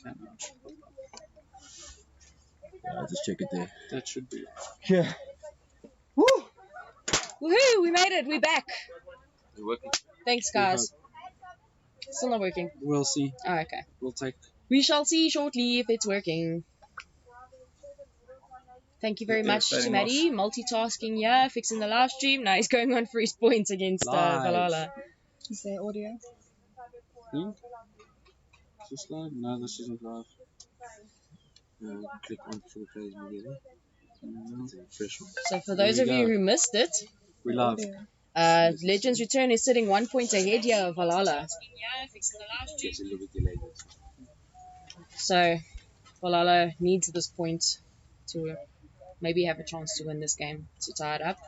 Yeah, just check it there. That should be. Yeah. Woo! Woohoo! We made it. We're back. It's working. Thanks, guys. Still not working. We'll see. Oh, okay. We'll take. We shall see shortly if it's working. Thank you very much to Maddie. Multitasking, yeah, fixing the live stream. Now he's going on for his points against Valhalla. Is there audio? Is this live? No, this isn't live. Click on full page media. So for those of you who missed it, we love. Legends Return is sitting 1 point ahead here of Valhalla. So Valhalla needs this point to maybe have a chance to win this game, to tie it up.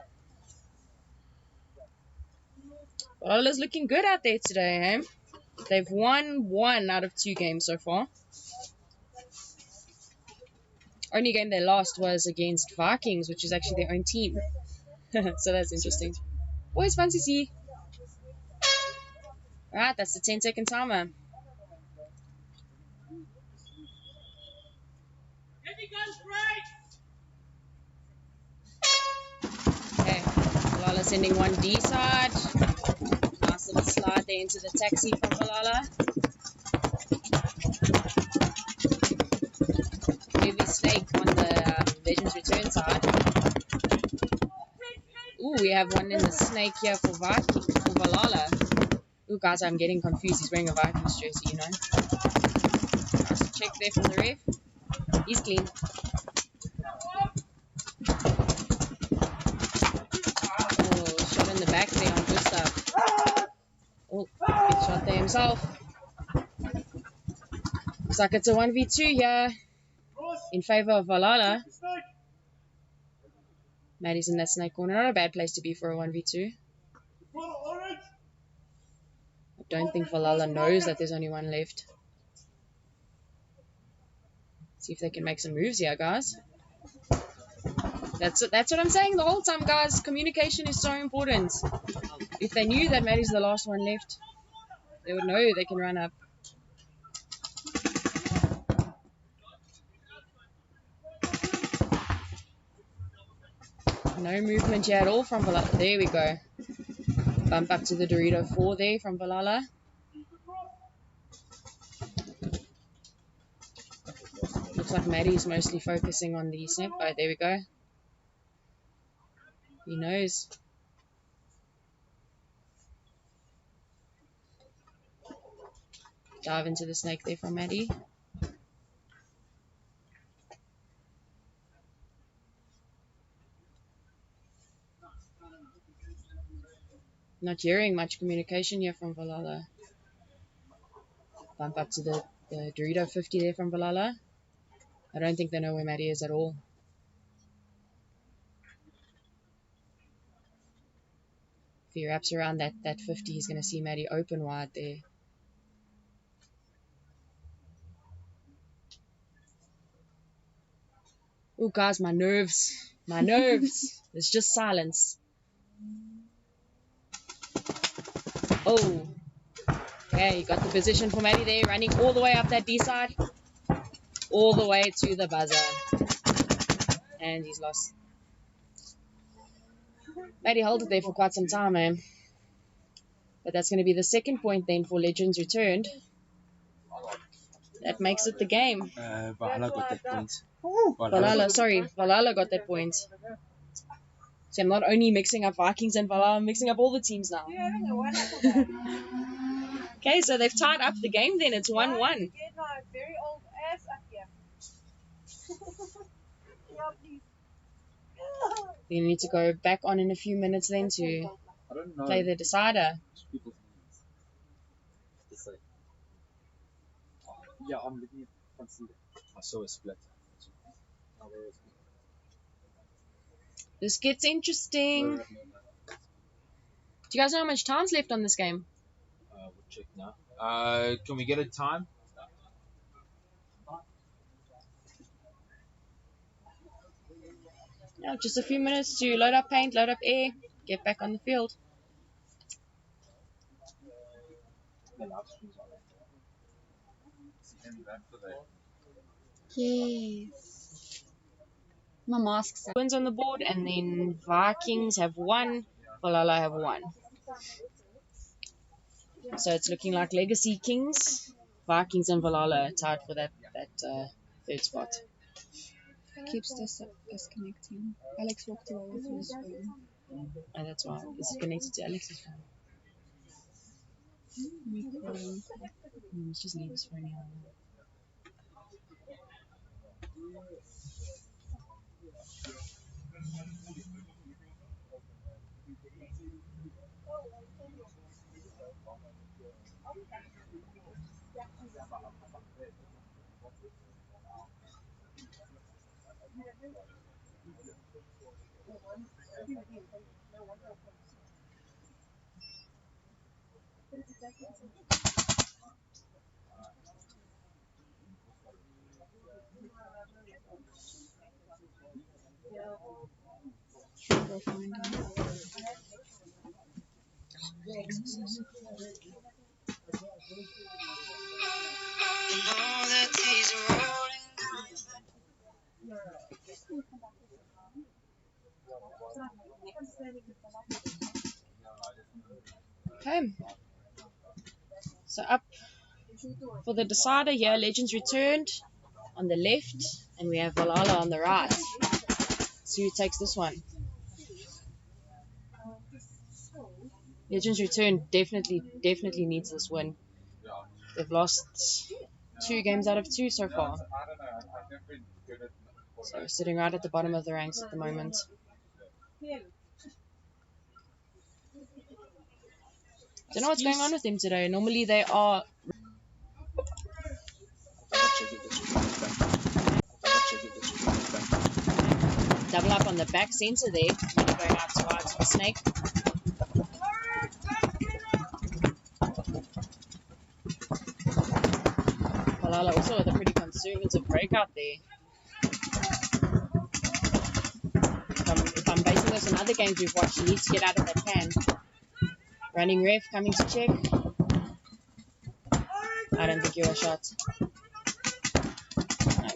Valhalla's looking good out there today, eh? They've won 1 out of 2 games so far. Only game they lost was against Vikings, which is actually their own team. So that's interesting. Boys, fancy see. Alright, that's the 10-second timer. Okay, Valhalla sending 1 D side. Nice little slide there into the taxi from Valhalla. Heavy snake on the Legends Return side. Ooh, we have one in the snake here for Valhalla. Ooh, guys, I'm getting confused. He's wearing a Vikings jersey, you know. Nice check there from the ref. He's clean. Oh, shot in the back there on Gustav. Oh, good shot there himself. Looks like it's a 1v2 here in favor of Valhalla. Maddie's in that snake corner. Not a bad place to be for a 1v2. I don't think Valhalla knows that there's only 1 left. See if they can make some moves here, guys. That's what I'm saying the whole time, guys. Communication is so important. If they knew that Maddie's the last one left, they would know they can run up. No movement here at all from Valhalla. There we go. Bump up to the Dorito 4 there from Valhalla. Looks like Maddie's mostly focusing on the snap. Oh, there we go. He knows. Dive into the snake there from Maddie. Not hearing much communication here from Valhalla. Bump up to the Dorito 50 there from Valhalla. I don't think they know where Maddie is at all. If he wraps around that 50, he's going to see Maddie open wide there. Oh, guys, my nerves. My nerves. It's just silence. Oh. Okay, you got the position for Maddie there, running all the way up that D side. All the way to the buzzer. And he's lost. Maddie held it there for quite some time, man. But that's going to be the 2nd point then for Legends Returned. That makes it the game. Valhalla got that point. Valhalla got that point. So I'm not only mixing up Vikings and Valhalla, I'm mixing up all the teams now. Okay, so they've tied up the game then. It's 1-1. You need to go back on in a few minutes then to play the decider. Yeah, I'm looking at I saw a split. This gets interesting. Do you guys know how much time's left on this game? We'll check now. Can we get a time? Yeah, just a few minutes to load up paint, load up air, get back on the field. Yes. My mask's wins on the board, and then Vikings have 1, Valhalla have 1. So it's looking like Legacy Kings, Vikings, and Valhalla are tied for that third spot. Keeps disconnecting. Alex walked away with his phone. And that's why it's connected to Alex's phone. Let's just leave his phone here. Go find him. Okay. So up for the decider here, Legends Returned on the left, and we have Valhalla on the right. So who takes this one? Legends Returned definitely needs this win. They've lost 2 games out of 2 so far. So sitting right at the bottom of the ranks at the moment. Don't know what's going on with them today. Normally they are. Double up on the back center there. Going out to wide to the snake. Valhalla also with a pretty conservative breakout there. If I'm basing this on other games we've watched, he needs to get out of that can. Running ref coming to check. I don't think you're a shot. No.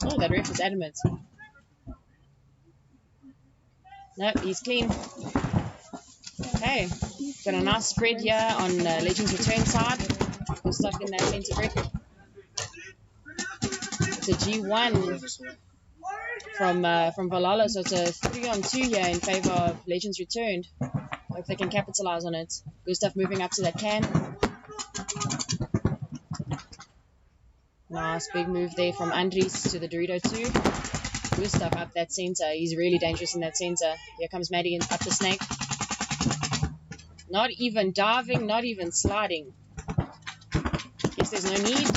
Oh, that ref is adamant. No, he's clean. Okay, got a nice spread here on Legends Return side. Good stuff in that center brick. It's a G1 from Valhalla, so it's a 3-on-2 here in favor of Legends Returned. Hope they can capitalize on it. Gustav moving up to that can. Nice big move there from Andries to the Dorito 2. Gustav up that center. He's really dangerous in that center. Here comes Maddie up the snake. Not even diving, not even sliding. Guess there's no need.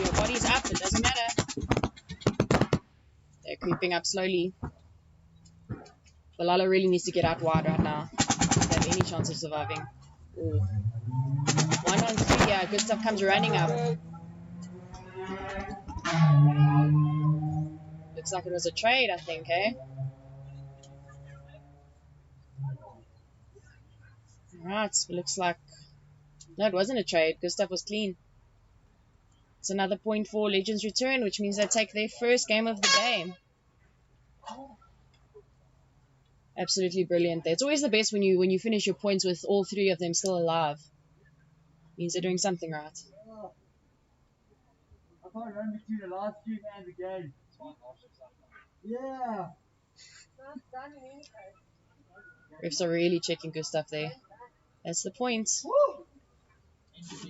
Your body's up, it doesn't matter. They're creeping up slowly. Valhalla really needs to get out wide right now if they have any chance of surviving. Ooh. 1-on-3, yeah, Gustav comes running up. Looks like it was a trade, I think, eh? Alright, looks like... No, it wasn't a trade. Gustav was clean. It's another point for Legends Return, which means they take their first game of the day. Absolutely brilliant. It's always the best when you finish your points with all 3 of them still alive. Means they're doing something right. I can't run between the last 2 hands again. Yeah. Refs are really checking good stuff there. That's the point.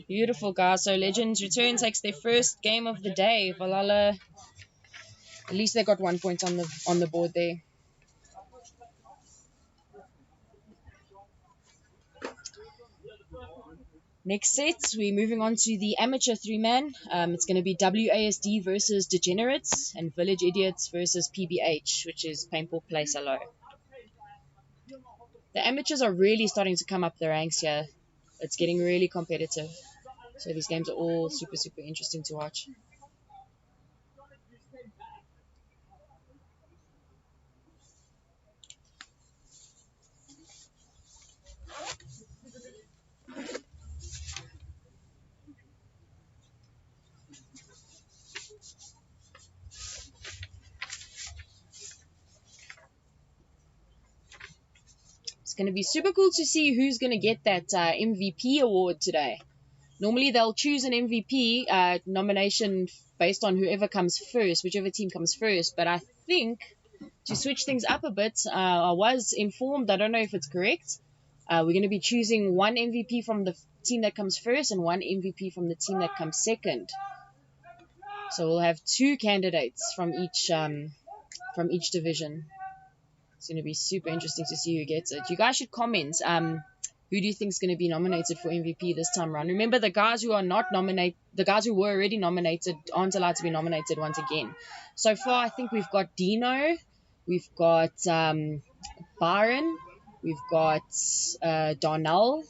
Beautiful, guys. So Legends Return takes their first game of the day. Valhalla, at least they got 1 point on the board there. Next set, we're moving on to the amateur 3-man. It's going to be WASD versus Degenerates and Village Idiots versus PBH, which is Paintball Play Solo. The amateurs are really starting to come up the ranks here. It's getting really competitive. So these games are all super, super interesting to watch. It's going to be super cool to see who's going to get that MVP award today. Normally they'll choose an MVP nomination based on whoever comes first, whichever team comes first. But I think to switch things up a bit, I was informed, I don't know if it's correct, we're going to be choosing one MVP from the team that comes first and one MVP from the team that comes second. So we'll have 2 candidates from each division. It's going to be super interesting to see who gets it. You guys should comment. Who do you think is going to be nominated for MVP this time around? Remember, the guys who are not nominated, the guys who were already nominated aren't allowed to be nominated once again. So far, I think we've got Dino, we've got Byron, we've got Darnell.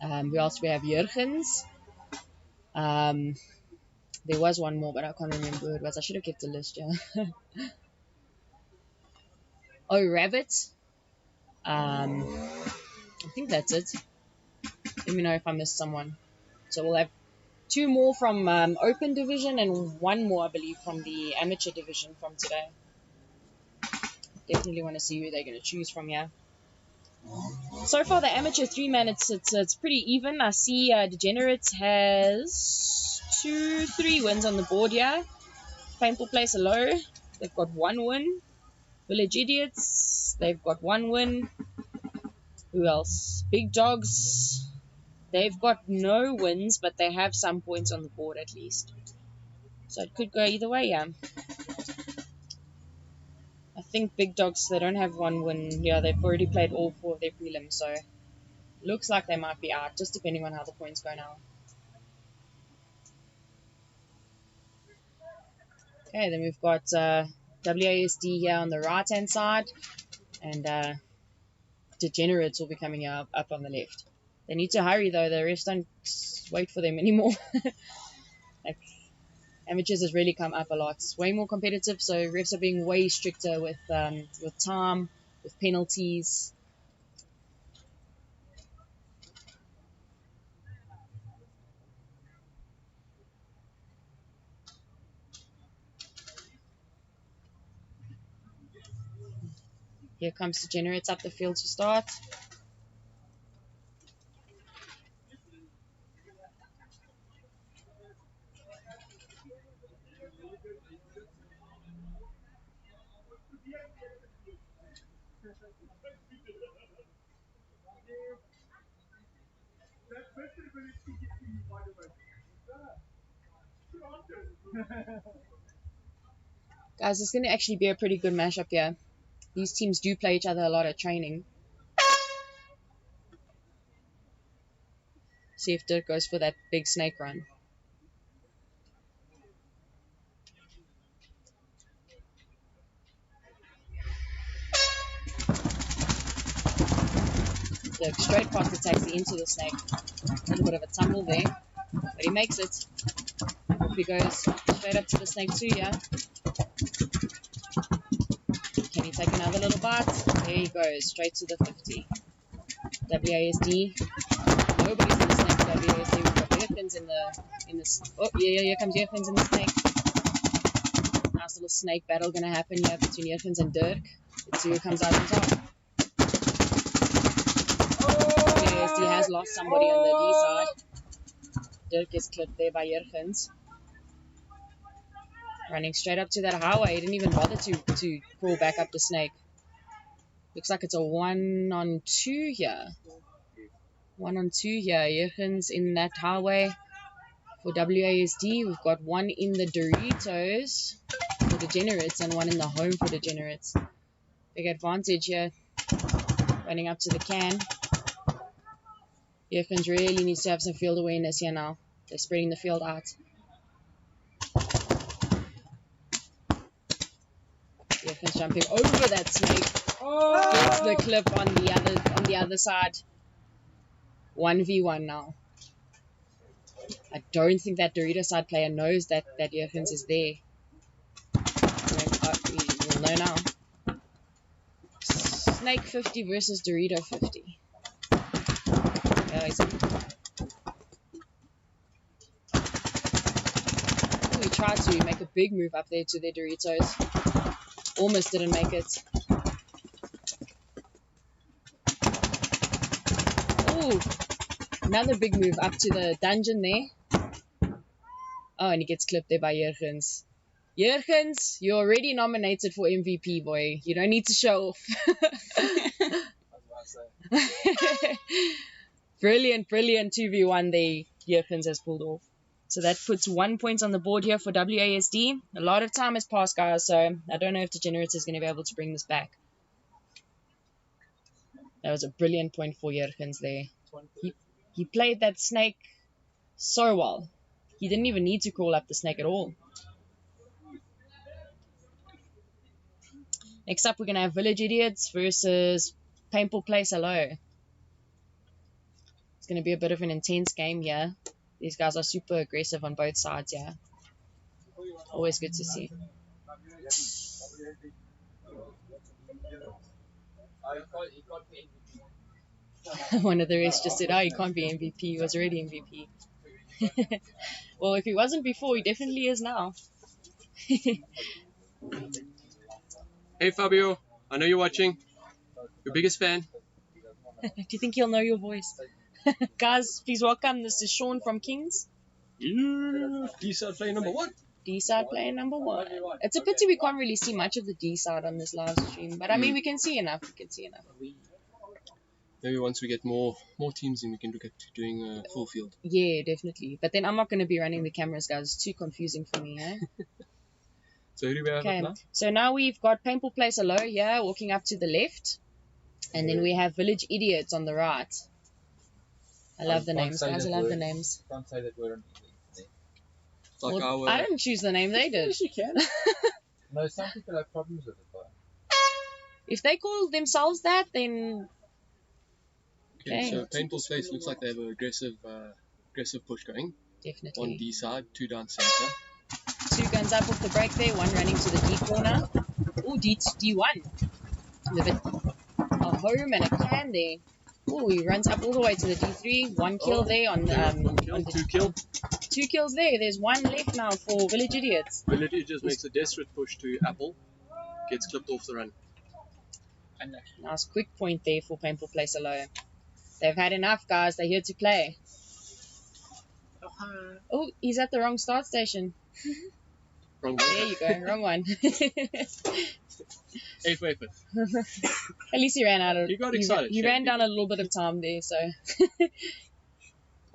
Who else? We have Jurgens. There was one more, but I can't remember who it was. I should have kept a list, yeah. Oh, Rabbit. I think that's it. Let me know if I missed someone. So we'll have 2 more from Open Division and 1 more, I believe, from the Amateur Division from today. Definitely want to see who they're going to choose from here. So far, the Amateur 3-man, it's pretty even. I see Degenerates has 3 wins on the board here. Painful Place Hello, they've got 1 win. Village Idiots, they've got 1 win. Who else? Big Dogs, they've got no wins, but they have some points on the board at least. So it could go either way, yeah. I think Big Dogs, they don't have 1 win. Yeah, they've already played all 4 of their prelims, so looks like they might be out, just depending on how the points go now. Okay, then we've got WASD here on the right-hand side, and Degenerates will be coming up on the left. They need to hurry, though. The refs don't wait for them anymore. Like, Amateurs has really come up a lot. It's way more competitive, so refs are being way stricter with time, with penalties. Here comes Degenerates up the field to start. Guys, it's going to actually be a pretty good mashup here. These teams do play each other a lot at training. See if Dirk goes for that big snake run. Dirk straight past the taxi into the snake. A little bit of a tumble there, but he makes it. Off he goes straight up to the snake too, yeah. Can he take another little bite? There he goes, straight to the 50. WASD. Nobody's in the snake for WASD. We've got Jurgens in the. Oh yeah, here comes Jurgens in the snake. Nice little snake battle gonna happen here between Jurgens and Dirk. Let's see who comes out on top. WASD has lost somebody on the D side. Dirk is clipped there by Jurgens. Running straight up to that highway. He didn't even bother to crawl back up the snake. Looks like it's a 1-on-2 here. 1-on-2 here. Jurgens in that highway for WASD. We've got 1 in the Doritos for Degenerates and 1 in the home for Degenerates. Big advantage here. Running up to the can. Jurgens really needs to have some field awareness here now. They're spreading the field out. Jurgens jumping over that snake. Gets the clip on the other side. 1v1 now. I don't think that Dorito side player knows that Jurgens is there. We'll know now. Snake 50 versus Dorito 50. We tried to make a big move up there to their Doritos. Almost didn't make it. Ooh, another big move up to the dungeon there. Oh, and he gets clipped there by Jurgens. Jurgens, you're already nominated for MVP, boy. You don't need to show off. Brilliant 2v1 there Jurgens has pulled off. So that puts 1 point on the board here for WASD. A lot of time has passed, guys, so I don't know if Degenerate is going to be able to bring this back. That was a brilliant point for Jurgens there. He played that snake so well. He didn't even need to call up the snake at all. Next up, we're going to have Village Idiots versus Painful Place Hello. It's going to be a bit of an intense game here. These guys are super aggressive on both sides, yeah. Always good to see. One of the rest just said, oh, he can't be MVP. He was already MVP. Well, if he wasn't before, he definitely is now. Hey Fabio, I know you're watching. Your biggest fan. Do you think he'll know your voice? Guys, please welcome. This is Sean from Kings. Yeah, D-side player number 1. D-side player number 1. It's a pity we can't really see much of the D-side on this live stream, but I mean, we can see enough. Maybe once we get more teams in, we can look at doing a full field. Yeah, definitely. But then I'm not going to be running the cameras, guys. It's too confusing for me, eh? So who do we have Okay, now? so now we've got Painful Place Hello here, walking up to the left. And then we have Village Idiots on the right. I love the names, guys. I love the names. Can't say that we're on Like Well, I didn't choose the name, they did. Yes, you can. No, some people have problems with it though. If they call themselves that, then Okay, Okay. so Painful Place looks like they have an aggressive push going. On definitely. D side, 2 down center. 2 guns up off the break there, 1 running to the D corner. Oh, D1. With a home and a can there. Oh, he runs up all the way to the D3. 1 kill there on One kill, on 2 kill. 2 kills there. There's 1 left now for Village Idiots. Village just makes a desperate push to Apple. Gets clipped off the run. Nice quick point there for Painful Place Hello. They've had enough, guys. They're here to play. Oh, he's at the wrong start station. Wrong There one. you go. Wrong one. Hey, wait. At least he ran out of. He got excited. He ran down a little bit of time there, so.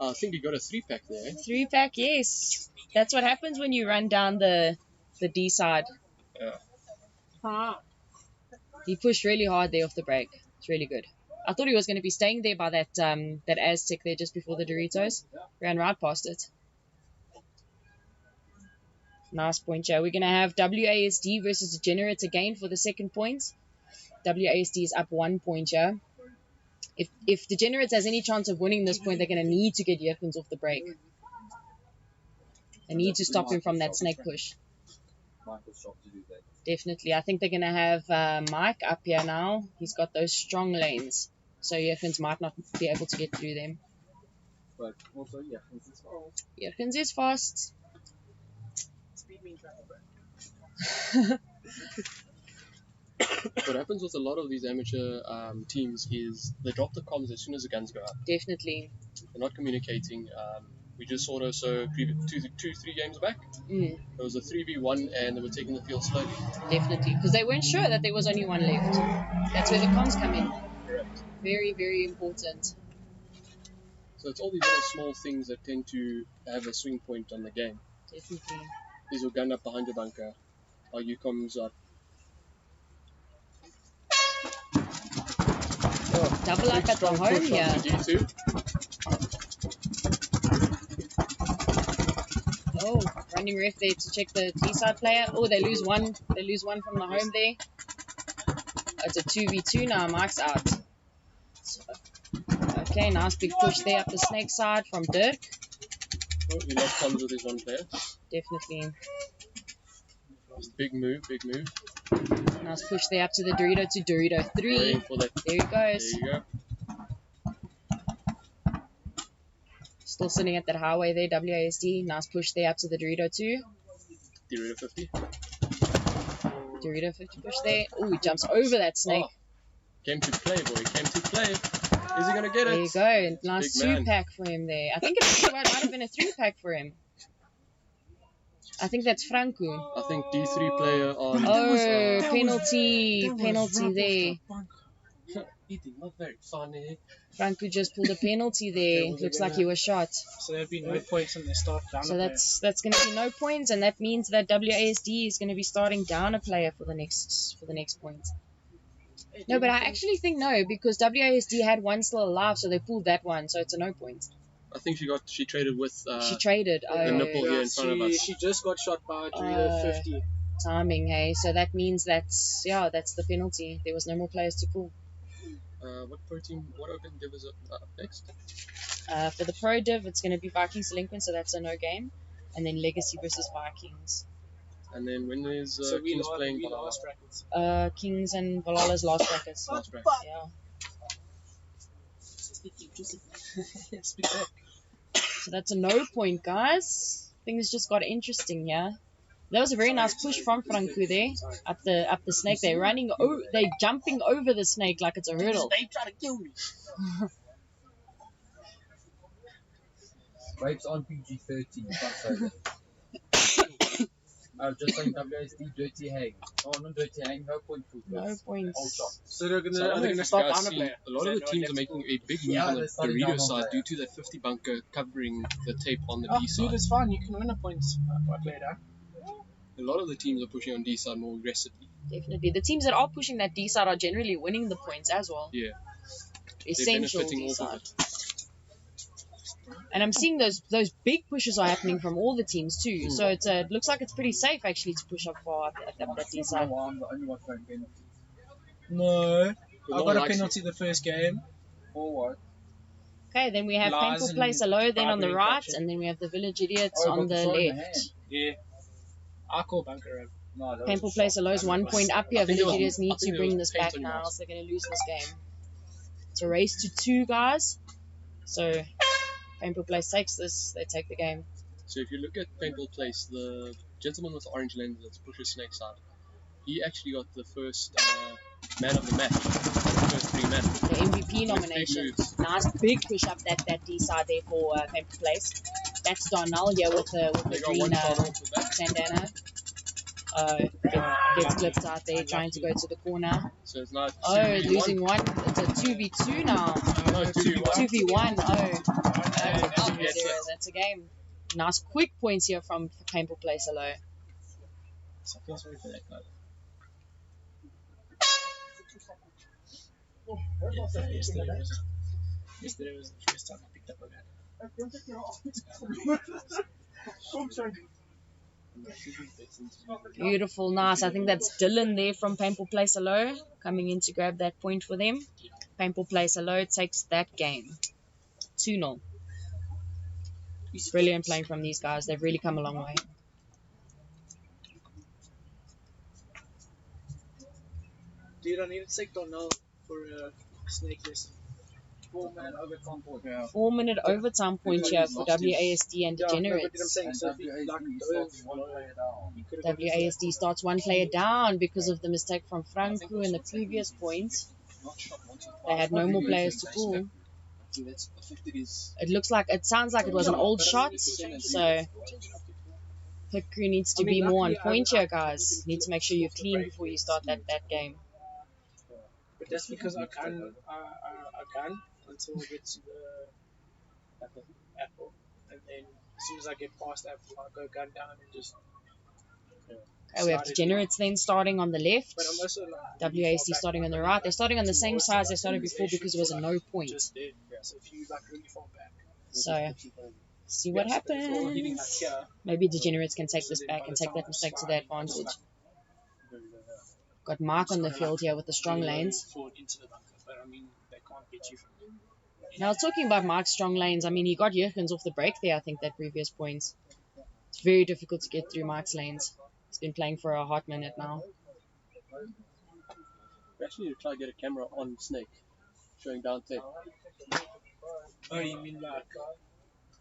I think he got a 3-pack there. 3-pack, yes. That's what happens when you run down the D side. Yeah. He pushed really hard there off the break. It's really good. I thought he was going to be staying there by that that Aztec there just before the Doritos. Ran right past it. Nice point, Joe. We're going to have WASD versus Degenerate again for the second point. WASD is up 1 point, Joe. If Degenerate has any chance of winning this point, they're going to need to get Jurgens off the break. They need to stop him from that snake push. Michael's shop to do that. Definitely. I think they're going to have Mike up here now. He's got those strong lanes. So Jurgens might not be able to get through them. But also, yeah, this is well. Jurgens is fast. Speed means travel. What happens with a lot of these amateur teams is they drop the comms as soon as the guns go up. Definitely. They're not communicating. We just saw it so 2-3 games back. It was a 3v1 and they were taking the field slowly. Definitely. Because they weren't sure that there was only 1 left. That's where the comms come in. Correct. Very, very important. So it's all these little small things that tend to have a swing point on the game. Definitely. Is your gun up behind your bunker? Are you comms up? Double up Big at the strong home push here. onto D2. Oh, running ref there to check the T-side player. Oh, they lose 1. They lose 1 from the home there. It's a 2v2 now. Mike's out. So, okay, nice big push there up the snake side from Dirk. Oh, he lost comms with his 1 player. Definitely. Big move, big move. Nice push there up to the Dorito to Dorito 3. Waiting for that. There he goes. There you go. Still sitting at that highway there, WASD. Nice push there up to the Dorito 2. Dorito 50. Dorito 50 push there. Oh, he jumps over that snake. Oh, came to play, boy. Came to play. Is he gonna get There it? you go. Nice Big man. 2-pack for him there. I think it might have been a 3-pack for him. I think that's Franco. I think D3 player on. Oh, penalty there. Eating, not very funny. Franco just pulled a penalty there. Looks like he was shot. So there'll be no points on the start down. So that's going to be no points, and that means that WASD is going to be starting down a player for the next point. No, but I actually think no, because WASD had one still alive, so they pulled that one, so it's a no point. I think she traded with. She traded. The nipple here in front of us. She just got shot by Drilo 50. Timing, hey. So that means that's the penalty. There was no more players to pull. What pro team? What open div is up next? For the pro div, it's going to be Vikings Delinquent, so that's a no game, and then Legacy versus Vikings. And then when is So Kings playing? we lost brackets. Kings and Valhala's last brackets. Last bracket. Yeah. Speak back. So that's a no point, guys. Things just got interesting here. That was a very nice push from Franco there, up the snake. They're running, they're jumping over the snake like it's a hurdle. They try to kill me. Rapes on PG-13. You can't say that. I was just saying WASD, Dirty Hang. Oh, not Dirty Hang, no point for No this. points. Old shop. So they're So I gonna don't are they know gonna if start you guys down a see, player? a lot of the teams are making a big move Yeah, on they're the starting Dorito down on side player. due to that 50 bunker covering the tape on the Oh, D dude, side. it's fine. You can win a point by player down. A lot of the teams are pushing on D side more aggressively. Definitely. The teams that are pushing that D side are generally winning the points as well. Yeah. Essential benefiting D off of side. it. And I'm seeing those big pushes are happening from all the teams too. So it looks like it's pretty safe actually to push up far at that D side. No, I'm the only one throwing penalties. No, But I no got a one likes penalty the first game. For what? Okay, then we have Lies Painful and Place Alone then on the bribery right, corruption. and then we have the Village Idiots Oh, on got the throw in the left. hand. Yeah, I call bunker up. No, that Painful was a Place shot. Alone is 1 point up here. I think Village it was- Idiots I need think to it bring was this back paint on now, your else they're going to lose this game. It's a race to 2, guys. So Painful Place takes this, they take the game. So if you look at Paintball Place, the gentleman with the orange lens that's pushes Snake side, he actually got the first man of the match, the first 3 men. The MVP With 3 nomination. moves. Nice big push up that D side there for Painful Place. That's Darnell here with the They got green one shot off the back, bandana. Gets clipped out there, trying to go to the corner. so it's not Oh, 2v1. losing one. It's a 2v2 now. No, 2v1. 2v1. Oh, that's a Yeah, 2v0. That's a game. Nice quick points here from Painful Place Alone. So I feel sorry for that guy. Yesterday was the first time I picked up a gun. Beautiful, nice. I think that's Dylan there from Painful Place Alone coming in to grab that point for them. Painful Place Alone takes that game. 2-0. Brilliant playing from these guys. They've really come a long way. Dude, I need to take Donnell for a snake list. 4-man overtime point. Yeah. 4-minute overtime point here for WASD and Degenerates. I'm saying, And so if you WASD like starting one player down. you could have WASD starts 1 player down because of the mistake from Franco in the previous point. Not shot once or They twice. had no more players to pull. So that's affected his. It sounds like it was an old shot, so Hickory needs to be more on point here, guys. Need to make sure you're clean before you start that game. But that's because I can until I get to the apple, and then as soon as I get past apple, I go gun down and just. Okay, we have Degenerates then starting on the left. But I'm also like WASD starting on the right. They're starting on the same side as they started before because it was a no point. just there. So if you like really far back, So, see what if you're hitting like happens. here, Maybe Degenerates can take this back and take that mistake to their advantage. Got Mark on the field here with the strong lanes. forward into the bunker, but I mean they can't get you from there. Now, talking about Mark's strong lanes, I mean, he got Jurgens off the break there, I think, that previous point. It's very difficult to get through Mark's lanes. He's been playing for a hot minute now. We actually need to try to get a camera on Snake, showing down tape. Oh, you mean like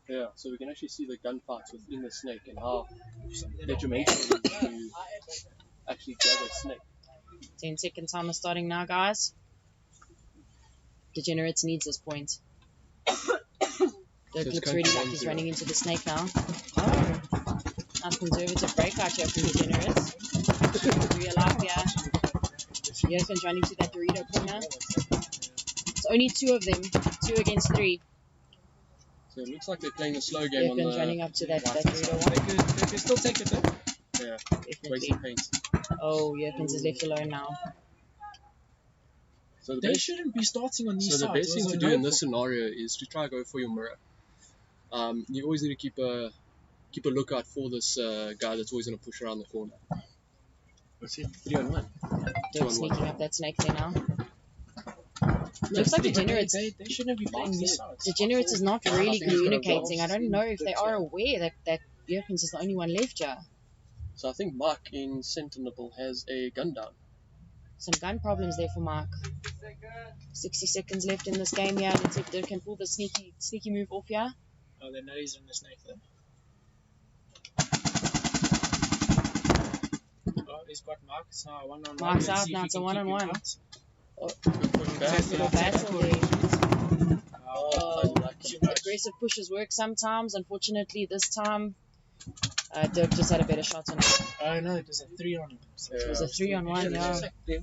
Yeah, so we can actually see the gunfights within the Snake and how detrimental it is to actually grab a Snake. 10-second timer starting now, guys. Degenerates needs this point. Dirk it's looks going really to like he's 1-0. running into the snake now. Oh, nice conservative breakout here from Degenerates. Real life, yeah. Jurgen's running to that Dorito corner. It's only 2 of them. 2 against 3. So it looks like they're playing a slow game on Jurgen's the running up to that right Dorito side. one. They could still take it though. Yeah, Definitely. wasting paint. Oh, Jurgens is left alone now. So the They best, shouldn't be starting on these so the sides. best thing There's to a do no in this point. scenario is to try go for your mirror. You always need to keep a lookout for this guy that's always going to push around the corner. What's he? 3-on-1. Dirk 2-on-1. sneaking up that snake there now. No, Looks like three. Degenerates. They shouldn't be playing these sides. Degenerates is not really I think he's gonna communicating. I don't know if they are Yeah. aware that Jurgens is the only one left here. So I think Mark in Sentinel has a gun down. Some gun problems there for Mark. 60 seconds left in this game here. Let's see if Dirk can pull the sneaky move off here. Oh, they know he's in the snake though. Oh, he's got Mark. It's now a 1-on-1. Mark's Let's out see now, if he it's a can keep him 1-on-1. out. Good push back. Little battle there. Oh, unlucky. Aggressive pushes work sometimes. Unfortunately, this time, Dirk just had a better shot on it. Oh no, it was a 3-on-1. It was a 3-on-1, yeah. Yeah.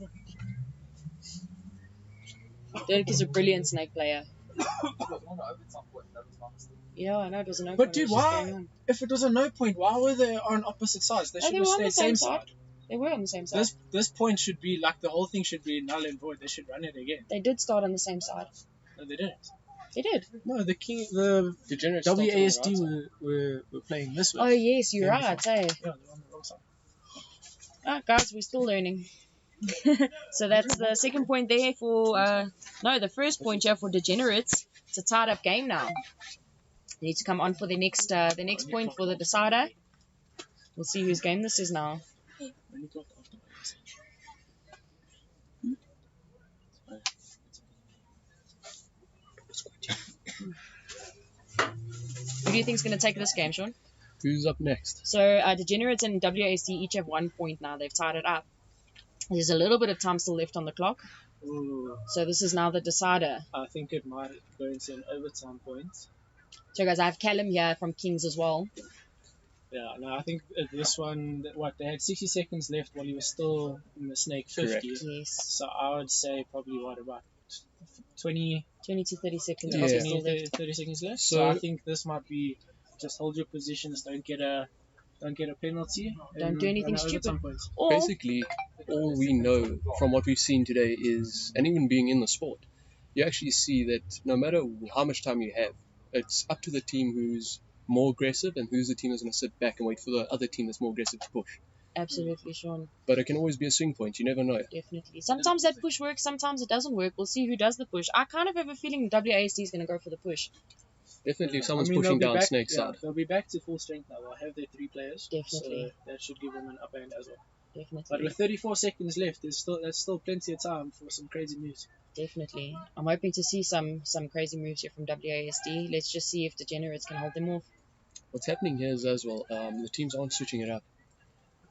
Dirk is a brilliant snake player. It was on over at some point. That was my mistake. Yeah, I know it was an open. But dude, it was just why? going on. If it was a no point, why were they on opposite sides? They Oh, should they have were on stayed the same same side. They were on the same side. This point should be like the whole thing should be null and void. They should run it again. They did start on the same side. No, they didn't. They did. No, the Degenerates started on the WASD right side. were playing this way. Oh yes, you're Yeah, right. Hey. Yeah, they're on the wrong side. Guys, we're still learning. So that's the second point there for no, the first point here for Degenerates. It's a tied up game now. They need to come on for the next point for the decider. We'll see whose game this is now. Only got after WASD. Who do you think's going to take this game, Sean? Who's up next? So Degenerates and WASD each have 1 point now. They've tied it up. There's a little bit of time still left on the clock. Ooh, So this is now the decider. I think it might go into an overtime point. So guys, I have Callum here from Kings as well. Yeah, no, I think this one, they had 60 seconds left while he was still in the snake 50. Correct. Yes. So I would say probably about 20, 20 to 30 seconds. Yeah. Still 20 left. 30 seconds left. So- So I think this might be just hold your positions, don't get a penalty. Don't and do anything run overtime stupid. points. Or Basically, all we know from what we've seen today is, and even being in the sport, you actually see that no matter how much time you have, it's up to the team who's more aggressive and who's the team that's going to sit back and wait for the other team that's more aggressive to push. absolutely, Sean. But it can always be a swing point. You never know. Definitely. Sometimes that push works, sometimes it doesn't work. We'll see who does the push. I kind of have a feeling WASD is going to go for the push. Definitely, if someone's I mean, pushing they'll be down back, Snake's yeah, side. They'll be back to full strength now. They'll have their 3 players. Definitely. So that should give them an upper hand as well. But Definitely. with 34 seconds left, that's still plenty of time for some crazy moves. Definitely. I'm hoping to see some crazy moves here from WASD. Let's just see if Degenerates can hold them off. What's happening here is as well, the teams aren't switching it up.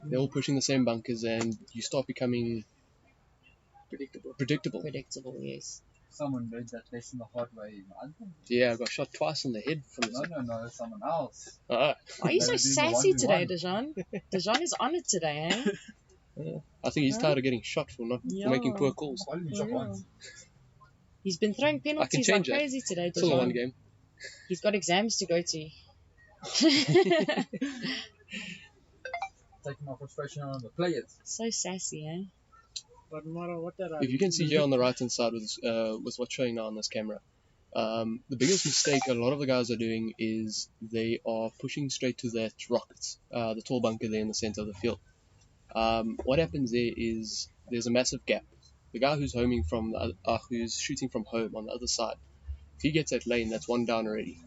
They're all pushing the same bunkers, and you start becoming predictable. Predictable, yes. Someone learned that lesson the hard way. I think. Yeah, I got shot twice in the head from this. No, someone else. Ah, Why are you They so were doing the sassy today, 1v1. Dejan? Dejan is on it today, eh? I think he's tired of getting shot for not Yeah. for making poor calls. I've only been For shot real. once. He's been throwing penalties like change that. crazy today, It's all one Dejan. game. He's got exams to go to. Taking my frustration on the players. So sassy, eh? But no matter what that If you can see here on the right hand side with what's showing now on this camera, the biggest mistake a lot of the guys are doing is they are pushing straight to that rocket, the tall bunker there in the center of the field. What happens there is there's a massive gap. The guy who's homing from who's shooting from home on the other side, if he gets that lane, that's 1 down already.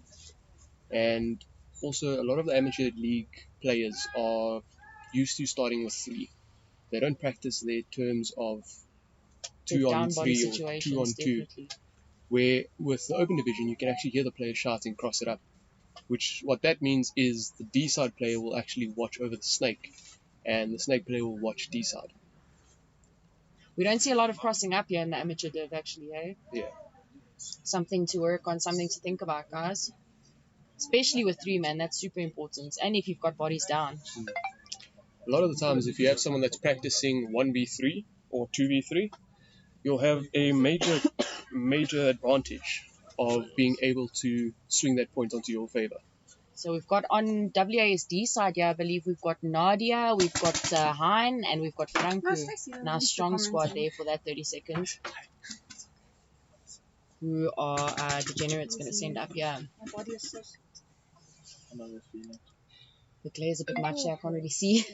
And also a lot of the amateur league players are used to starting with 3. They don't practice their terms of The 2 on down body 3 or situations, 2 on 2, definitely. where with the open division you can actually hear the player shouting cross it up, which what that means is the D side player will actually watch over the snake and the snake player will watch D side. We don't see a lot of crossing up here in the amateur div, actually, eh? Yeah. something to work on, something to think about, guys. Especially with 3-man, that's super important. And if you've got bodies down. A lot of the times, if you have someone that's practicing 1v3 or 2v3, you'll have a major advantage of being able to swing that point onto your favor. So we've got on WASD side here, I believe we've got Nadia, we've got Hein, and we've got Franco. Now strong squad there for that 30 seconds. Who are Degenerates going to send up here? My body is so Another feeling. The glare's a bit much there, I can't really see.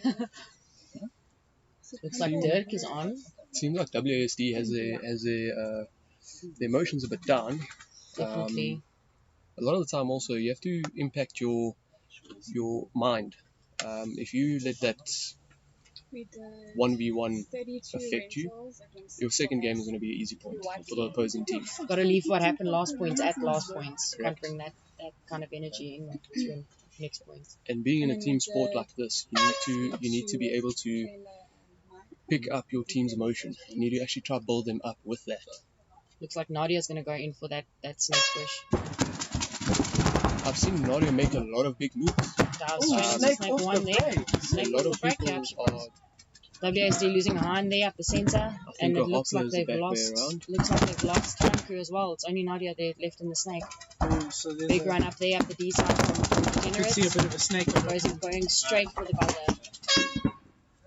Looks like Dirk is on. It seems like WASD has the emotions a bit down. Definitely. A lot of the time also you have to impact your mind. If you let that 1v1 affect you, your second game is going to be an easy point for the opposing team. Got to leave what happened last points at last points. Can't bring that kind of energy into next point. And being in a team sport like this, you need to be able to pick up your team's emotion. You need to actually try to build them up with that. Looks like Nadia's going to go in for that snake push. I've seen Nadia make a lot of big moves. Snake one there. Snake A lot of break people out. are WASD losing a hand there up the center, and it looks like Hoppler's the they've back way lost. around. Looks like they've lost Franco as well. It's only Nadia there left in the snake. So there's Big run up there up the D side from you can see a Degenerates. bit of a snake on the Going straight for the buzzer.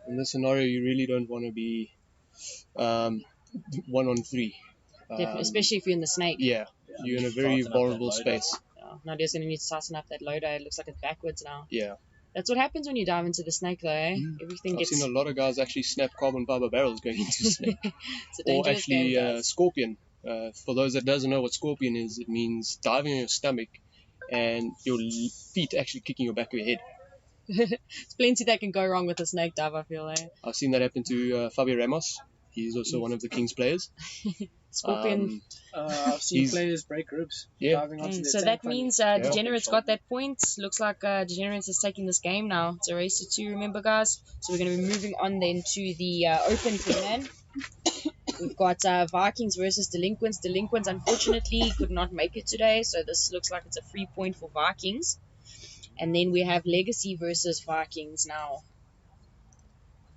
in this scenario. You really don't want to be 1-on-3. Especially if you're in the snake. Yeah, you're in a very vulnerable space. Nadia's going to need to tighten up that loader. It looks like it's backwards now. Yeah. That's what happens when you dive into the snake, though, eh? Everything I've gets... seen a lot of guys actually snap carbon fiber barrels going into snake. It's a Or dangerous actually game, guys. scorpion. For those that doesn't know what scorpion is, it means diving on your stomach and your feet actually kicking your back of your head. There's plenty that can go wrong with a snake dive, I feel, eh? I've seen that happen to Fabio Ramos. He's also one of the King's players. Scorpion. I've seen He's- players break ribs Yeah. diving onto their So tank that funny. means Degenerates got that point. Looks like Degenerates is taking this game now. It's a race to 2, remember, guys? So we're going to be moving on then to the open 3-man. We've got Vikings versus Delinquents. Delinquents, unfortunately, could not make it today, so this looks like it's a free point for Vikings. And then we have Legacy versus Vikings now.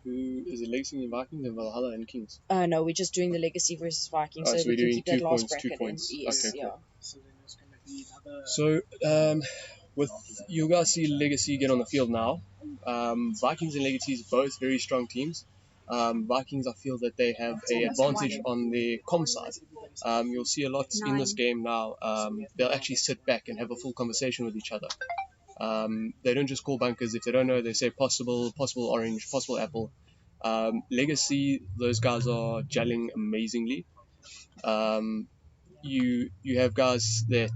Who is it? Legacy and Vikings and Valhalla and Kings. No, we're just doing the Legacy versus Vikings, Oh, so so we we're can doing keep that 2 last points, 2 bracket in. points. Yes, Okay, yeah. cool. So then there's going to be another. So, with you guys see Legacy get on the field now. Vikings and Legacy both very strong teams. Vikings, I feel that they have an advantage on the comm side. You'll see a lot in this game now. They'll actually sit back and have a full conversation with each other. They don't just call bunkers. If they don't know, they say possible orange, possible apple. Legacy, those guys are gelling amazingly. You have guys that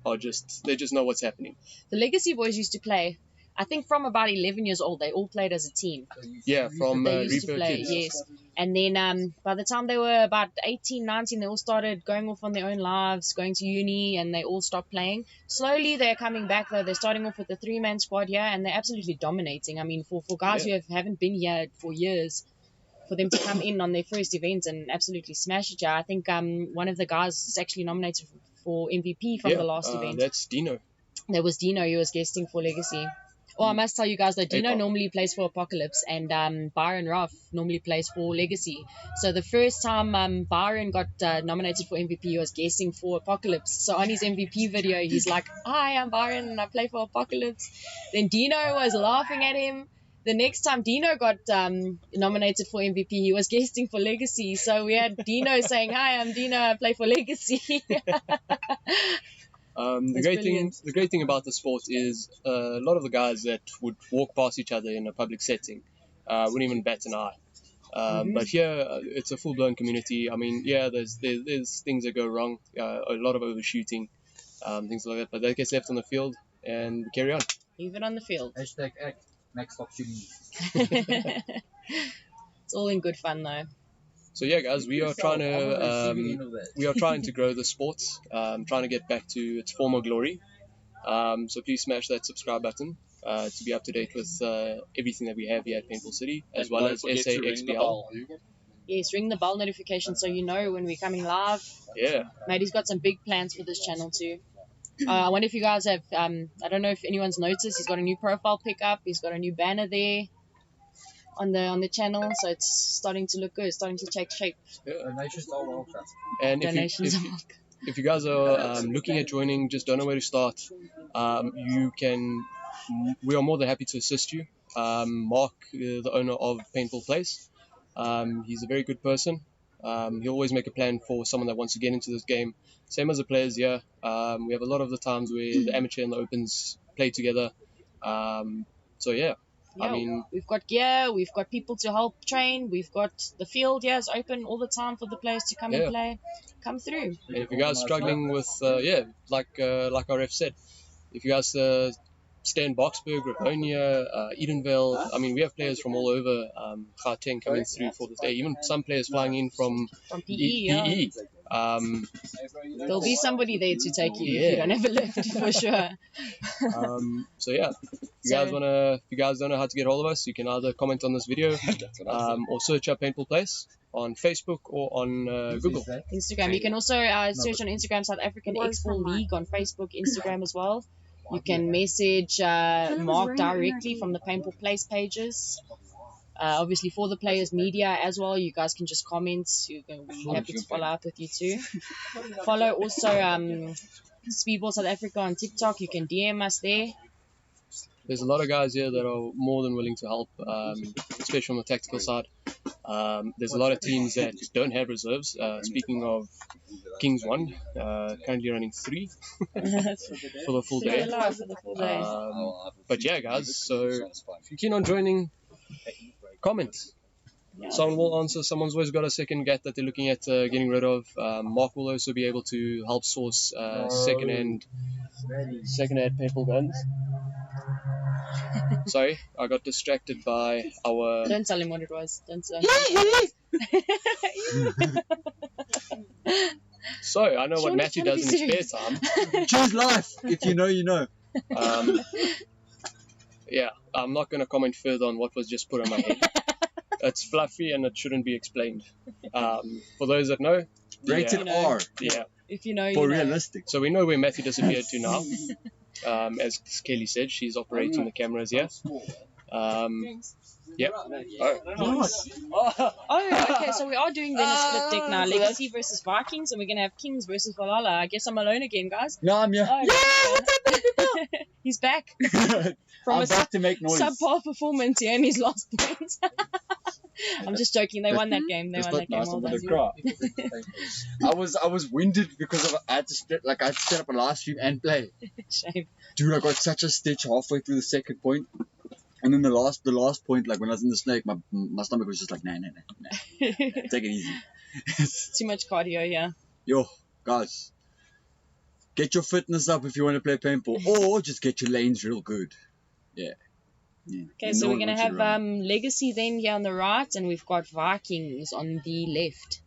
are they just know what's happening. The Legacy boys used to play, I think from about 11 years old, they all played as a team. Yeah, from They used to Reaper play, Kids. yes. And then by the time they were about 18, 19, they all started going off on their own lives, going to uni, and they all stopped playing. Slowly, they're coming back, though. They're starting off with the 3-man squad here, and they're absolutely dominating. I mean, for guys who haven't been here for years, for them to come in on their first event and absolutely smash it, I think one of the guys is actually nominated for MVP from the last event. That's Dino. That was Dino. He was guesting for Legacy. Oh, I must tell you guys that Dino Apop. normally plays for Apocalypse, and Byron Ruff normally plays for Legacy. So the first time Byron got nominated for MVP, he was guessing for Apocalypse. So on his MVP video, he's like, "Hi, I'm Byron and I play for Apocalypse." Then Dino was laughing at him. The next time Dino got nominated for MVP, he was guesting for Legacy. So we had Dino saying, "Hi, I'm Dino, I play for Legacy." The great thing about the sport is a lot of the guys that would walk past each other in a public setting wouldn't even bat an eye. But here, it's a full-blown community. I mean, yeah, there's things that go wrong, a lot of overshooting, things like that. But that gets left on the field and we carry on. Leave it on the field. Hashtag act. Max stop shooting. It's all in good fun, though. So yeah, guys, we are trying to grow the sport, trying to get back to its former glory. So please smash that subscribe button to be up to date with everything that we have here at Paintball City, as well as SAXL. Yes, ring the bell notification so you know when we're coming live. Yeah. Matey's got some big plans for this channel too. I wonder if you guys have, I don't know if anyone's noticed, he's got a new profile pickup, he's got a new banner there on the channel, so it's starting to look good, it's starting to take shape. Donations are welcome. And Donations. if you guys are looking at joining, just don't know where to start, we are more than happy to assist you. Mark, the owner of Painful Place, he's a very good person. He'll always make a plan for someone that wants to get into this game. Same as the players here. We have a lot of the times where the amateur and the opens play together. So yeah. Yeah, I mean, we've got gear, we've got people to help train, we've got the field here is open all the time for the players to come and play. Come through. And if you guys are struggling with, like our ref said, if you guys stay in Boxburg, Ravonia, Edenvale, I mean, we have players from all over Gauteng coming through for this day. Even some players flying in from PE, yeah. There'll be somebody there to take you if you don't have a lift, for sure. So yeah, if you guys don't know how to get hold of us, you can either comment on this video or search up Painful Place on Facebook or on Google. Instagram. You can also search on Instagram South African X4 League on Facebook, Instagram as well. You can message Mark directly from the Painful Place pages. Obviously, for the players' media as well, you guys can just comment. We're going to be happy to follow up with you too. Follow also Speedball South Africa on TikTok. You can DM us there. There's a lot of guys here that are more than willing to help, especially on the tactical side. There's a lot of teams that don't have reserves. Speaking of Kings 1, currently running 3 for the full day. But yeah, guys, so if you're keen on joining, comment. Someone will answer. Someone's always got a second gat that they're looking at getting rid of. Mark will also be able to help source second-hand paintball guns. Sorry, I got distracted by our... Don't tell him what it was. Don't tell him. So, I know what Matthew does in his spare time. Choose life. If you know, you know. Yeah, I'm not going to comment further on what was just put on my head. It's fluffy and it shouldn't be explained. For those that know, Rated R. Yeah. If you know, For you know. realistic. So we know where Matthew disappeared to now. As Kelly said, she's operating the cameras here. Yep. Oh, okay, so we are doing then a split deck now. Legacy versus Vikings, and we're going to have Kings versus Valhalla. I guess I'm alone again, guys. No, I'm here. Oh, yeah, what's up, people? He's back. From I'm back to make noise. subpar performance here in his last point. I'm just joking. They won that game. They It's won that not game. nice. Well I'm done. gonna cry. I was winded because I had to set up a live stream and play. Shame. Dude, I got such a stitch halfway through the second point, and then the last point, like when I was in the snake, my stomach was just like, nah. Take it easy. Too much cardio, yeah. Yo, guys, get your fitness up if you want to play paintball, or just get your lanes real good. Yeah. Okay, so we're going to have Legacy then here on the right, and we've got Vikings on the left.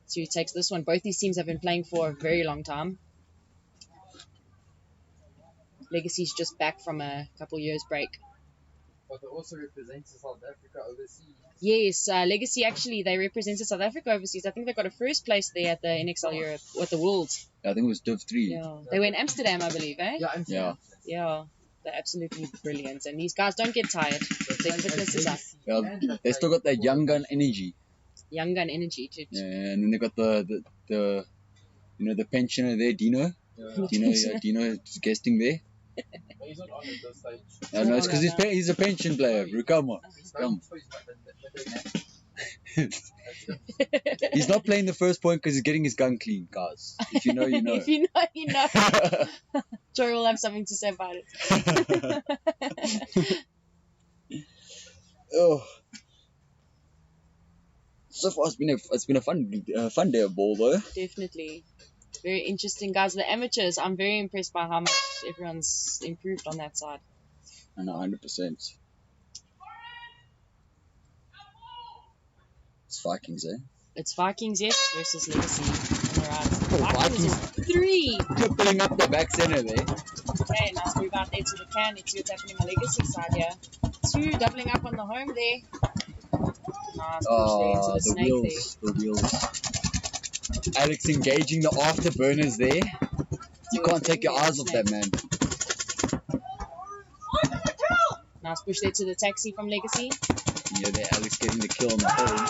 So who takes this one? Both these teams have been playing for a very long time. Legacy's just back from a couple years break. But they also represent South Africa overseas. Yes, Legacy actually, they represented South Africa overseas. I think they got a first place there at the NXL Europe, with the Worlds. I think it was Div 3. Yeah. They were in Amsterdam, I believe, eh? Yeah. Yeah. They're absolutely brilliant. And these guys don't get tired. Their fitness is up. Yeah, they still got that young gun energy. Young gun energy, too. Yeah, and then they got the the pensioner there, Dino. Dino is guesting there. He's not on at this stage. No, it's because he's a pension player. Come on. He's not playing the first point because he's getting his gun clean, guys. If you know, you know. If you know, you know. Joy will have something to say about it. Oh. So far, it's been a fun day of ball though. Definitely. Very interesting, guys. The amateurs, I'm very impressed by how much everyone's improved on that side. I know, 100%. It's Vikings, eh? It's Vikings, yes, versus Legacy on the right. Vikings. Is 3. Tripling up the back center there. Okay, nice move out there to the can. Let's see what's happening on the Legacy side here. 2 doubling up on the home there. Nice push there into the The snake wheels. The wheels. Alex engaging the afterburners there. You can't take your eyes off that, man. Nice push there to the taxi from Legacy. Yeah, there, Alex getting the kill on the home.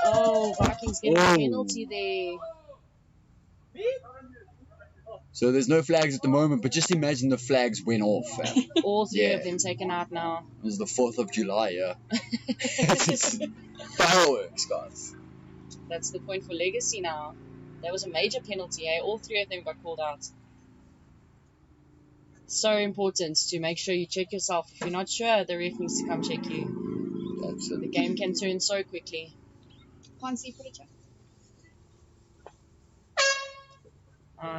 Oh, Vikings getting a Oh. penalty there. So there's no flags at the moment, but just imagine the flags went off, fam. All three Yeah. of them taken out now. It was the 4th of July, yeah. Fireworks, guys. That's the point for Legacy now. That was a major penalty, eh? All three of them got called out. So important to make sure you check yourself. If you're not sure, the ref needs to come check you. The Absolutely. game can turn so quickly. Can't see footage.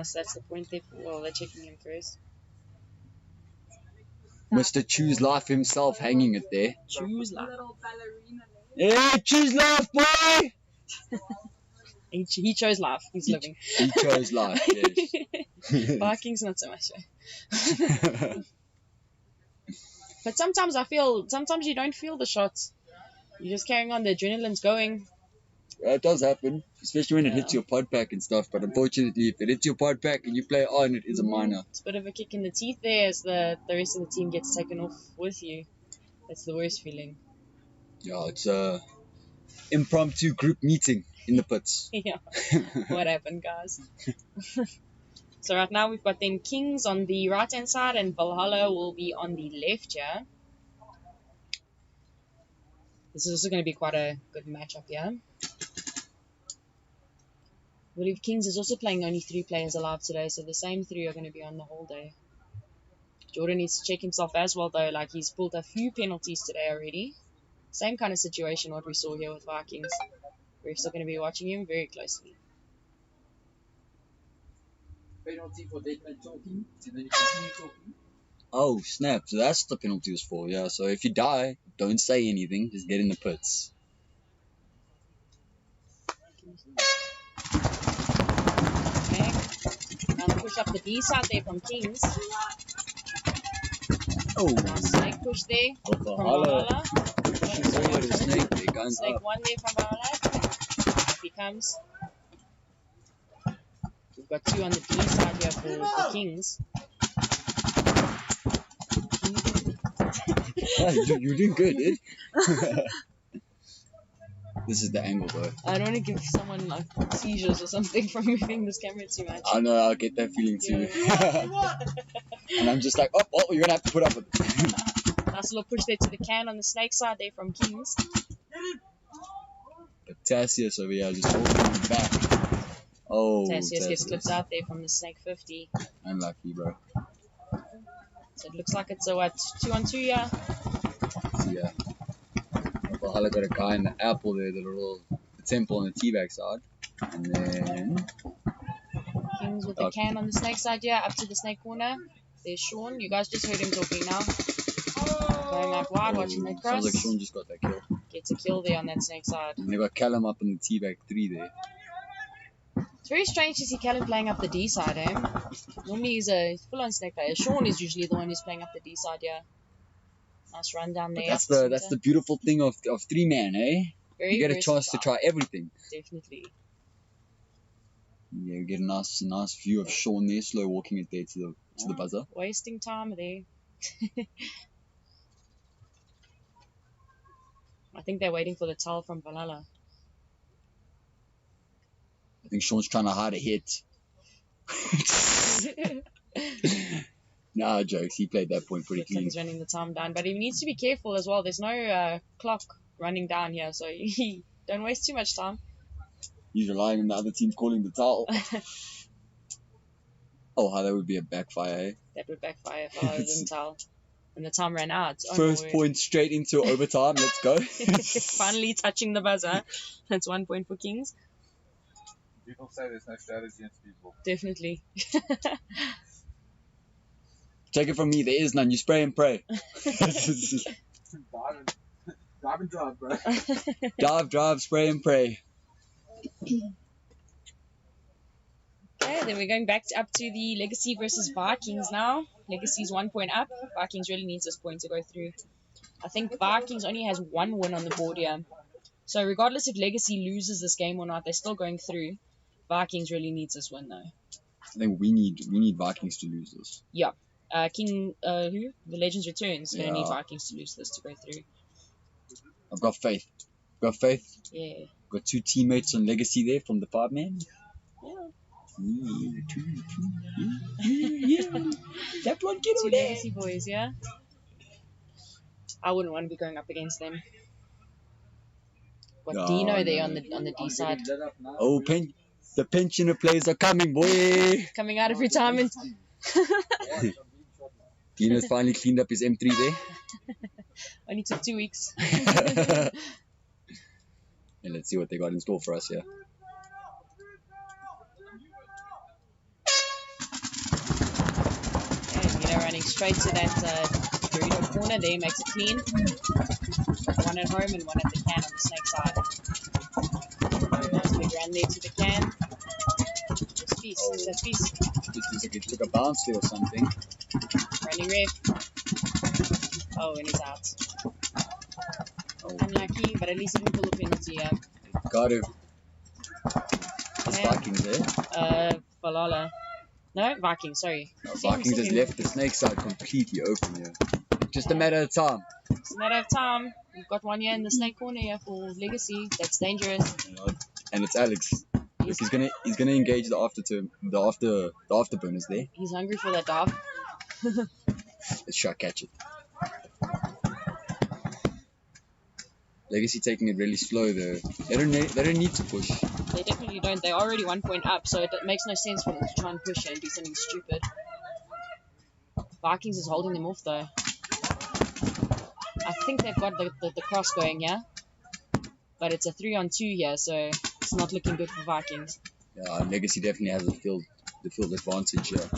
So that's the point there. Well, they're checking him first. Mr. Choose Life himself hanging it there. Choose life. Yeah, choose life, boy! He chose life. He's living. He chose life, yes. Vikings, not so much. But sometimes you don't feel the shots. You're just carrying on. The adrenaline's going. Yeah, it does happen, especially when it hits your pod pack and stuff. But unfortunately, if it hits your pod pack and you play on, it is a minor. It's a bit of a kick in the teeth there as the rest of the team gets taken off with you. That's the worst feeling. Yeah, it's a impromptu group meeting in the pits. Yeah. What happened, guys? So right now we've got then Kings on the right hand side and Valhalla will be on the left here. This is also going to be quite a good matchup here. I believe Kings is also playing only 3 players alive today, so the same 3 are going to be on the whole day. Jordan needs to check himself as well though, like he's pulled a few penalties today already. Same kind of situation what we saw here with Vikings. We're still going to be watching him very closely. Penalty for dead man talking, and then you continue talking. Oh, snap. So that's what the penalty was for, yeah. So if you die, don't say anything. Just get in the pits. Okay. Now push up the B side there from Kings. Oh, Nice snake push there from Valhalla. Valhalla. Oh, the snake there, guns Snake up. 1 there from Valhalla. Up he comes. We've got 2 on the D side here for Kings. Yeah, you're doing good, dude. This is the angle, though. I don't want to give someone like seizures or something from moving this camera too much. I know, I'll get that feeling too. And I'm just like, oh, you're gonna have to put up with it. Nice little push there to the can on the snake side there from Kings. But Tassius over here just holding him back. Oh, Tassius gets clipped out there from the snake 50. Unlucky, bro. So it looks like it's a what, 2-on-2 yeah? So, yeah. Valhalla got a guy in the apple there, the temple on the teabag side. And then Kings with the can on the snake side here, up to the snake corner. There's Sean. You guys just heard him talking now. Going out wide, watching the cross. sounds like Sean just got that kill. Gets a kill there on that snake side. And they got Callum up in the teabag 3 there. It's very strange to see Callum playing up the D side, eh? Normally he's a full-on snake player. Sean is usually the one who's playing up the D side, yeah. Nice run down But there. that's the beautiful thing of 3-man, eh? Very You get a chance to versatile. try everything. Definitely. Yeah, you get a nice view of Sean there, slow walking it there to the buzzer. Wasting time there. I think they're waiting for the towel from Valhalla. I think Sean's trying to hide a hit. Nah, jokes. He played that point pretty Looks like clean. he's running the time down, but he needs to be careful as well. There's no clock running down here, so don't waste too much time. He's relying on the other team calling the towel. Oh, how that would be a backfire, eh? That would backfire if I didn't tell. And the time ran out. Oh, First my word. point straight into overtime. Let's go. Finally touching the buzzer. That's 1 point for Kings. People say there's no strategy in speedball. Definitely. Take it from me. There is none. You spray and pray. Dive and drive, bro. Drive, spray and pray. Okay, then we're going back up to the Legacy versus Vikings now. Legacy's 1 point up. Vikings really needs this point to go through. I think Vikings only has 1 win on the board here. So regardless if Legacy loses this game or not, they're still going through. Vikings really needs this win though. I think we need Vikings to lose this. Yeah. King, who? The Legends Returns. Gonna need Yeah. Vikings to lose this to go through. I've got faith. Got faith. Yeah. Got 2 teammates on Legacy there from the 5-man. Yeah. Yeah. That one get 2 over there. Legacy boys, yeah? I wouldn't want to be going up against them. Got No, Dino there no. on the D side. Oh, the pensioner players are coming, boy. Coming out of retirement. Dino's finally cleaned up his M3 there. Only took 2 weeks. And let's see what they got in store for us here. And Dino running straight to that Dorito corner there, makes it clean. 1 at home and 1 at the can on the snake side. Nice big run there to the can. Just feast. Is that feast? Just looks like he took a bounce there or something. Running ref. Oh, and he's out. Oh, Unlucky, but at least he didn't pull the penalty, yeah. got it. It's Okay. Vikings there. Valhalla. No, Vikings, sorry. No, Vikings has left the snake side completely open here. Just a matter of time. It's a matter of time. We've got 1 here in the snake corner here for Legacy. That's dangerous. You know, and it's Alex. Look, he's gonna engage the afterburners there. He's hungry for that dog. Let's try catch it. Legacy taking it really slow though. They don't need to push. They definitely don't. They're already 1 point up, so it makes no sense for them to try and push it and do something stupid. Vikings is holding them off though. I think they've got the cross going, yeah? But it's a 3-on-2 here, so it's not looking good for Vikings. Yeah, Legacy definitely has the field advantage here.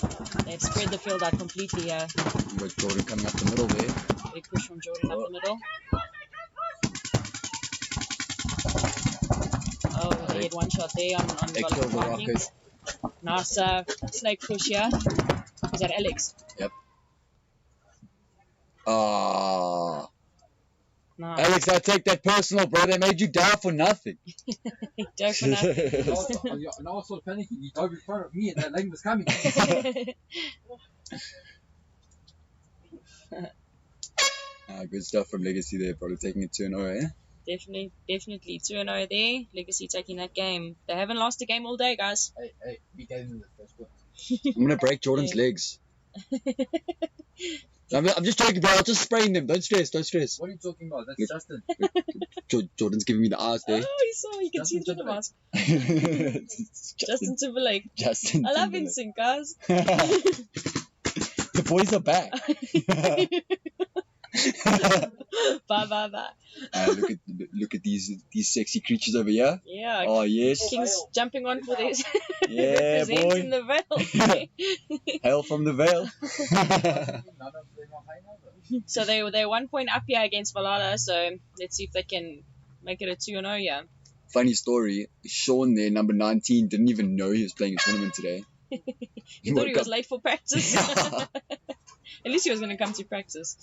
They've spread the field out completely here. You got Jordan coming up the middle there. Big push from Jordan up the middle. Oh, they had 1 shot there on They killed the Vikings. Nice snake push here. Is that Alex? Yep. Ah, Nice. Alex, I take that personal, bro. They made you die for nothing. Don't for nothing. And I was sort of panicking. He dove in front of me and that lane was coming. Good stuff from Legacy there. Probably taking it 2-0, eh? Definitely 2-0 there. Legacy taking that game. They haven't lost a game all day, guys. Hey, we gave him the first one. I'm gonna break Jordan's legs. I'm just joking, bro. I'll just sprain them. Don't stress. What are you talking about? That's Look. Justin. Jordan's giving me the eyes there. Oh, he saw. You can see through the mask. Justin. Justin Timberlake. Justin. I love Timberlake. NSYNC, guys. The boys are back. Bye. Look at these sexy creatures over here. Yeah. Oh yes. King's jumping on for this. Yeah, Representing boy. the veil. Hail from the veil. None of them are high now, though. So they're 1 point up here against Valhalla. So let's see if they can make it a 2-0. Yeah. Funny story. Sean there, number 19, didn't even know he was playing a tournament today. He thought he woke was up- late for practice. At least he was going to come to practice.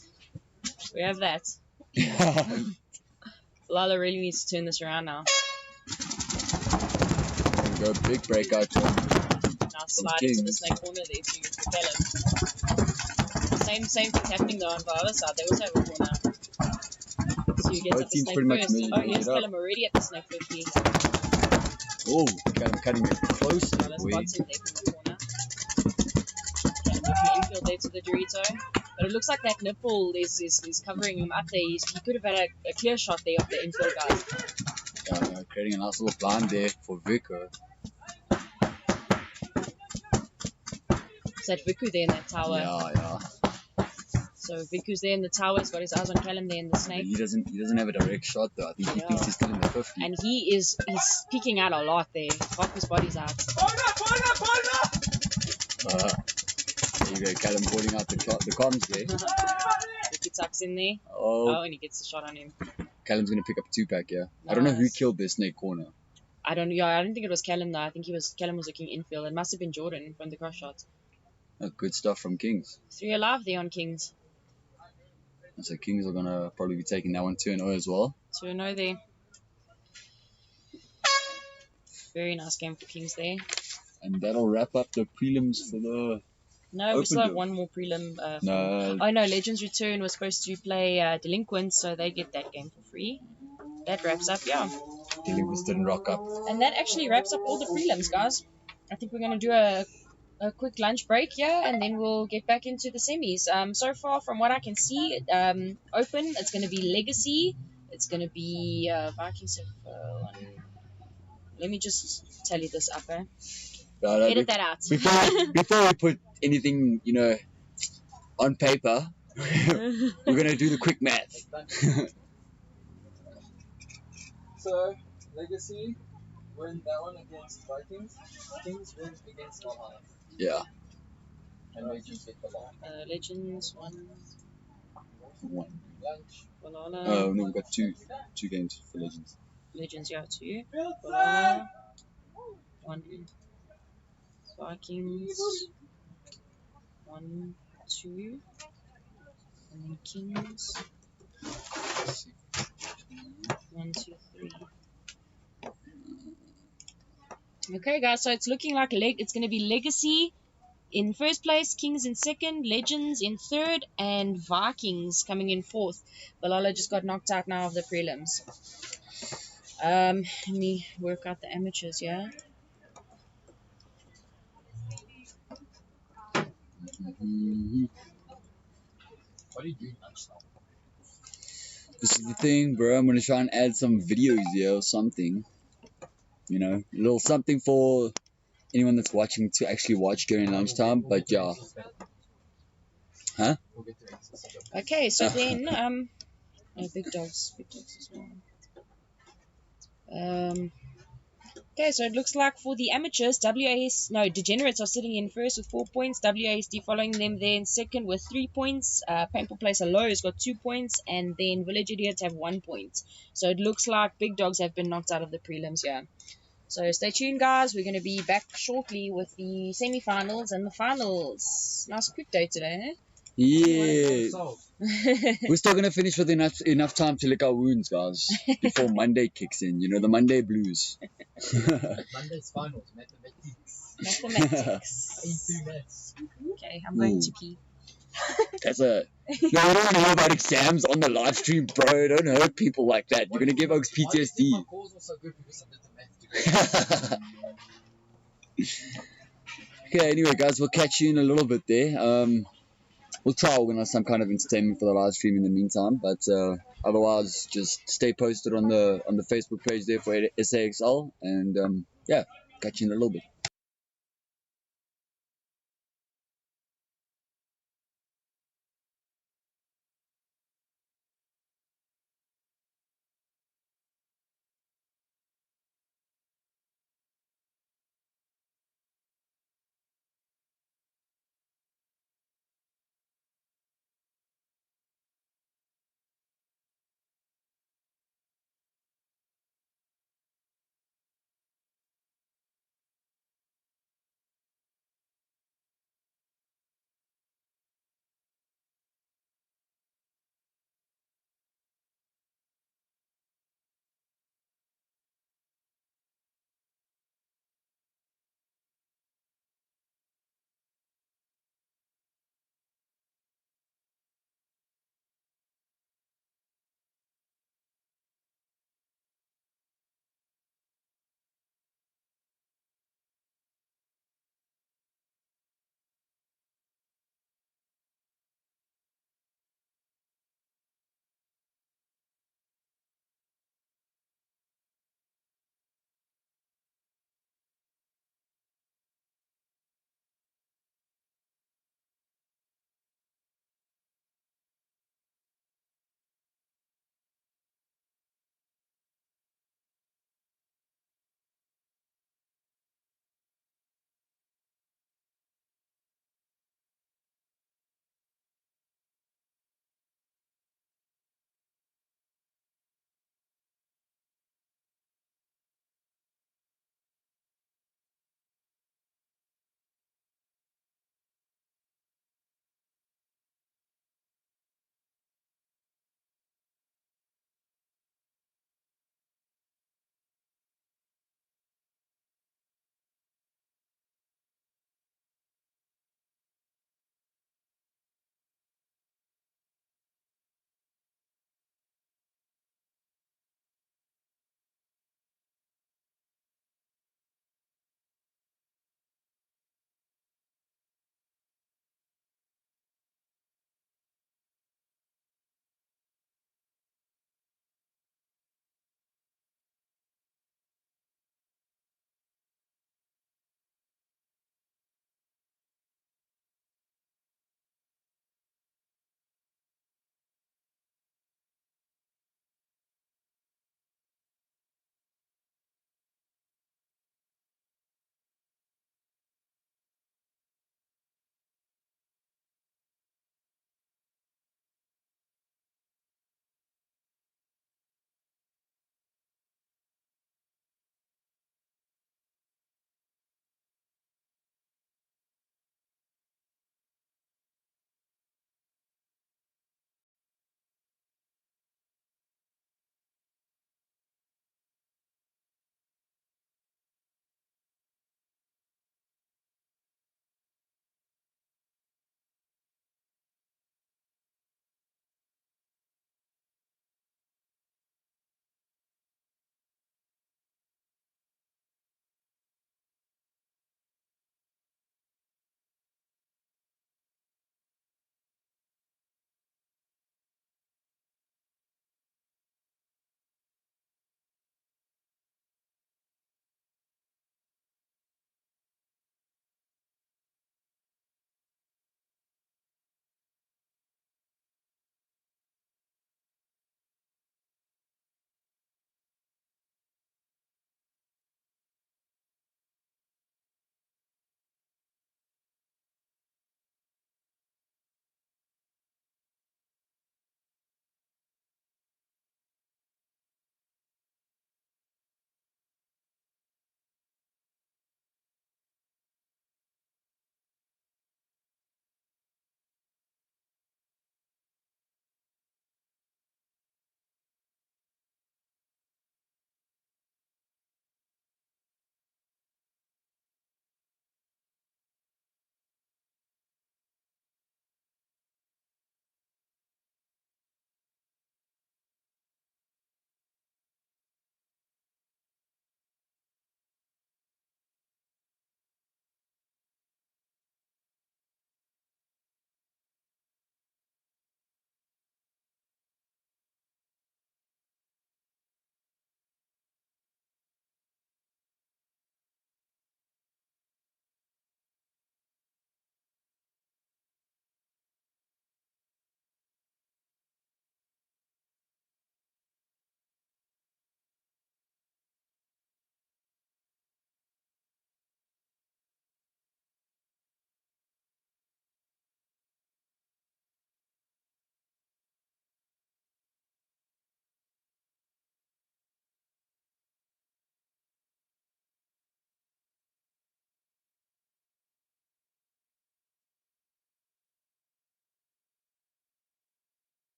We have that. Valhalla really needs to turn this around now. Go big breakout. Now slide into the Kings. snake corner there to propel it. Same thing's happening though on Valhalla side. They also have a corner. So you get Both at the teams snake pretty much first. measure Oh, it here's up. Callum already at the snake 50. Oh, cutting it close. Valhalla's Boy. got him there from the corner. Okay, looking infield there to the Dorito. But it looks like that nipple is covering him up there. He could have had a clear shot there of the infield guys. Creating a nice little blind there for Vico. Is that Viku there in that tower? Yeah. So Viku's there in the tower. He's got his eyes on Callum there in the snake. He doesn't have a direct shot though. I think he Yeah. thinks he's still in the 50. And he's peeking out a lot there. Half his body's out. There you go, Callum holding out the comms there. Viku tucks in there. Oh, Oh, and he gets the shot on him. Callum's gonna pick up a 2-pack, yeah. I don't know who Nice. killed this snake corner. I don't think it was Callum though. I think Callum was looking infield. It must have been Jordan from the cross shot. Good stuff from Kings. 3 alive there on Kings. So Kings are gonna probably be taking that one 2-0 as well. 2-0 there. Very nice game for Kings there. And that'll wrap up the prelims for the. No, we Open still have door. one more prelim. No. Oh no, Legends Return was supposed to play Delinquents, so they get that game for free. That wraps up, yeah. Delinquents didn't rock up. And that actually wraps up all the prelims, guys. I think we're going to do a quick lunch break here, and then we'll get back into the semis. So far, from what I can see, open, it's going to be Legacy. It's going to be Vikings of... let me just tell you this up, eh? Edit that out. Before we put anything, on paper, we're gonna do the quick math. So, Legacy win that one against Vikings. Kings win against Valhalla. Yeah. And Legends get Valhalla. Legends, one. Lunch. Valhalla. Oh no, we've got two games for Legends. Legends, yeah, 2. Valhalla. 1. Vikings. 1, 2. And then Kings. 1, 2, 3. Okay, guys, so it's looking like it's going to be Legacy in first place, Kings in second, Legends in third, and Vikings coming in fourth. Valhalla just got knocked out now of the prelims. Let me work out the amateurs, yeah? What are you doing lunchtime? This is the thing, bro. I'm gonna try and add some videos here or something. A little something for anyone that's watching to actually watch during lunchtime. But yeah. Huh? Okay, so then, big dogs as well. Okay, so it looks like for the amateurs, Degenerates are sitting in first with 4 points. WASD following them there in second with 3 points. Painful Placer Low has got 2 points, and then Village Idiots have 1 point. So it looks like Big Dogs have been knocked out of the prelims here. So stay tuned, guys. We're going to be back shortly with the semi-finals and the finals. Nice quick day today, Yeah. So, We're still gonna finish with enough time to lick our wounds, guys, before Monday kicks in. The Monday blues. Monday's finals, mathematics. Mathematics. 82 maths. Okay, I'm going to pee. That's no, we don't want to hear about exams on the live stream, bro. Don't hurt people like that. You're gonna give Oaks Why do you think my PTSD. calls were so good? Because I did the math together. Okay, anyway, guys, we'll catch you in a little bit there. We'll try to organize some kind of entertainment for the live stream in the meantime, but otherwise, just stay posted on the Facebook page there for SAXL, and yeah, catch you in a little bit.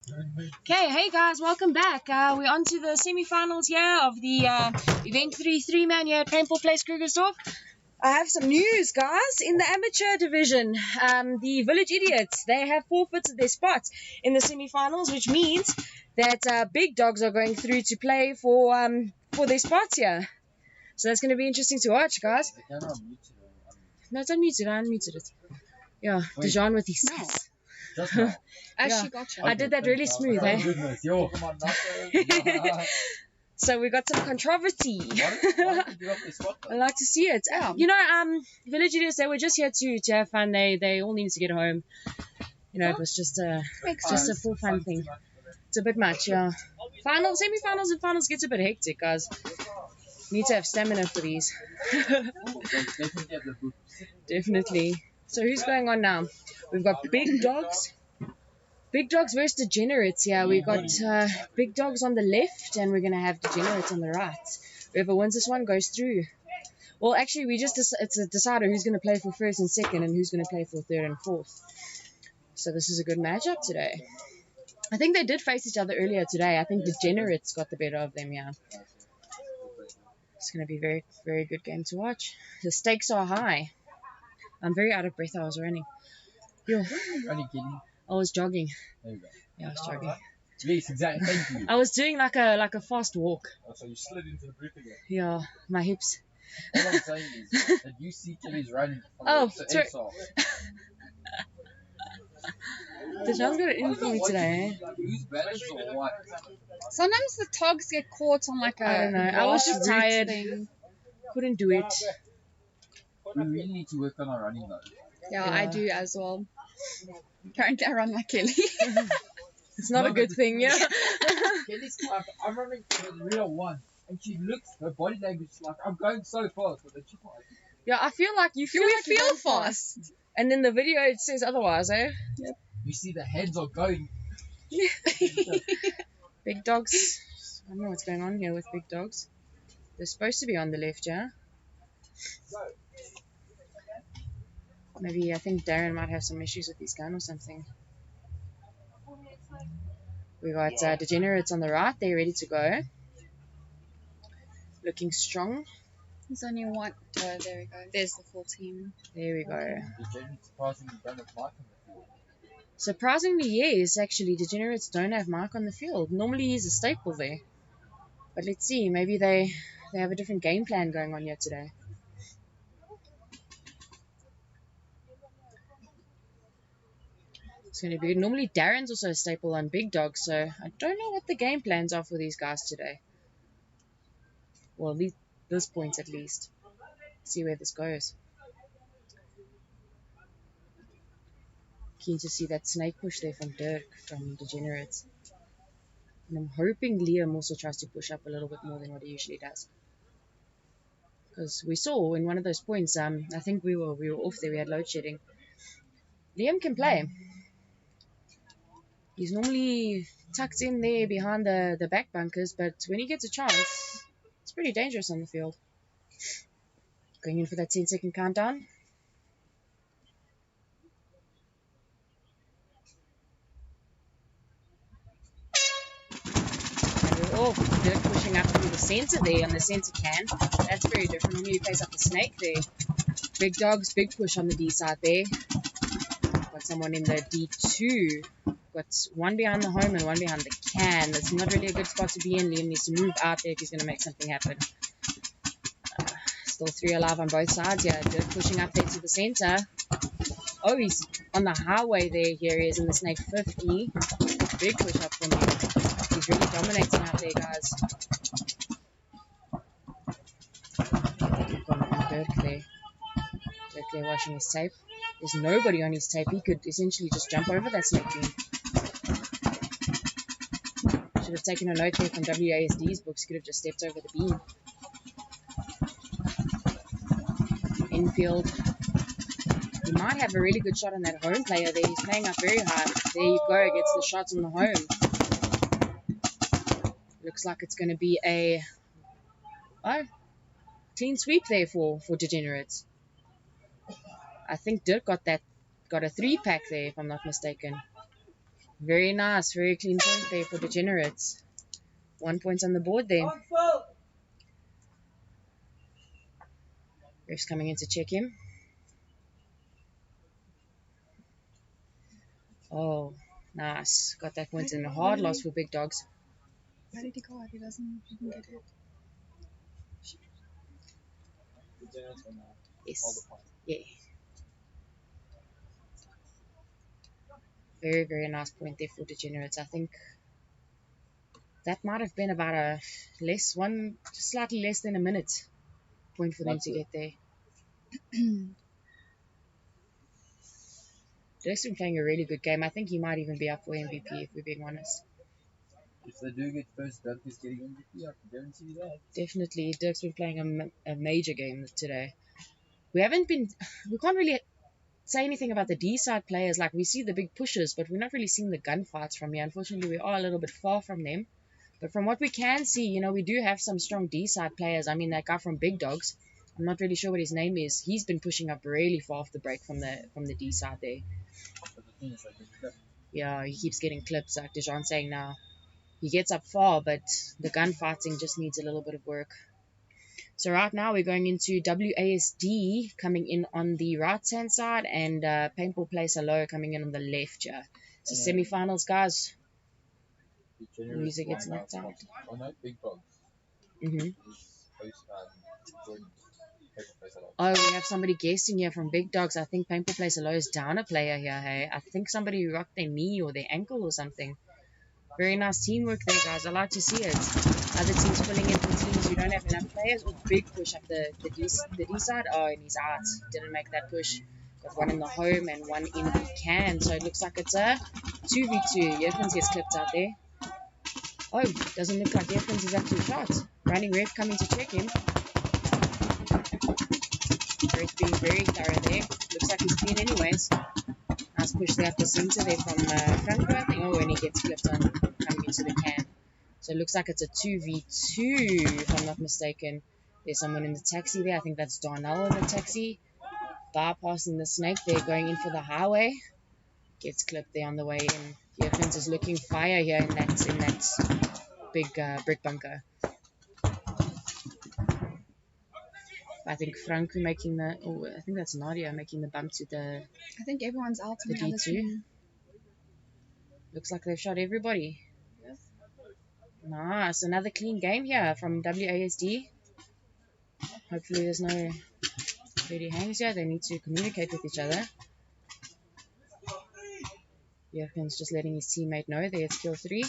Okay, hey guys, welcome back. We're on to the semi-finals here of the EVENT3 3-man here at Paintball Place Krugersdorf. I have some news, guys. In the amateur division, the Village Idiots, they have forfeited their spots in the semi-finals, which means that big dogs are going through to play for their spots here. So that's going to be interesting to watch, guys. No, it's unmuted. I unmuted it. Yeah, Dijon with his sass. Just now. She got you. I did that really smooth, Oh eh? goodness, yo. So we got some controversy. Why did you up this spot? I like to see it. Yeah. You know, Village Idiots, they were just here to have fun. They all needed to get home. You know, it was just a full fun thing. It's a bit much, yeah. Semi-finals and finals gets a bit hectic, guys. Need to have stamina for these. Definitely have the boot. Definitely. So who's going on now? We've got Big Dogs. Big Dogs versus Degenerates. Yeah, we got Big Dogs on the left, and we're going to have Degenerates on the right. Whoever wins this one goes through. Well, actually, it's a decider who's going to play for first and second, and who's going to play for third and fourth. So this is a good matchup today. I think they did face each other earlier today. I think Degenerates got the better of them, yeah. It's going to be a very, very good game to watch. The stakes are high. I'm very out of breath. I was running. Yo, Only kidding. I was jogging. There you go. Yeah, I was jogging. Yes, exactly. Thank you. I was doing like a fast walk. Oh, so you slid into the booth again. Yeah, my hips. All I'm saying is that you see Kelly's running from Oh, the sorry. airsoft. Dijon's got it in for me today, eh? Use balance or what? Sometimes the togs get caught on like a I don't know. I was just root tired. thing. Couldn't do it. We really need to work on our running though. Yeah, I Yeah. do as well. Currently, I run like Kelly. It's not a good thing, yeah. Kelly's like, I'm running for the real one. And she looks, her body language is like, I'm going so fast. But then she's like, Yeah, I feel like you feel We like you're feel going fast. and then the video it says otherwise, eh? you see the hands are going. Big Dogs. I don't know what's going on here with Big Dogs. They're supposed to be on the left, yeah? Maybe I think Darren might have some issues with his gun or something. We got Degenerates on the right. They're ready to go. Looking strong. There's only one. Oh, there we go. There's the full team. There we go. The Jenny surprisingly done with Mike on the field. Surprisingly, yes, actually, Degenerates don't have Mark on the field. Normally he's a staple there. But let's see, maybe they have a different game plan going on here today. It's going to be good. Normally Darren's also a staple on Big Dog, so I don't know what the game plans are for these guys today. Well, at least this point at least. See where this goes. Keen to see that snake push there from Dirk, from Degenerates. And I'm hoping Liam also tries to push up a little bit more than what he usually does. Because we saw in one of those points, I think we were off there, we had load shedding. Liam can play. He's normally tucked in there behind the back bunkers, but when he gets a chance, it's pretty dangerous on the field. Going in for that 10-second countdown. Oh, Dirk pushing up through the center there on the center can. That's very different. Normally he plays up the snake there. Big Dogs, big push on the D side there. Got someone in the D2. Got one behind the home and one behind the can. That's not really a good spot to be in. Liam needs to move out there if he's going to make something happen. Still 3 alive on both sides. Yeah, Dirk pushing up there to the center. Oh, he's on the highway there. Here he is in the snake 50. Big push up from him. He's really dominating out there, guys. Dirk there. Dirk there washing his tape. There's nobody on his tape. He could essentially just jump over that snake beam. Should have taken a note there from WASD's books. He could have just stepped over the beam. Infield. He might have a really good shot on that home player there. He's playing up very high. There you go. Gets the shots on the home. Looks like it's going to be a clean sweep there for Degenerates. I think Dirk got a 3-pack there, if I'm not mistaken. Very nice. Very clean point there for Degenerates. 1 point on the board there. Ref's coming in to check him. Oh, nice. Got that point in a hard loss for Big Dogs. Why did he go out? He didn't get it. Degenerates win now. Yes. All the points. Yeah. Very, very nice point there for Degenerates. I think that might have been about a slightly less than a minute point for them to get there. Dirk's been playing a really good game. I think he might even be up for MVP if we're being honest. If they do get first, Dirk is getting MVP. I can guarantee you that. Definitely, Dirk's been playing a major game today. We can't really say anything about the D-side players. Like, we see the big pushes, but we're not really seeing the gunfights from here. Unfortunately, we are a little bit far from them. But from what we can see, you know, we do have some strong D-side players. I mean, that guy from Big Dogs, I'm not really sure what his name is. He's been pushing up really far off the break from the D-side there. But the thing is, like, the clip. Yeah, he keeps getting clips, like Dejan's saying now. He gets up far, but the gunfighting just needs a little bit of work. So right now we're going into WASD coming in on the right-hand side and Paintball Place Hello coming in on the left, yeah. So semi-finals, guys. Degenerates Music gets won knocked now. out. Oh no, Big Dogs. Mm-hmm. Jordan. Paper Place a lot. Oh, we have somebody guessing here from Big Dogs. I think Paintball Place Hello is down a player here, hey. I think somebody rocked their knee or their ankle or something. Very nice teamwork there, guys. I like to see it. Other teams filling in for teams who don't have enough players. Or big push up the D side. Oh, and he's out. Didn't make that push. Got one in the home and one in the can. So it looks like it's a 2v2. Jurgens gets clipped out there. Oh, doesn't look like Jurgens is actually shot. Running ref coming to check him. Ref being very thorough there. Looks like he's clean anyways. Nice push there up the center there from Franco, I think. Oh, and he gets clipped on coming into the can. So it looks like it's a 2v2, if I'm not mistaken. There's someone in the taxi there. I think that's Darnell in the taxi. Bypassing the snake there, going in for the highway. Gets clipped there on the way in. Jurgens is looking fire here in that big brick bunker. I think Franco making the... Oh, I think that's Nadia making the bump to the... I think everyone's out The on the other D2? team. Looks like they've shot everybody. Nice. Another clean game here from WASD. Hopefully there's no dirty hangs here. They need to communicate with each other. Jurgens just letting his teammate know there it's kill 3.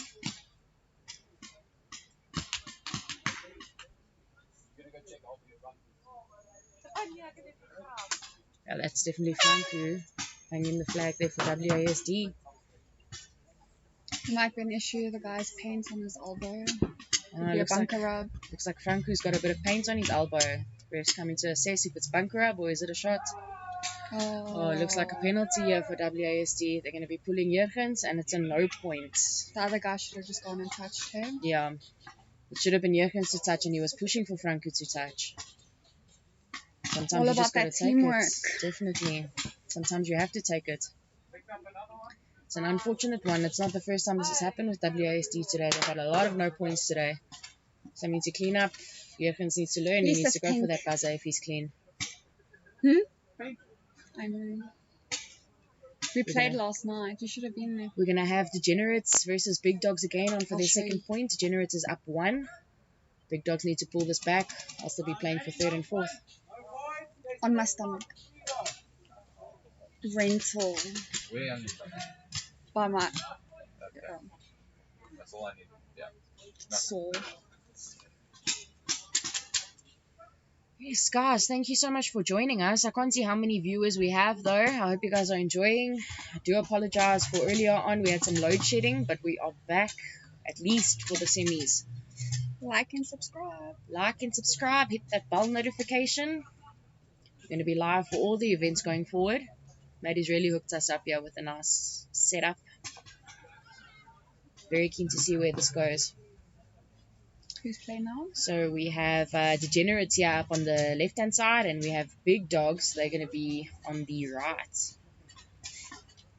Yeah, that's definitely Franco hanging the flag there for WASD. Might be an issue. The guy's paint on his elbow. Could be a Looks like, bunker rub. looks like Franco's got a bit of paint on his elbow. Ref's coming to assess if it's bunker up or is it a shot. Oh, it looks like a penalty here for WASD. They're going to be pulling Jurgens and it's a no point. The other guy should have just gone and touched him. Yeah, it should have been Jurgens to touch and he was pushing for Franco to touch. Sometimes All you about just got to that take teamwork. it. Definitely. Sometimes you have to take it. It's an unfortunate one. It's not the first time this has happened with WASD today. They've had a lot of no points today. Something to clean up. Jurgens needs to learn. He Yes, needs to that's go for pink. that buzzer if he's clean. I know. We played last night. You should have been there. We're going to have Degenerates versus Big Dogs again on for I'll their show second you. point. Degenerates is up 1. Big Dogs need to pull this back. Else they'll be playing for 3rd and 4th. On my stomach. Rental. Way on your stomach. By my Okay. That's all I need. Yeah. soul. Yes, guys, thank you so much for joining us. I can't see how many viewers we have, though. I hope you guys are enjoying. I do apologize for earlier on. We had some load shedding, but we are back, at least for the semis. Like and subscribe. Like and subscribe. Hit that bell notification. We're going to be live for all the events going forward. Maddie's really hooked us up here with a nice setup. Very keen to see where this goes. Who's playing now? So we have Degenerates here up on the left-hand side, and we have Big Dogs. They're going to be on the right.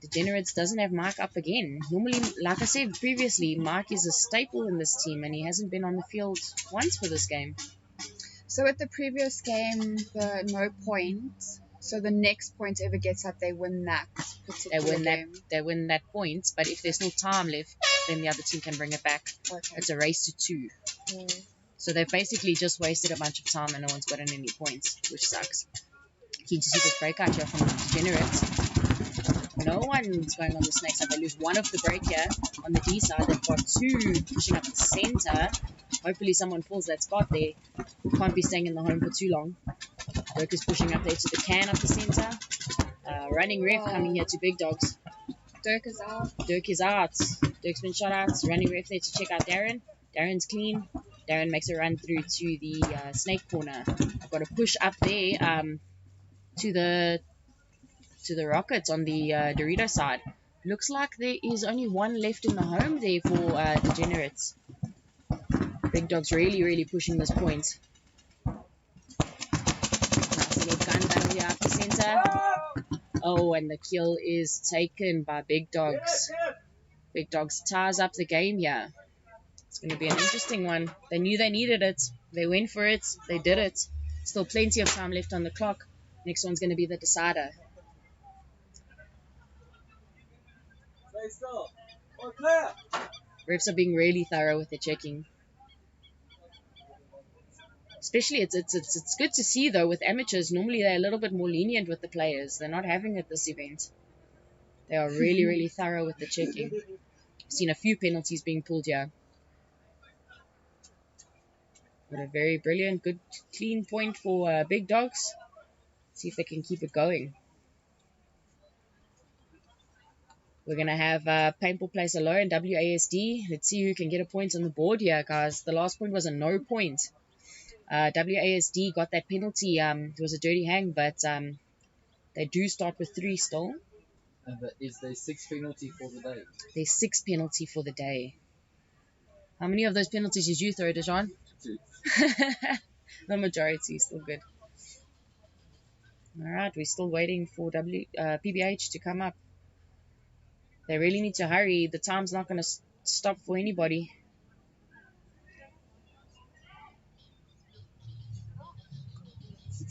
Degenerates doesn't have Mike up again. Normally, like I said previously, Mike is a staple in this team, and he hasn't been on the field once for this game. So at the previous game, the no point. So the next point ever gets up, they win that particular game. They win that point, but if there's still time left, then the other team can bring it back. Okay. It's a race to 2. Mm. So they've basically just wasted a bunch of time and no one's gotten any points, which sucks. Keen to see this breakout here from the Degenerates. No one's going on the snake side. They lose one of the break here on the D side. They've got 2 pushing up the center. Hopefully someone fills that spot there. Can't be staying in the home for too long. Dirk is pushing up there to the can up the center. Running ref coming here to Big Dogs. Dirk is out. Dirk is out. Dirk's been shot out. Running ref there to check out Darren. Darren's clean. Darren makes a run through to the snake corner. I've got a push up there to the Rockets on the Dorito side. Looks like there is only one left in the home there for Degenerates. Big Dog's really pushing this point. Nice little gun battle here up the center. Oh, and the kill is taken by Big Dogs. Big Dogs ties up the game here. It's going to be an interesting one. They knew they needed it. They went for it. They did it. Still plenty of time left on the clock. Next one's going to be the decider. Stay still. Or clear. Refs are being really thorough with their checking. Especially, it's good to see, though, with amateurs. Normally, they're a little bit more lenient with the players. They're not having it this event. They are really thorough with the checking. I've seen a few penalties being pulled here. But a very brilliant, good, clean point for Big Dogs. See if they can keep it going. We're going to have Paintball Place alone, WASD. Let's see who can get a point on the board here, guys. The last point was a no point. WASD got that penalty. It was a dirty hang, but they do start with 3 still. And is there 6 penalty for the day? There's 6 penalty for the day. How many of those penalties did you throw, Dejan? 2. The majority, still good. Alright, we're still waiting for PBH to come up. They really need to hurry. The time's not going to stop for anybody.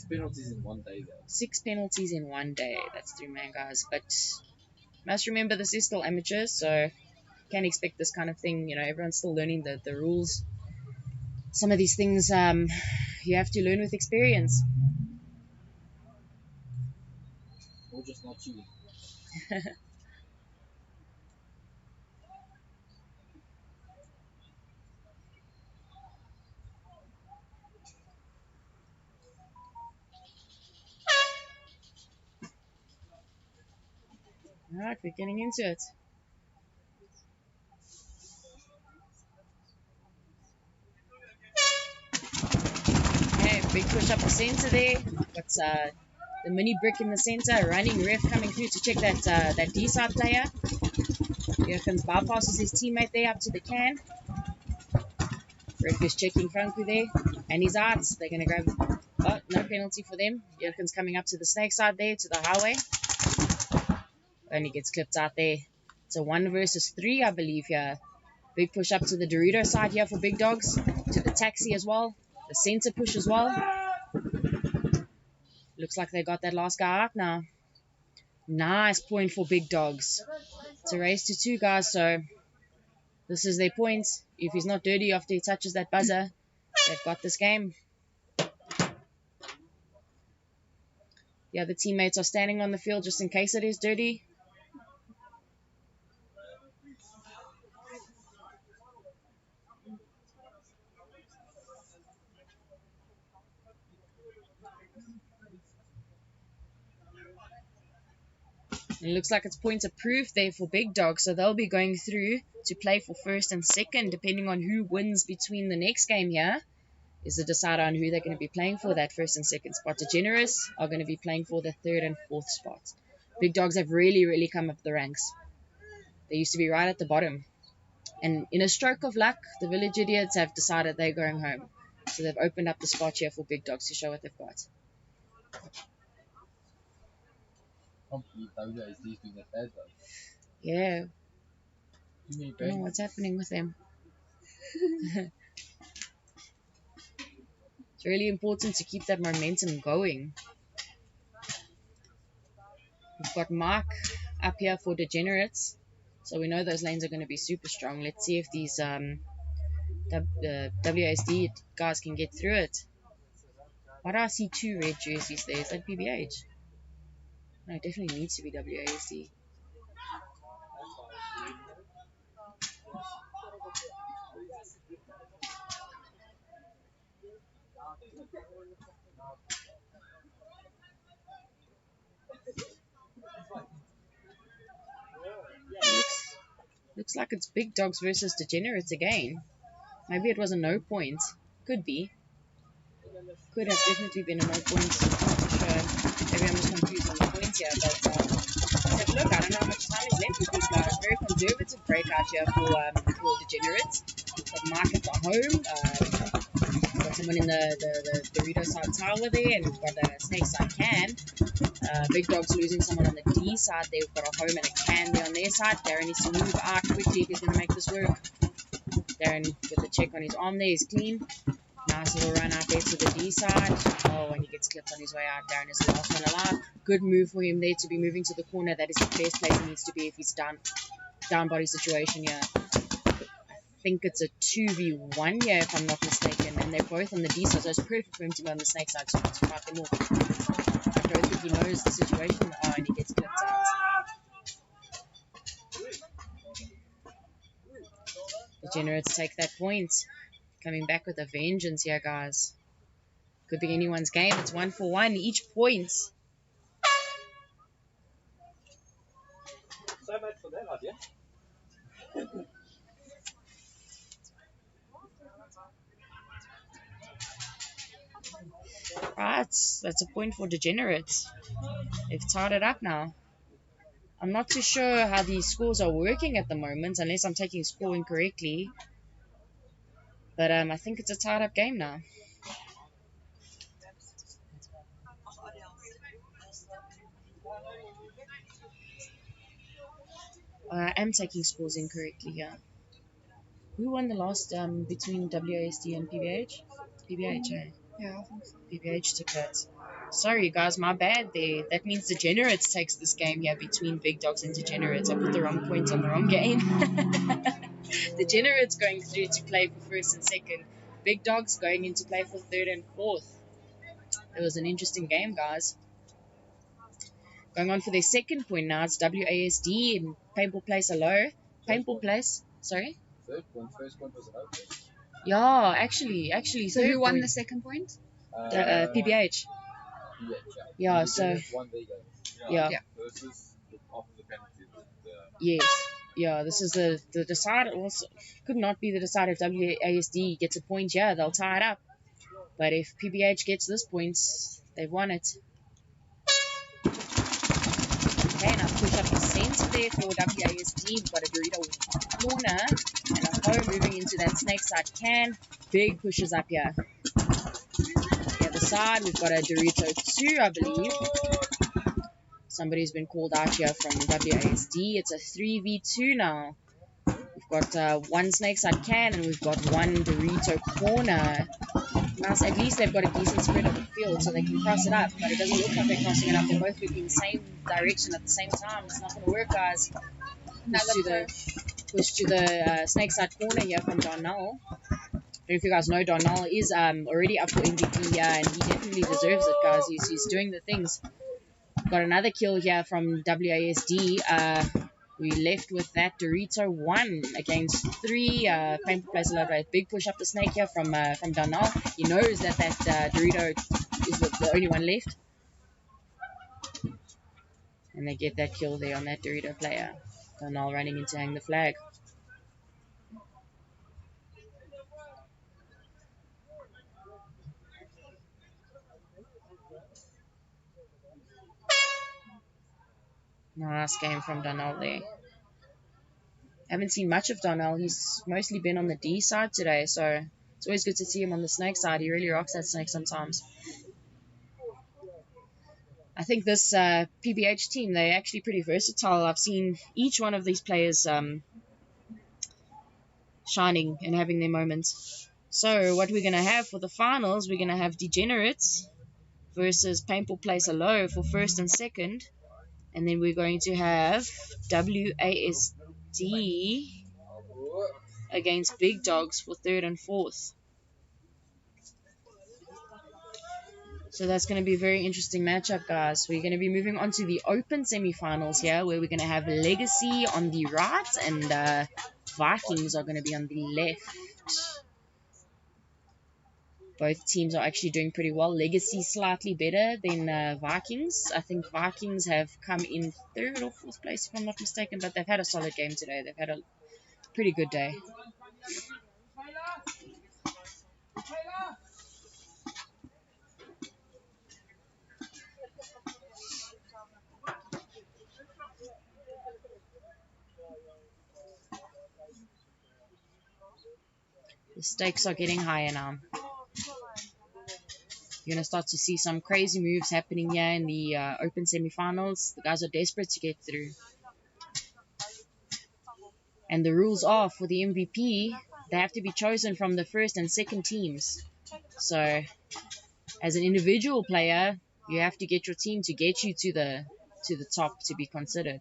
Penalties in one day, though. 6 penalties in one day. That's 3 man, guys. But must remember, this is still amateurs, so can't expect this kind of thing. You know, everyone's still learning the rules. Some of these things you have to learn with experience. Or just not cheating. Alright, we're getting into it. Okay, big push up the center there. Got the mini brick in the center. Running ref coming through to check that D-side player. Here comes bypasses his teammate there up to the can. Ref is checking Franku there. And he's out. They're going to grab... Oh, no penalty for them. Jurgen's coming up to the snake side there, to the highway. Only gets clipped out there. It's a 1 versus 3, I believe, here. Big push up to the Dorito side here for Big Dogs. To the taxi as well. The center push as well. Looks like they got that last guy out now. Nice point for Big Dogs. It's a race to 2, guys, so this is their point. If he's not dirty after he touches that buzzer, they've got this game. The other teammates are standing on the field just in case it is dirty. It looks like it's point approved there for Big Dog, so they'll be going through to play for first and second, depending on who wins between the next game here. Is the decider on who they're going to be playing for that first and second spot. Degenerates are going to be playing for the 3rd and 4th spot. Big Dogs have really come up the ranks. They used to be right at the bottom. And in a stroke of luck, the Village Idiots have decided they're going home. So they've opened up the spot here for Big Dogs to show what they've got. Yeah. Don't know what's happening with them. It's really important to keep that momentum going. We've got Mark up here for Degenerates. So we know those lanes are going to be super strong. Let's see if these WASD guys can get through it. Why do I see 2 red jerseys there? Is that PBH? No, it definitely needs to be WASD. Looks like it's Big Dogs versus Degenerates again. Maybe it was a no point. Could be. Could have definitely been a no point. I'm not too sure. Maybe I'm just confused on the points here. But let's have a look. I don't know how much time is left with these guys. Very conservative breakout here for Degenerates. Got Mark at the home. Got someone in the Dorito side tower there. And we've got a Snake side can. Big Dog's losing someone on the D side. They've got a home and a can there on their side. Darren needs to move out quickly if he's going to make this work. Darren with the check on his arm there. He's clean. Nice little run out there to the D side. Oh, and he gets clipped on his way out. Darren is the last one alive. Good move for him there to be moving to the corner. That is the best place he needs to be if he's down body situation here. I think it's a 2v1 here if I'm not mistaken. And they're both on the D side, so it's perfect for him to be on the Snake side to fight them off. I don't think he knows the situation. Oh, and he gets clipped out. Degenerates take that point. Coming back with a vengeance here, guys. Could be anyone's game. It's 1 for 1 each point. So much for that idea. Right, that's a point for Degenerates. They've tied it up now. I'm not too sure how these scores are working at the moment, unless I'm taking score incorrectly. But I think it's a tied up game now. I am taking scores incorrectly here. Who won the last between WASD and PBH? PBH, eh? Yeah, I think so. PBH took that. Sorry, guys, my bad there. That means Degenerates takes this game here between Big Dogs and Degenerates. I put the wrong point on the wrong game. Degenerates going through to play for first and second. Big Dogs going into play for third and fourth. It was an interesting game, guys. Going on for their second point now. It's WASD in Paintball Place Hello. Paintball Place. Sorry? Third point. First point was open. Yeah, actually. So third who won point. the second point? PBH. Yeah, so. One day goes. Yeah. Versus after the penalty. Yes. Yeah, this is the decider. Also, could not be the decider if WASD gets a point. Yeah, they'll tie it up. But if PBH gets this point, they've won it. Okay, now push up the center there for WASD. We've got a Dorito corner and a home moving into that Snake side can. Big pushes up here. The other side, we've got a Dorito 2, I believe. Somebody's been called out here from WASD. It's a 3v2 now. We've got one Snake side can and we've got one Dorito corner. Nice, at least they've got a decent spread of the field so they can cross it up, but it doesn't look like they're crossing it up. They're both looking in the same direction at the same time. It's not going to work, guys. Push to the Snake side corner here from Darnell. I don't know if you guys know, Darnell is already up for MVP here, and he definitely deserves it, guys. He's doing the things. Got another kill here from WASD. We left with that Dorito 1 against 3. Painful place a lot. Big push up the Snake here from Darnell. He knows that Dorito is the only one left. And they get that kill there on that Dorito player. Darnell running in to hang the flag. Nice game from Darnell there. Haven't seen much of Darnell. He's mostly been on the D side today, so it's always good to see him on the Snake side. He really rocks that Snake sometimes. I think this PBH team, they're actually pretty versatile. I've seen each one of these players shining and having their moments. So what we're going to have for the finals, we're going to have Degenerates versus Paintball Place Low for first and second. And then we're going to have WASD against Big Dogs for third and fourth. So that's going to be a very interesting matchup, guys. We're going to be moving on to the open semifinals here, where we're going to have Legacy on the right and Vikings are going to be on the left. Both teams are actually doing pretty well. Legacy slightly better than Vikings. I think Vikings have come in third or fourth place, if I'm not mistaken, but they've had a solid game today. They've had a pretty good day. The stakes are getting higher now. You're going to start to see some crazy moves happening here in the open semifinals. The guys are desperate to get through. And the rules are, for the MVP, they have to be chosen from the first and second teams. So, as an individual player, you have to get your team to get you to the top to be considered.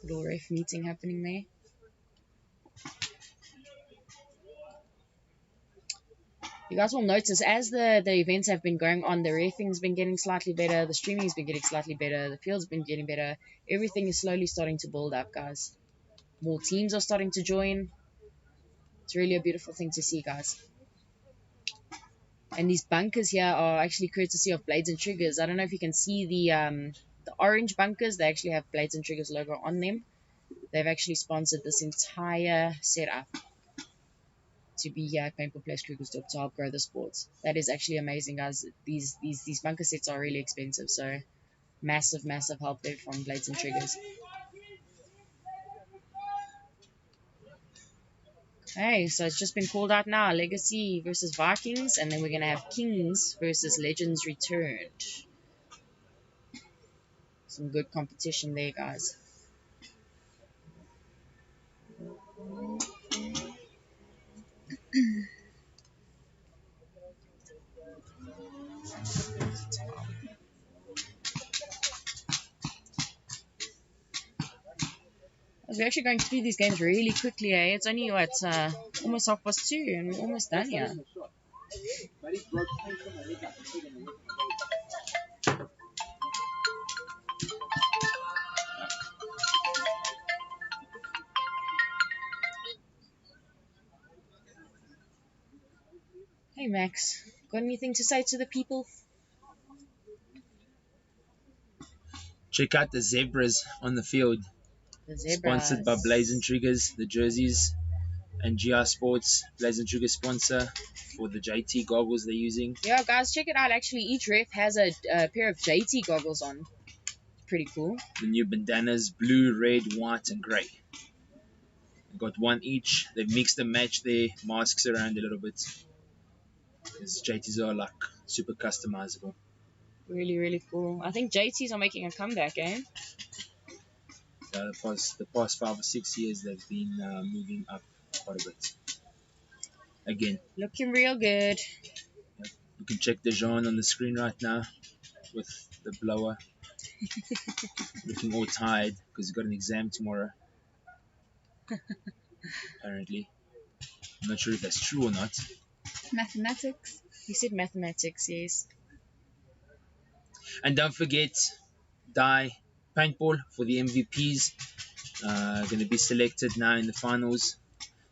Little ref meeting happening there. You guys will notice as the events have been going on, the reffing's been getting slightly better, the streaming's been getting slightly better, the field's been getting better. Everything is slowly starting to build up, guys. More teams are starting to join. It's really a beautiful thing to see, guys. And these bunkers here are actually courtesy of Blades and Triggers. I don't know if you can see the orange bunkers. They actually have Blades and Triggers logo on them. They've actually sponsored this entire setup to be here at Paintball Place Krugersdorp to help grow the sports. That is actually amazing, guys. These bunker sets are really expensive, so massive help there from Blades and Triggers. Okay, so it's just been called out now. Legacy versus Vikings, and then we're going to have Kings versus Legends Returned. Some good competition there, guys. We're actually going through these games really quickly, eh? It's only, what, almost 2:30, and we're almost done here. Hey, Max. Got anything to say to the people? Check out the zebras on the field. The zebras. Sponsored by Blaze and Triggers, the jerseys, and GR Sports, Blaze and Triggers sponsor for the JT goggles they're using. Yeah, guys, check it out. Actually, each ref has a pair of JT goggles on. Pretty cool. The new bandanas, blue, red, white, and grey. Got one each. They've mixed and matched their masks around a little bit. Because JTs are like super customizable. Really cool. I think JTs are making a comeback, eh? The past 5 or 6 years, they've been moving up quite a bit. Again. Looking real good. You can check Dejan on the screen right now with the blower. Looking all tired because he's got an exam tomorrow. Apparently. I'm not sure if that's true or not. Mathematics. He said mathematics, yes. And don't forget, paintball for the MVPs. Going to be selected now in the finals.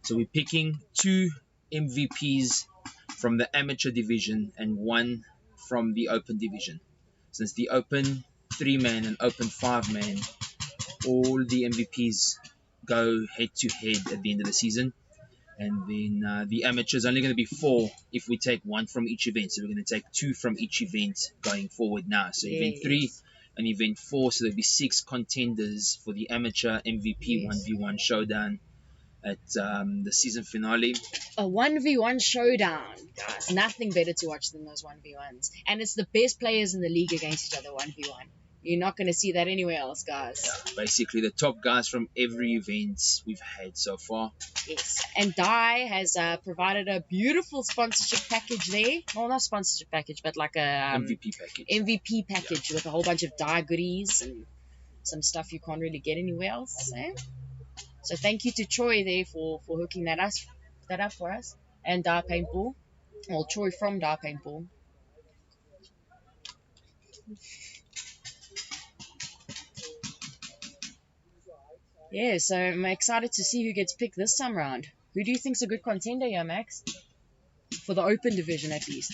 So we're picking 2 MVPs from the amateur division and 1 from the open division. Since the open 3-man and open 5-man, all the MVPs go head-to-head at the end of the season. And then the amateurs only going to be 4 if we take 1 from each event. So we're going to take 2 from each event going forward now. So event 3 and event 4. So there'll be 6 contenders for the amateur MVP 1v1 showdown. at the season finale. A 1v1 showdown, guys. Nothing better to watch than those 1v1s. And it's the best players in the league against each other 1v1. You're not going to see that anywhere else, guys. Basically, the top guys from every event we've had so far. Yes. And Dai has provided a beautiful sponsorship package there. Well, not sponsorship package, but like a MVP package. MVP package with a whole bunch of Dai goodies and some stuff you can't really get anywhere else. Eh? So thank you to Troy there for hooking that up for us. And Dai Paintball. Well, Troy from Dai Paintball. Yeah, so I'm excited to see who gets picked this time around. Who do you think's a good contender here, Max? For the open division, at least.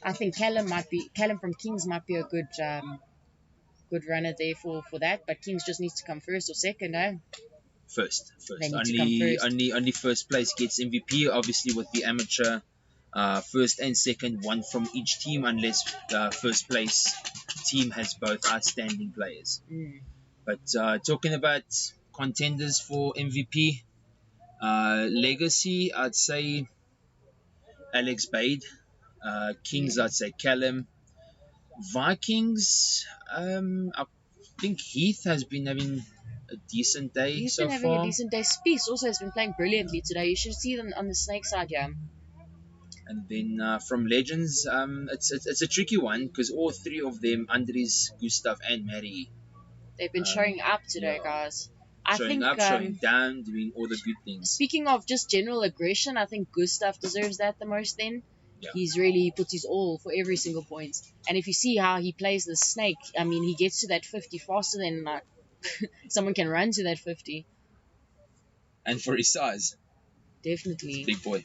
I think Callum from Kings might be a good runner there for that, but Kings just needs to come first or second, eh? First. They need to come first. Only first place gets MVP. Obviously, with the amateur, first and second, one from each team, unless the first place team has both outstanding players. But talking about contenders for MVP, Legacy, I'd say Alex Bade. Kings, I'd say Callum. Vikings, I think Heath has been having a decent day He's so been having far. a decent day. Spies also has been playing brilliantly today. You should see them on the snake side, yeah. And then from Legends, it's a tricky one because all three of them, Andres, Gustav, and Mary, they've been showing up today, guys. I showing think, up, showing down, doing all the good things. Speaking of just general aggression, I think Gustav deserves that the most then. Yeah. He's really put his all for every single point. And if you see how he plays the snake, I mean, he gets to that 50 faster than like, someone can run to that 50. And for his size, Definitely. big boy.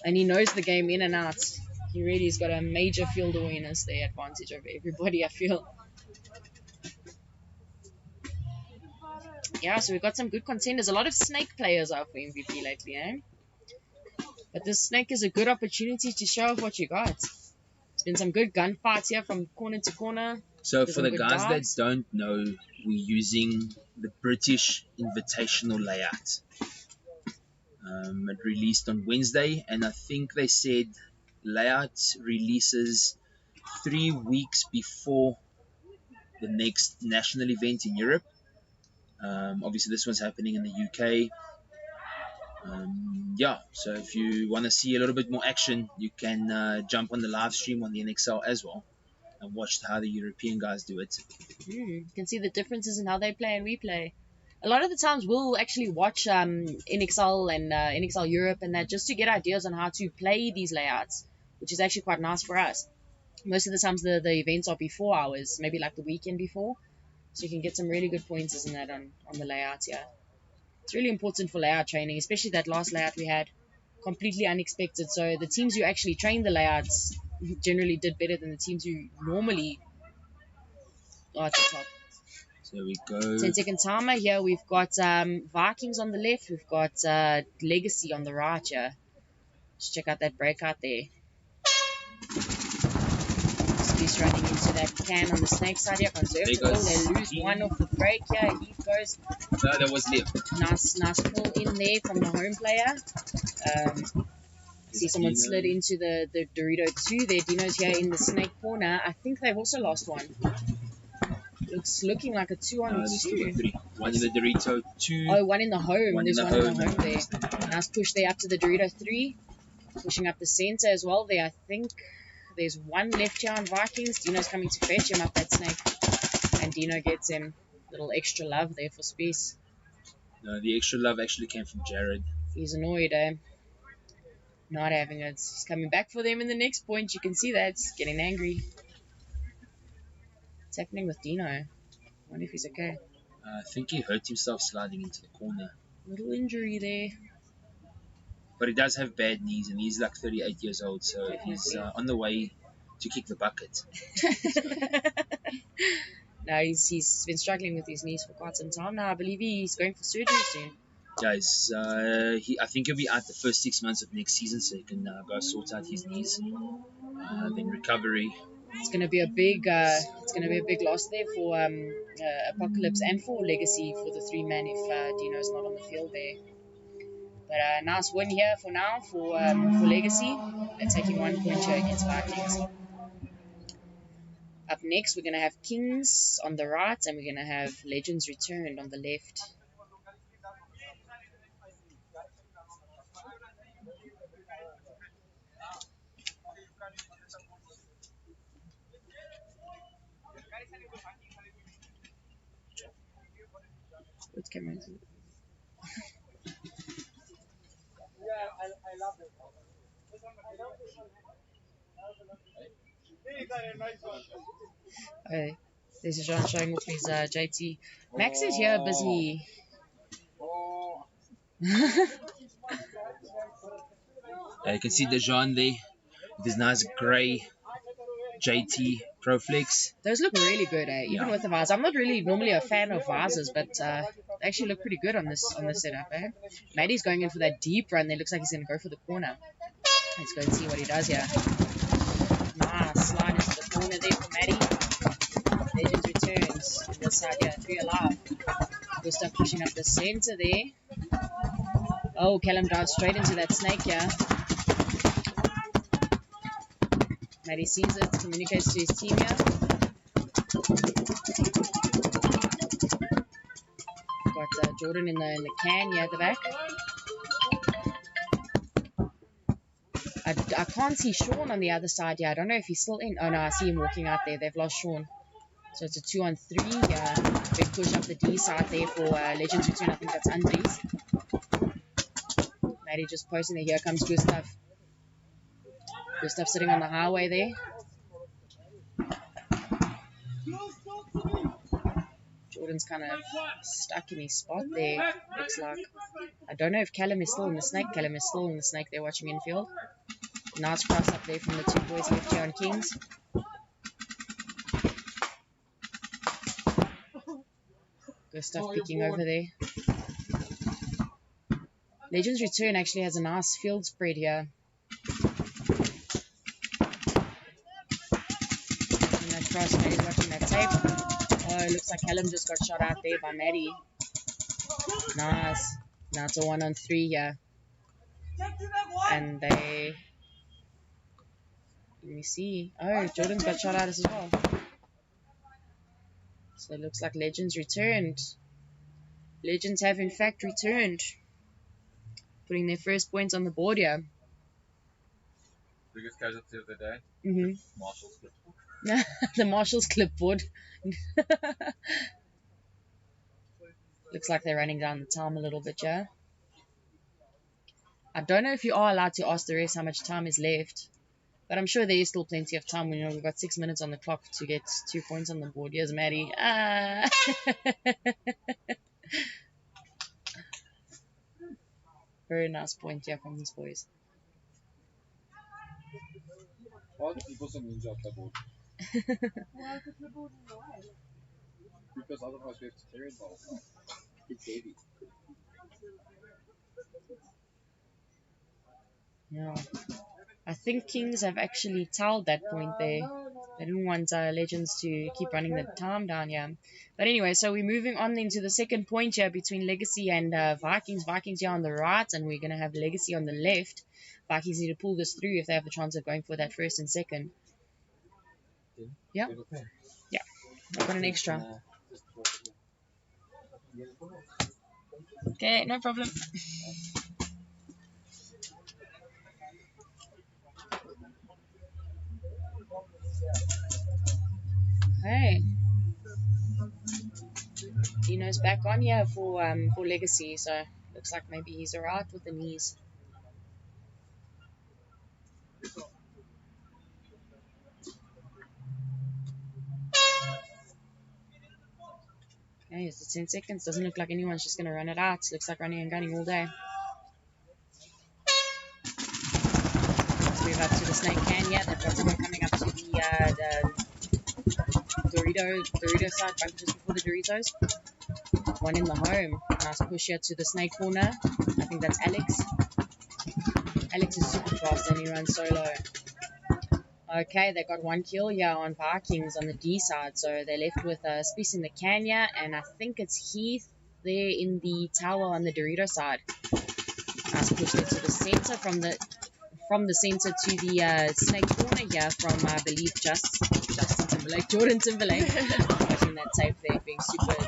And he knows the game in and out. He really has got a major field awareness there, advantage over everybody, I feel. Yeah, so we've got some good contenders. A lot of snake players out for MVP lately, eh? But this snake is a good opportunity to show off what you got. There's been some good gunfights here from corner to corner. So There's for the some good guys darts. that don't know, we're using the British Invitational layout. It released on Wednesday, and I think they said layout releases 3 weeks before the next national event in Europe. Obviously, this one's happening in the UK. Yeah, so if you want to see a little bit more action, you can jump on the live stream on the NXL as well and watch how the European guys do it. You can see the differences in how they play and we play. A lot of the times we'll actually watch NXL and NXL Europe and that just to get ideas on how to play these layouts, which is actually quite nice for us. Most of the times the events are before hours, maybe like the weekend before, so you can get some really good pointers in that on the layouts, yeah. It's really important for layout training, especially that last layout we had, completely unexpected. So the teams who actually trained the layouts generally did better than the teams who normally are at the top. So we go. 10-second timer here. We've got Vikings on the left. We've got Legacy on the right here. Let's check out that breakout there. He's running into that can on the snake side here. Conservative. They lose one off the break here. He goes. No, that was left. Nice pull in there from the home player. See someone slid into the Dorito 2 there. Dino's here in the snake corner. I think they've also lost one. Looking like a 2-on-2. One in the Dorito 2. Oh, one in the home. One There's in the one in the home. home there. Nice push there up to the Dorito 3. Pushing up the center as well there. I think there's one left here on Vikings. Dino's coming to fetch him up that snake. And Dino gets him. Little extra love there for space. No, the extra love actually came from Jared. He's annoyed, eh? Not having it. He's coming back for them in the next point. You can see that. He's getting angry. What's happening with Dino? I wonder if he's okay. I think he hurt himself sliding into the corner. Little injury there. But he does have bad knees, and he's like 38 years old, so Definitely. he's on the way to kick the bucket. No, he's been struggling with his knees for quite some time now. I believe he's going for surgery soon. Guys, I think he'll be out the first 6 months of next season, so he can go sort out his knees. Then recovery. It's gonna be a big loss there for Apocalypse and for Legacy for the 3-man if Dino's not on the field there. But nice win here for now for Legacy. They're taking 1 point here against Vikings. Up next, we're gonna have Kings on the right, and we're gonna have Legends Returned on the left. Which camera is it? Oh, this is John showing off his JT. Max is here busy. You can see Dejan there with his nice grey JT Proflex. Those look really good, even with the visor. I'm not really normally a fan of visors, but they actually look pretty good on this setup. Maddie's going in for that deep run. There looks like he's going to go for the corner. Let's go and see what he does here. Nice slide into the corner there for Maddie. Legends returns on this side here. 3 alive. Gustav pushing up the center there. Oh, Callum dives straight into that snake here. Maddie sees it, communicates to his team here. Got Jordan in the can here at the back. I can't see Sean on the other side here. I don't know if he's still in. Oh no, I see him walking out there. They've lost Sean. So it's a 2-on-3 here. Big push up the D side there for Legends Return. I think that's Andres. Maddie just posting there. Here comes Gustav. Gustav sitting on the highway there. Jordan's kind of stuck in his spot there, looks like. I don't know if Callum is still in the snake. Callum is still in the snake there watching infield. Nice cross up there from the 2 boys left here on Kings. Gustav picking over there. Legends Return actually has a nice field spread here. Cross, Maddie's watching that tape. Oh, it looks like Callum just got shot out there by Maddie. Nice. Now it's a 1-on-3 here. And they... Let me see. Oh, Jordan's got shot out as well. So it looks like Legends returned. Legends have in fact returned. Putting their first points on the board here. Biggest casualty of the day? Marshall's clipboard. The Marshall's clipboard. Looks like they're running down the time a little bit, yeah. I don't know if you are allowed to ask the rest how much time is left, but I'm sure there is still plenty of time. You know, we've got 6 minutes on the clock to get 2 points on the board. Here's Maddie. Very nice point here from these boys. Why do people some ninja off the board? Because otherwise we have to carry it all. It's heavy. Yeah. I think Kings have actually towed that point there. They didn't want Legends to keep running the time down here. But anyway, so we're moving on then to the second point here between Legacy and Vikings. Vikings here on the right, and we're going to have Legacy on the left. Vikings need to pull this through if they have the chance of going for that first and second. Yeah. Yeah. I've got an extra. Okay, no problem. Okay. Dino's back on here for Legacy, so looks like maybe he's alright with the knees. Okay, it's 10 seconds. Doesn't look like anyone's just going to run it out. Looks like running and gunning all day. Let's move up to the snake can. Yeah, they've got someone coming up to the Dorito side, right just before the Doritos. One in the home. Nice push here to the snake corner. I think that's Alex. Alex is super fast and he runs solo. Okay, they got 1 kill here on Vikings on the D side, so they're left with Spice in the Kenya, and I think it's Heath there in the tower on the Dorito side. Nice push there to the center from the center to the snake corner here from I believe Justin Timberlake, Jordan Timberlake, watching that tape there, being super.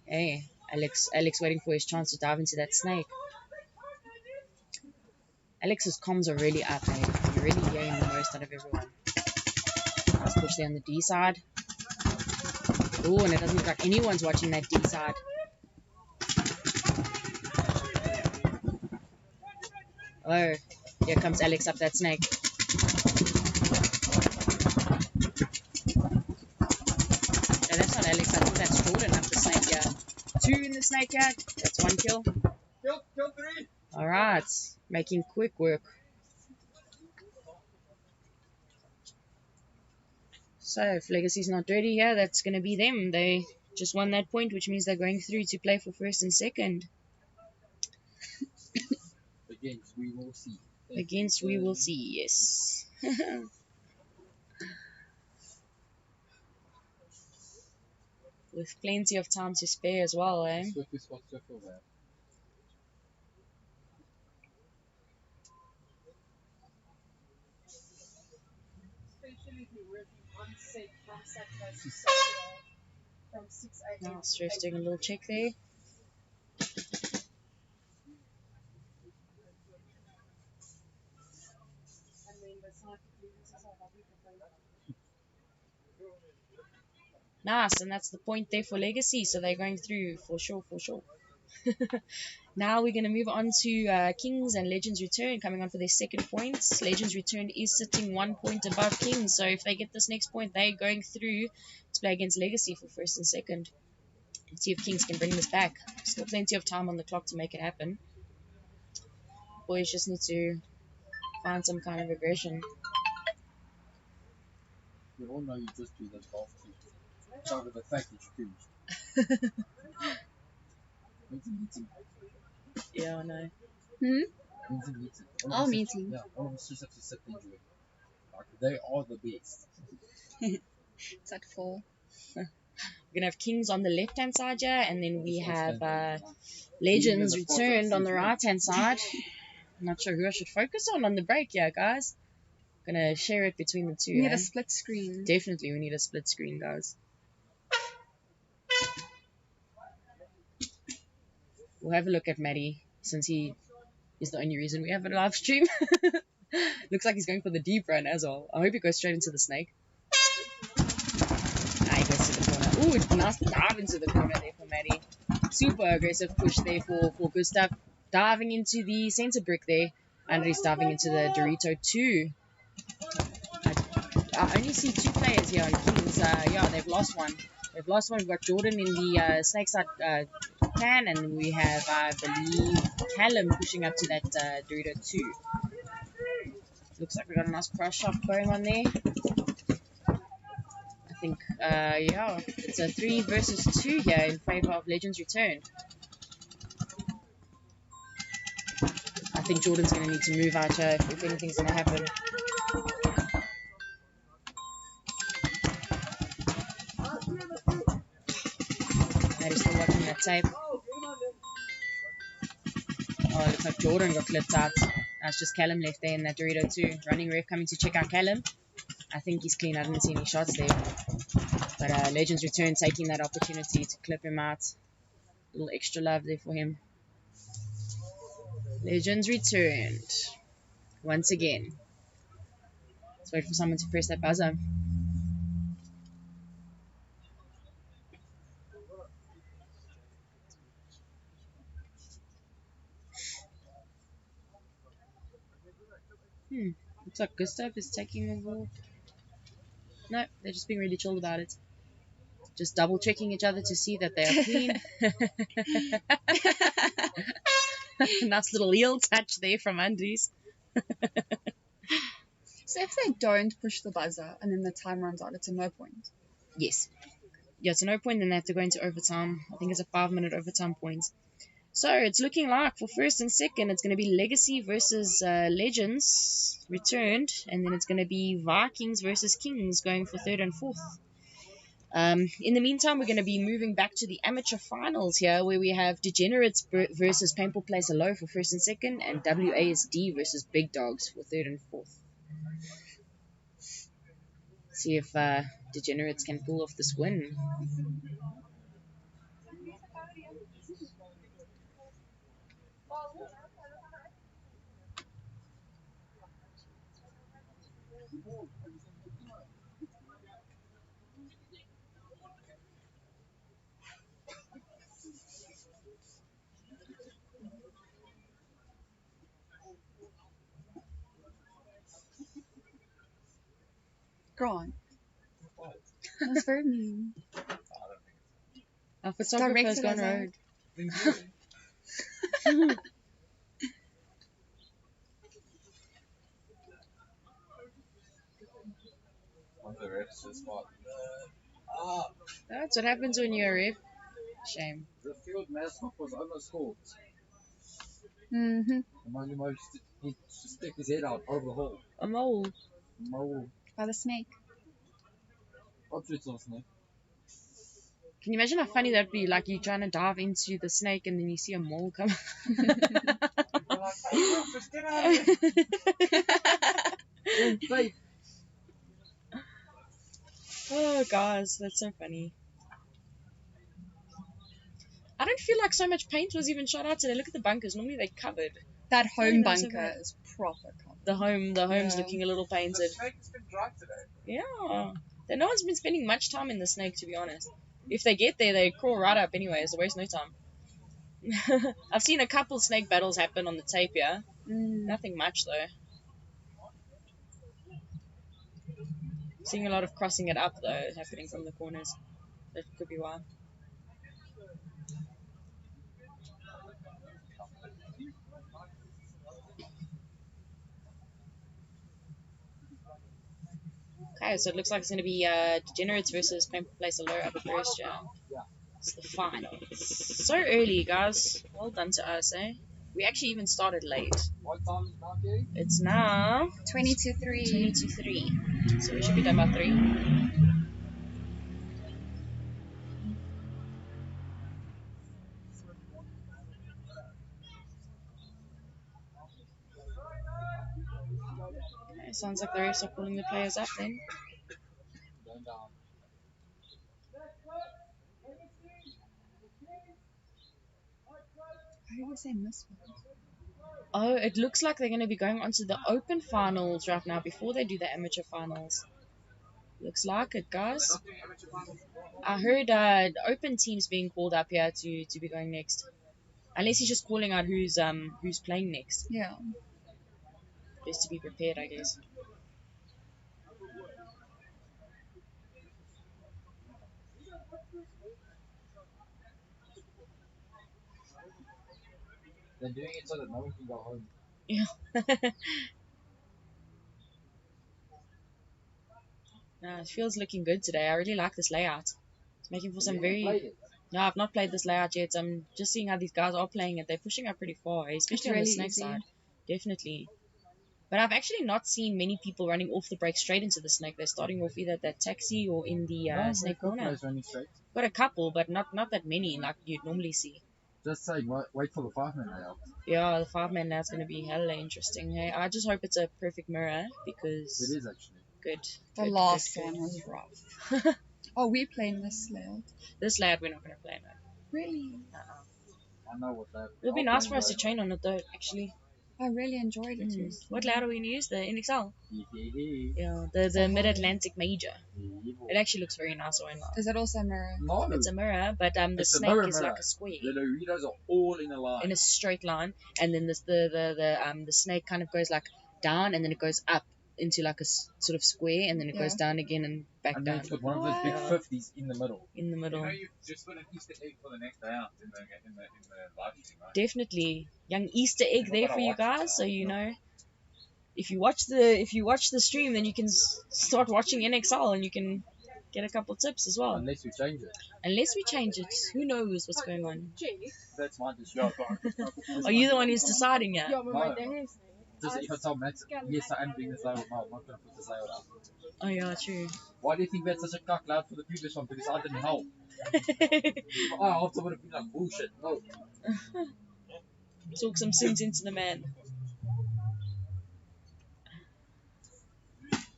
Hey, Alex waiting for his chance to dive into that snake. Alex's comms are really up, eh? You're really hearing the most out of everyone. Nice push there on the D side. Oh, and it doesn't look like anyone's watching that D side. Oh, here comes Alex up that snake. No, that's not Alex. I think that's Jordan up the snake here. 2 in the snake here. That's 1 kill. Kill 3. Alright, making quick work. So, if Legacy's not dirty here, that's going to be them. They just won that point, which means they're going through to play for first and second. Against we will see. Against we will see, yes. With plenty of time to spare as well, eh? Swift is what's Swift over there. Especially if you're working on set from Saturday to Saturday from 6 a.m. Now, Stress doing a little check there. And then the psychic leaders are happy for Nice, and that's the point there for Legacy, so they're going through for sure, for sure. Now we're going to move on to Kings and Legends Return coming on for their second points. Legends Return is sitting 1 point above Kings, so if they get this next point, they're going through to play against Legacy for first and second. Let's see if Kings can bring this back. Still plenty of time on the clock to make it happen. Boys just need to find some kind of aggression. We all know you just do this golf too. Shout of the fact that you finished. Yeah, I know. All meeting. Yeah, all of us just have to sit and enjoy it. Like, they are the best. It's at 4. We're going to have Kings on the left-hand side here, and then we have Legends Returned on the right-hand side. I'm not sure who I should focus on the break here, guys. I'm going to share it between the two. We need a split screen. Definitely, we need a split screen, guys. We'll have a look at Maddie, since he is the only reason we have a live stream. Looks like he's going for the deep run as well. I hope he goes straight into the snake. Ah, he goes to the corner. Ooh, nice dive into the corner there for Maddie. Super aggressive push there for Gustav. Diving into the center brick there. And he's diving into the Dorito 2. I only see 2 players here on Kings. Yeah, they've lost one. We've got Jordan in the snake side can, and we have, I believe, Callum pushing up to that Dorito 2. Looks like we got a nice cross shot going on there. I think, yeah, it's a 3 versus 2 here in favor of Legends Return. I think Jordan's going to need to move out here if anything's going to happen. Maddie's still watching that tape. Oh, it looks like Jordan got clipped out. That's just Callum left there in that Dorito 2. Running ref coming to check out Callum. I think he's clean. I didn't see any shots there. But Legends Return taking that opportunity to clip him out. A little extra love there for him. Legends Returned. Once again. Let's wait for someone to press that buzzer. Looks like Gustav is taking a walk. No, they're just being really chilled about it. Just double checking each other to see that they are clean. Nice little heel touch there from Andres. So if they don't push the buzzer and then the time runs out, it's a no point. Yes. Yeah, it's a no point, then they have to go into overtime. I think it's a 5-minute overtime point. So it's looking like for first and second, it's going to be Legacy versus Legends returned, and then it's going to be Vikings versus Kings going for third and fourth. In the meantime, we're going to be moving back to the amateur finals here, where we have Degenerates versus Painful Place Low for first and second, and WASD versus Big Dogs for third and fourth. See if Degenerates can pull off this win. Go on. That's very mean. Our photographer's Directed gone as rogue. The refs just got That's what happens when you're a ref. Shame. the field mascot was almost scored. Mm-hmm. The man he stick his head out over the hole. A mole. Mole. By the snake. What's it on snake? Can you imagine how funny that'd be? Like you trying to dive into the snake and then you see a mole come. Just get out of here. Oh, guys, that's so funny. I don't feel like so much paint was even shot out today. Look at the bunkers. Normally they're covered. That home that's so bunker bad. is proper covered. The home's Yeah. looking a little The painted. snake's been dry today. Yeah. No one's been spending much time in the snake, to be honest. If they get there, they crawl right up anyways. They waste no time. I've seen a couple snake battles happen on the tape, yeah. Nothing much, though. Seeing a lot of crossing it up, though, happening from the corners. That could be why. Okay, so it looks like it's going to be Degenerates versus Painful Place Low up first, yeah. It's the final. So early, guys. Well done to us, eh? We actually even started late. What time is it now, Gary? It's now 20 to 3. 20 to 3. So we should be done by 3. Okay, sounds like the refs are pulling the players up then. Going down. Why did you say misfit? Oh, it looks like they're going to be going on to the open finals right now before they do the amateur finals. Looks like it, guys. I heard open teams being called up here to be going next. Unless he's just calling out who's playing next. Yeah. Just to be prepared, I guess. They're doing it so that no one can go home. Yeah. No, it feels looking good today. I really like this layout. It's making for some very... No, I've not played this layout yet. I'm just seeing how these guys are playing it. They're pushing up pretty far, especially on the really snake easy. side. Definitely. But I've actually not seen many people running off the break straight into the snake. They're starting off either at that taxi or in the snake corner. Got a couple, but not that many like you'd normally see. Just saying, wait for the 5-man layout. Yeah, the 5-man now is going to be hella interesting. Hey, I just hope it's a perfect mirror because... It is actually. Good. The good, last good, one good. was rough. Oh, we're playing this layout. This layout we're not going to play, man. Really? I know what that. It'll be nice for us to train on it though, actually. I really enjoyed it. Too. What layout are we going to use? The NXL? Yeah. Yeah, the Mid-Atlantic Major. It actually looks very nice or not. Is that also a mirror? No, It's a mirror, but the It's a snake mirror is mirror. like a square. the Doritos are all in a line. In a straight line, and then the snake kind of goes like down, and then it goes up into like a sort of square, and then it goes down again and back and down then it's got one of those big Wow. 50s in the middle. in the middle. you've just got an Easter egg for the next layout in the live stream, right? Definitely young Easter egg there for you guys, so you know. If you watch the stream, then you can start watching NXL and you can get a couple tips as well. Unless we change it. Unless we change it, who knows what's going on? That's my decision. Are you the one who's deciding it? No. Just if I tell Max, yes, I am doing this label, no, I'm not going to put this label out. Oh yeah, true. Why do you think we had such a cuck loud for the previous one? Because I didn't help. Oh, after would have been like bullshit. No. Talk some sense into the man.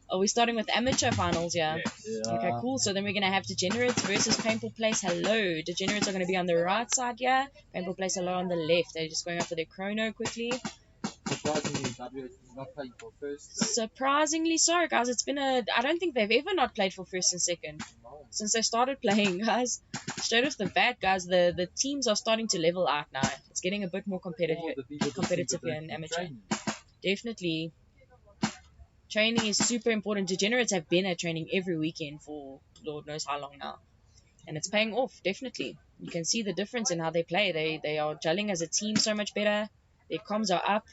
Are we starting with amateur finals, yeah? Okay, cool. So then we're going to have Degenerates versus Painful Place Hello. Degenerates are going to be on the right side here. Painful Place Hello on the left. They're just going after their chrono quickly. Surprisingly, W is not playing for first. Surprisingly so, guys. It's been I don't think they've ever not played for first and second. Since they started playing, guys. Straight off the bat, guys, the teams are starting to level out now. It's getting a bit more competitive here in amateur. Definitely. Training is super important. Degenerates have been at training every weekend for Lord knows how long now. And it's paying off, definitely. You can see the difference in how they play. They are gelling as a team so much better. Their comms are up.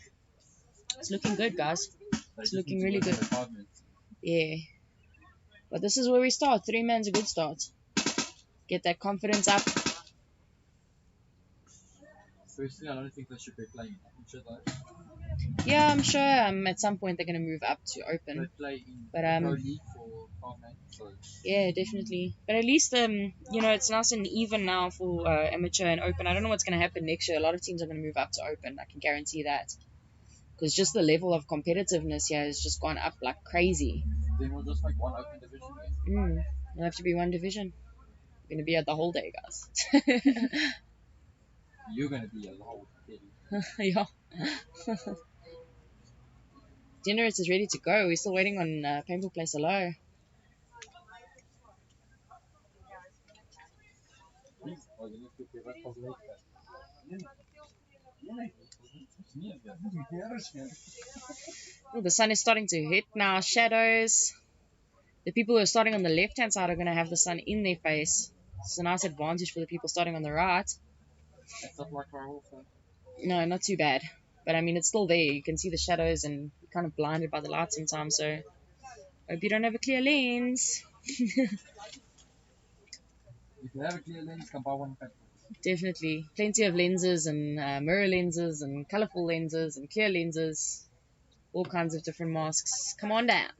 It's looking good, guys. It's looking really good. Yeah. But this is where we start. 3-man's a good start. Get that confidence up. Firstly, I don't think they should be playing amateur though. Yeah, I'm sure at some point they're going to move up to open. They play in But Pro League for 12-man, so... Yeah, definitely. But at least you know, it's nice and even now for amateur and open. I don't know what's going to happen next year. A lot of teams are going to move up to open. I can guarantee that. Because just the level of competitiveness here has just gone up like crazy. Then we'll just make one open division again. It'll have to be one division. We're going to be at the whole day, guys. You're going to be at the whole day. Yeah. Degenerates is ready to go. We're still waiting on Painful Place Hello. Oh, the sun is starting to hit now. Shadows. The people who are starting on the left-hand side are going to have the sun in their face. It's a nice advantage for the people starting on the right. That's not like our whole thing. No, not too bad. But I mean, it's still there. You can see the shadows and you're kind of blinded by the light sometimes. So, hope you don't have a clear lens. If you have a clear lens, come buy one. Definitely. Plenty of lenses and mirror lenses and colorful lenses and clear lenses. All kinds of different masks. Come on down.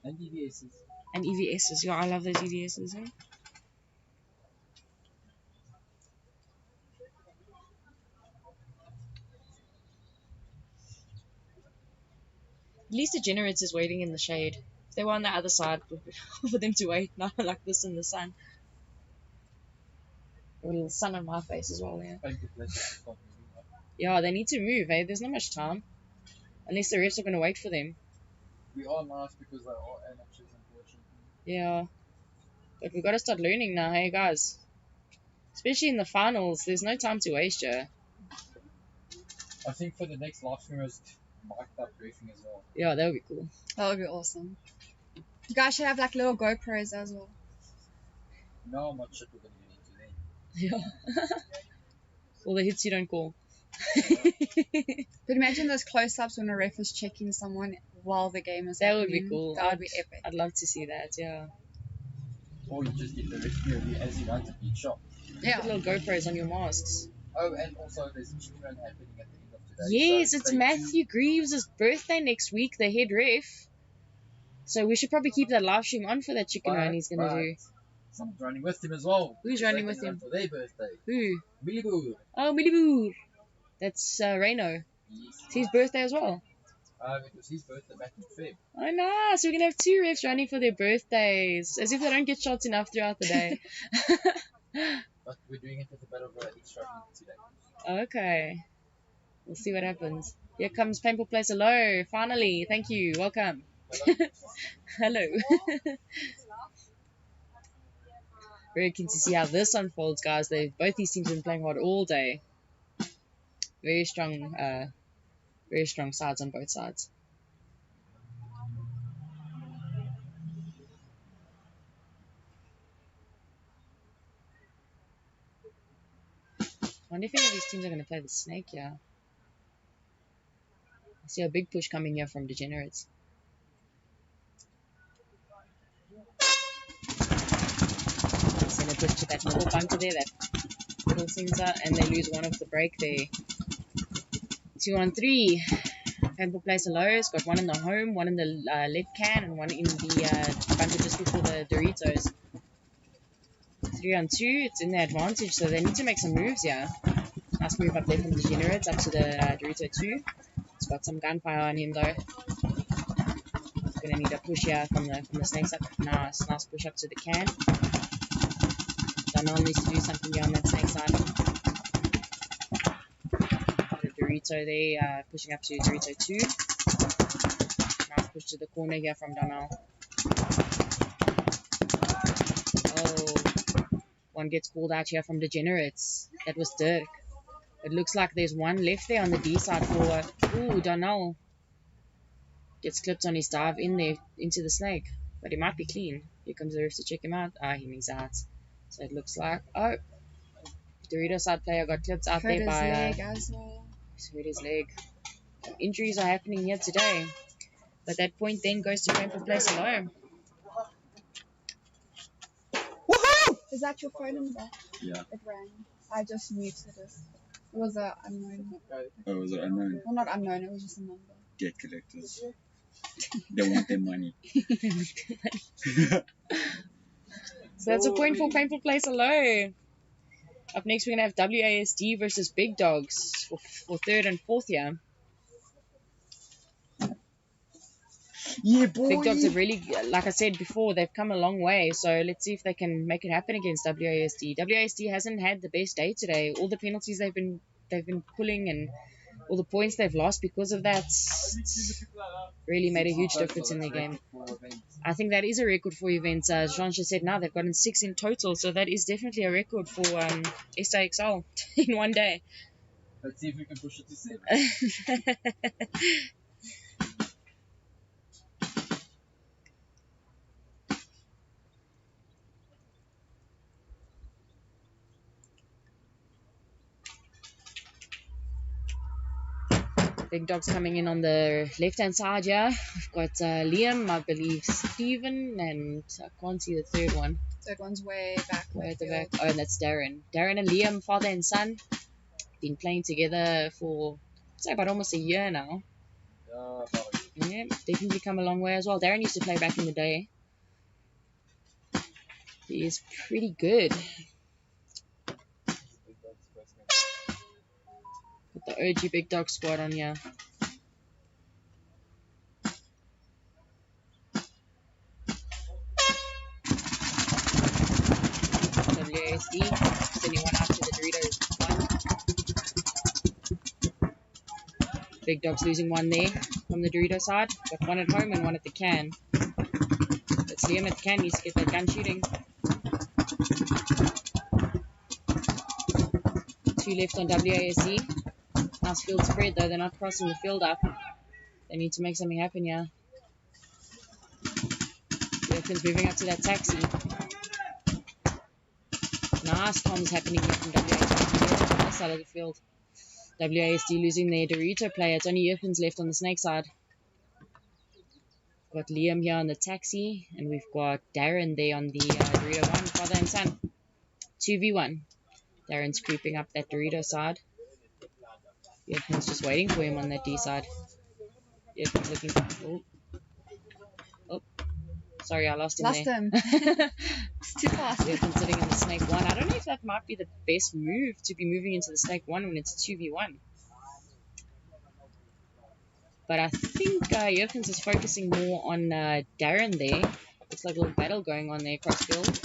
And EVSs. And EVSs. Yeah, I love those EVSs. Eh? At least the Degenerates is waiting in the shade. If they were on the other side, for them to wait, not like this in the sun. A little sun on my face as well, yeah. Yeah, they need to move, eh? There's not much time. Unless the refs are going to wait for them. We are nice because they are amateurs, unfortunately. Yeah. But we've got to start learning now, hey guys. Especially in the finals, there's no time to waste, yeah. I think for the next live streamers, mic'd up briefing as well. Yeah, that would be cool. That would be awesome. You guys should have like little GoPros as well. No, how much shit we're going to get into then. Yeah. All the hits you don't call. But imagine those close-ups when a ref is checking someone while the game is That would happening. be cool. That would be epic. I'd love to see that, yeah. Or you just get the ref as he runs a beat shot. Yeah. Put little GoPros on your masks. Oh, and also there's a cheat run happening at the end of today. Yes, so it's Matthew Greaves' birthday next week, the head ref. So we should probably keep that live stream on for that chicken run he's going to do. Someone's running with him as well. Who's running with him? For their birthday. Who? Milliboo. Oh, Milliboo. That's Reno. Yes. It's his birthday as well. It was his birthday back in Feb. Oh, nice. We're going to have 2 refs running for their birthdays. As if they don't get shots enough throughout the day. But we're doing it with a bit of an extra heat today. Okay. We'll see what happens. Here comes Painful Place Hello. Finally. Thank you. Welcome. Hello. Very keen to see how this unfolds, guys. Both these teams have been playing hard all day. Very strong sides on both sides. I wonder if any of these teams are going to play the snake, yeah. I see a big push coming here from Degenerates. push to that middle bunker there, that middle center, and they lose one of the break there. 2 on 3. Painful place a lows, got one in the home, one in the lead can, and one in the bunker just before the Doritos. 3 on 2, it's in their advantage, so they need to make some moves here. Nice move up there from Degenerates up to the Dorito 2. It's got some gunfire on him though. Gonna need a push here from the snakes up. Nice push up to the can. Donald needs to do something here on that snake side. The Dorito there, pushing up to Dorito 2. Nice push to the corner here from Donald. Oh, one gets called out here from Degenerates. That was Dirk. It looks like there's one left there on the D side for... Ooh, Donald. Gets clipped on his dive in there into the snake. But he might be clean. Here comes the ref to check him out. Ah, he's out. So it looks like... Oh! Dorito side player got clipped out there by... Hurt his leg as well. He's hurt his leg. Injuries are happening here today. But that point then goes to Painful Place alone. Woohoo! Is that your phone number? Yeah. It rang. I just muted it. It was an unknown. Oh, was it unknown? Well, not unknown, it was just a number. Debt collectors. They want their money. So that's a point for Painful Place alone. Up next, we're going to have WASD versus Big Dogs for third and fourth here. Yeah, boy. Big Dogs have really, like I said before, they've come a long way. So let's see if they can make it happen against WASD. WASD hasn't had the best day today. All the penalties they've been pulling and all the points they've lost because of that really made a huge difference in their game. I think that is a record for events. Jean just said now they've gotten 6 in total, so that is definitely a record for SAXL in one day. Let's see if we can push it to 7. Big Dogs coming in on the left-hand side here. We've got Liam, I believe Stephen, and I can't see the third one. Third one's way back. Way at the back. Oh, and that's Darren. Darren and Liam, father and son, been playing together for, I'd say, about almost a year now. Yeah, definitely come a long way as well. Darren used to play back in the day. He is pretty good. Got the OG Big Dog squad on here. WASD sending one out to the Doritos one. Big Dog's losing one there from the Dorito side. Got one at home and one at the can. Let's see him at the can. Needs to get that gun shooting. 2 left on WASD. Nice field spread though, they're not crossing the field up. They need to make something happen here. Wilkins moving up to that taxi. Nice comms happening here from WASD on this side of the field. WASD losing their Dorito player. It's only Wilkins left on the snake side. We've got Liam here on the taxi, and we've got Darren there on the Dorito one, father and son. 2v1. Darren's creeping up that Dorito side. Wilkins just waiting for him on that D side. Wilkins looking for... Oh. Sorry, I lost him Lost there. him. It's too fast. Wilkins sitting in the snake one. I don't know if that might be the best move to be moving into the snake one when it's 2v1. But I think Wilkins is focusing more on Darren there. Looks like a little battle going on there across field.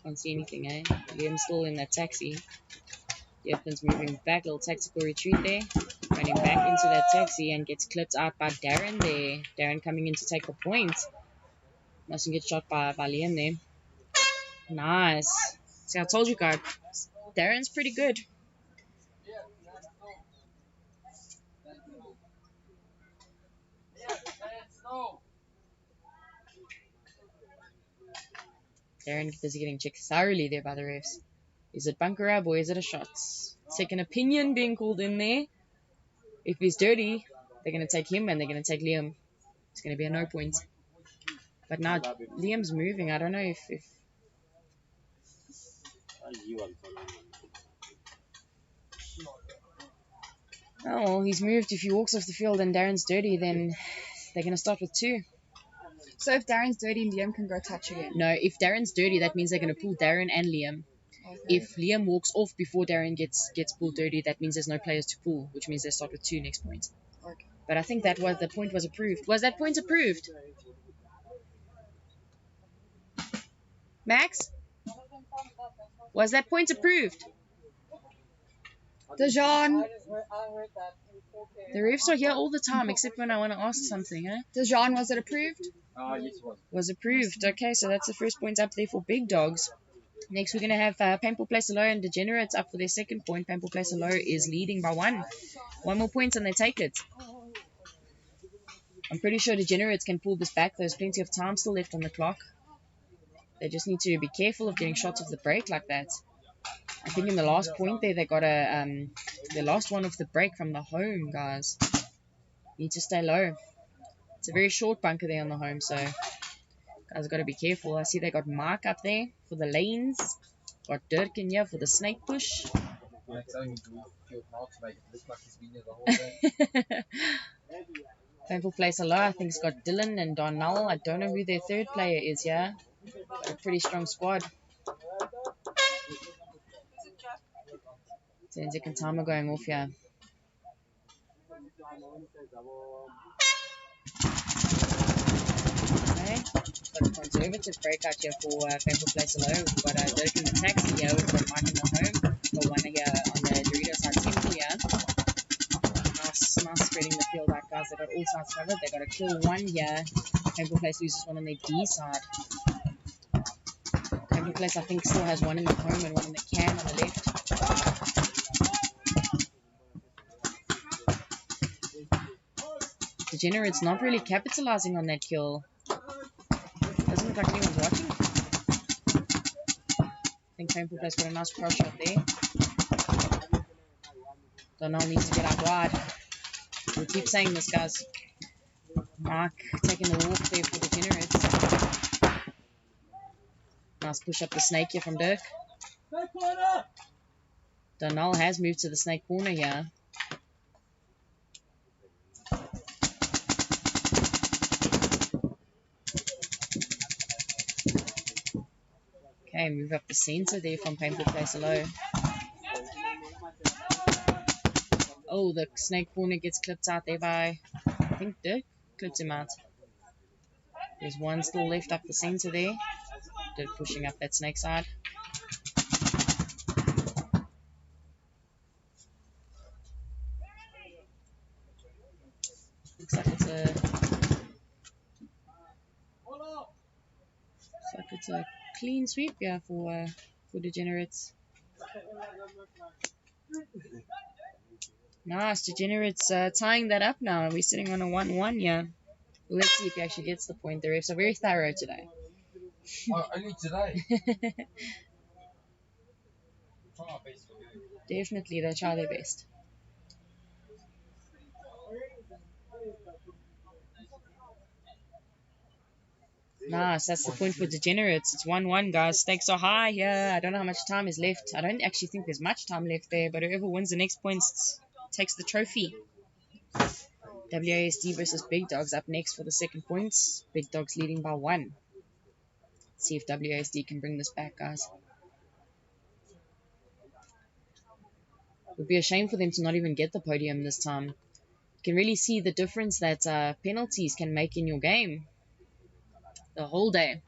Can't see anything, eh? Liam's still in that taxi. Wilkins moving back, little tactical retreat there. Running back into that taxi and gets clipped out by Darren there. Darren coming in to take the point. Mustn't get shot by Liam there. Nice. See, I told you guys, Darren's pretty good. Darren busy getting checked thoroughly there by the refs. Is it bunker up or is it a shot? Second opinion being called in there. If he's dirty, they're going to take him and they're going to take Liam. It's going to be a no point. But now Liam's moving. I don't know if oh, well, he's moved. If he walks off the field and Darren's dirty, then they're going to start with 2. So if Darren's dirty, Liam can go touch again. No, if Darren's dirty, that means they're going to pull Darren and Liam. Okay. If Liam walks off before Darren gets pulled dirty, that means there's no players to pull, which means they start with 2 next point. Okay. But I think that was the point was approved. Was that point approved? Max? Was that point approved? Dejan, The refs are here all the time, except when I want to ask something, eh? Dejan, was it approved? Yes, it was. Was approved. Okay, so that's the first point up there for Big Dogs. Next, we're going to have Painful Place Low and Degenerates up for their second point. Painful Place Low is leading by 1. 1 more point and they take it. I'm pretty sure Degenerates can pull this back. There's plenty of time still left on the clock. They just need to be careful of getting shots off the break like that. I think in the last point there, they got the last one off the break from the home, guys. Need to stay low. It's a very short bunker there on the home, so guys have got to be careful. I see they got Mark up there for the lanes. Got Dirk in here for the snake push. Next time you do field now to make it look like he's been here the whole day. Painful Place Low, I think it's got Dylan and Darnell. I don't know who their third player is, yeah. But a pretty strong squad. Forensic and Timer going off here. Okay, got a conservative breakout here for Painful Place Low. We've got Dirk in the taxi here. We've got Mike in the home. We've got one here on the Dorito side, Temple here. Nice spreading the field out, guys. They got all sides covered. They got a kill 1 here. Painful Place loses 1 on their D side. Painful Place, I think, still has 1 in the home and 1 in the can on the left. Degenerate's not really capitalizing on that kill. Doesn't look like anyone's watching. I think Painful Place got a nice cross shot there. Donald needs to get out wide. We keep saying this, guys. Mark taking the walk there for Degenerates. Nice push up the snake here from Dirk. Donald has moved to the snake corner here. Okay, move up the center there from Painful Place Low. Oh, the snake corner gets clipped out there by, I think Dirk clipped him out. There's 1 still left up the center there. Dirk pushing up that snake side. Looks like it's a clean sweep here for Degenerates. Nice, Degenerates tying that up now. We're sitting on a 1-1 here. Let's see if he actually gets the point. The refs are very thorough today. Only today. Definitely, they try their best. Nice, that's the point for Degenerates. It's 1-1, guys. Stakes are high here. I don't know how much time is left. I don't actually think there's much time left there, but whoever wins the next points takes the trophy. WASD versus Big Dogs up next for the second points. Big Dogs leading by 1. Let's see if WASD can bring this back, guys. It would be a shame for them to not even get the podium this time. You can really see the difference that penalties can make in your game. The whole day.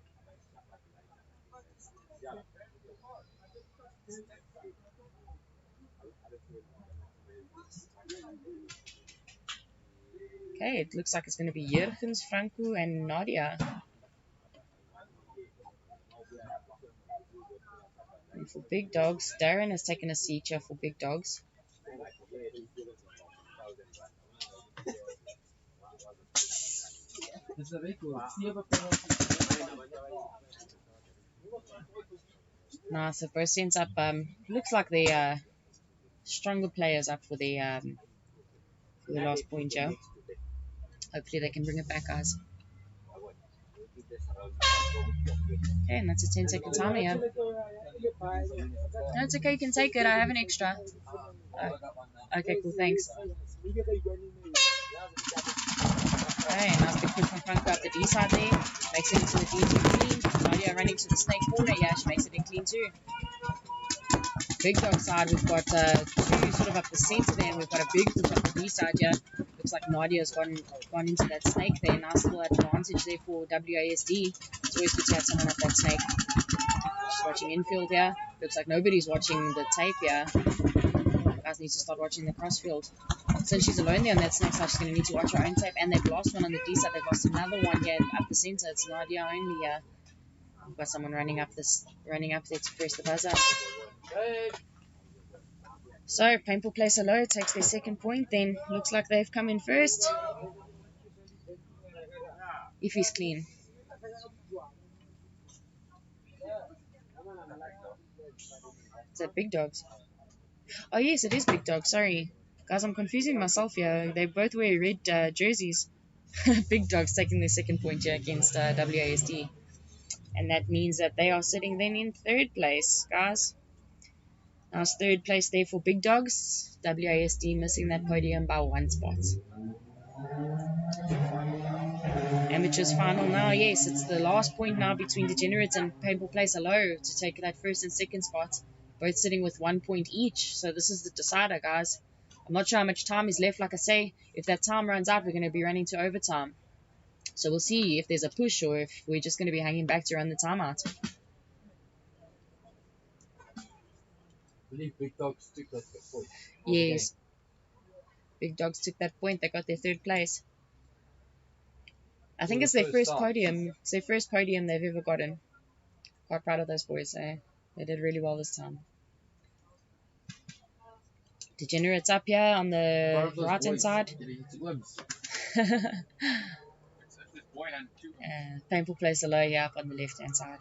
Okay, it looks like it's going to be Jurgens, Franco, and Nadia. And for Big Dogs, Darren has taken a seat here for Big Dogs. Nice, so both ends up, looks like the stronger players up for the last point, Joe. Hopefully they can bring it back, guys. Okay, and that's a 10-second timer here. No, it's okay, you can take it. I have an extra. Oh, okay, cool, thanks. Okay, nice big push from front, grab the D side there. Makes it into the D2 clean. Nadia running to the snake corner. Yeah, she makes it in clean too. Big dog side, we've got two sort of up the center there, and we've got a big push up the D side here. Looks like Nadia's gone into that snake there. Nice little advantage there for WASD. It's always good to have someone up that snake. She's watching infield here. Looks like nobody's watching the tape here. Guys need to start watching the crossfield. Since she's alone there on that snake side, she's going to need to watch her own tape. And they've lost one on the D side. They've lost another one here up the center. It's Nadia only here. We've got someone running up there to press the buzzer. So, Painful Place Hello takes their second point. Then looks like they've come in first. If he's clean. Is that Big Dogs? Oh, yes, it is Big Dogs. Sorry. Guys, I'm confusing myself here. They both wear red jerseys. Big Dogs taking their second point here against WASD. And that means that they are sitting then in third place, guys. Now it's third place there for Big Dogs. WASD missing that podium by 1 spot. Amateurs final now. Yes, it's the last point now between Degenerates and Painful Place Hello to take that first and second spot. Both sitting with 1 point each. So this is the decider, guys. I'm not sure how much time is left. Like I say, if that time runs out, we're going to be running to overtime. So we'll see if there's a push or if we're just going to be hanging back to run the timeout. I believe Big Dogs took that point. Yes. Big Dogs took that point. They got their third place. I think it's their first podium. It's their first podium they've ever gotten. Quite proud of those boys. They did really well this time. Degenerates up here on the right hand side. Painful Place Hello here up on the left hand side.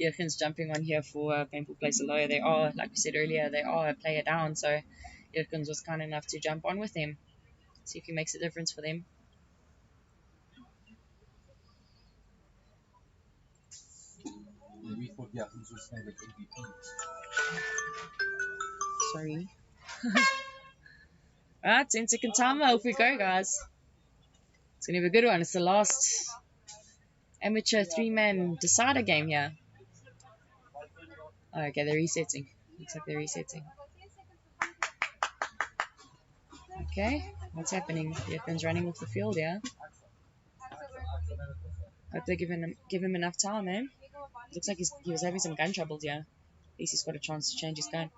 Jurgen's jumping on here for Painful Place Hello. They are, like we said earlier, they are a player down, so Jurgens was kind enough to jump on with him. See if he makes a difference for them. Sorry. Alright, 10-second timer. Off we go, guys. It's going to be a good one. It's the last amateur 3-man decider game here. Oh, okay, they're resetting. Looks like they're resetting. Okay, what's happening? Jurgen's running off the field here. Hope they give him enough time, man. Looks like he was having some gun troubles here. At least he's got a chance to change his gun.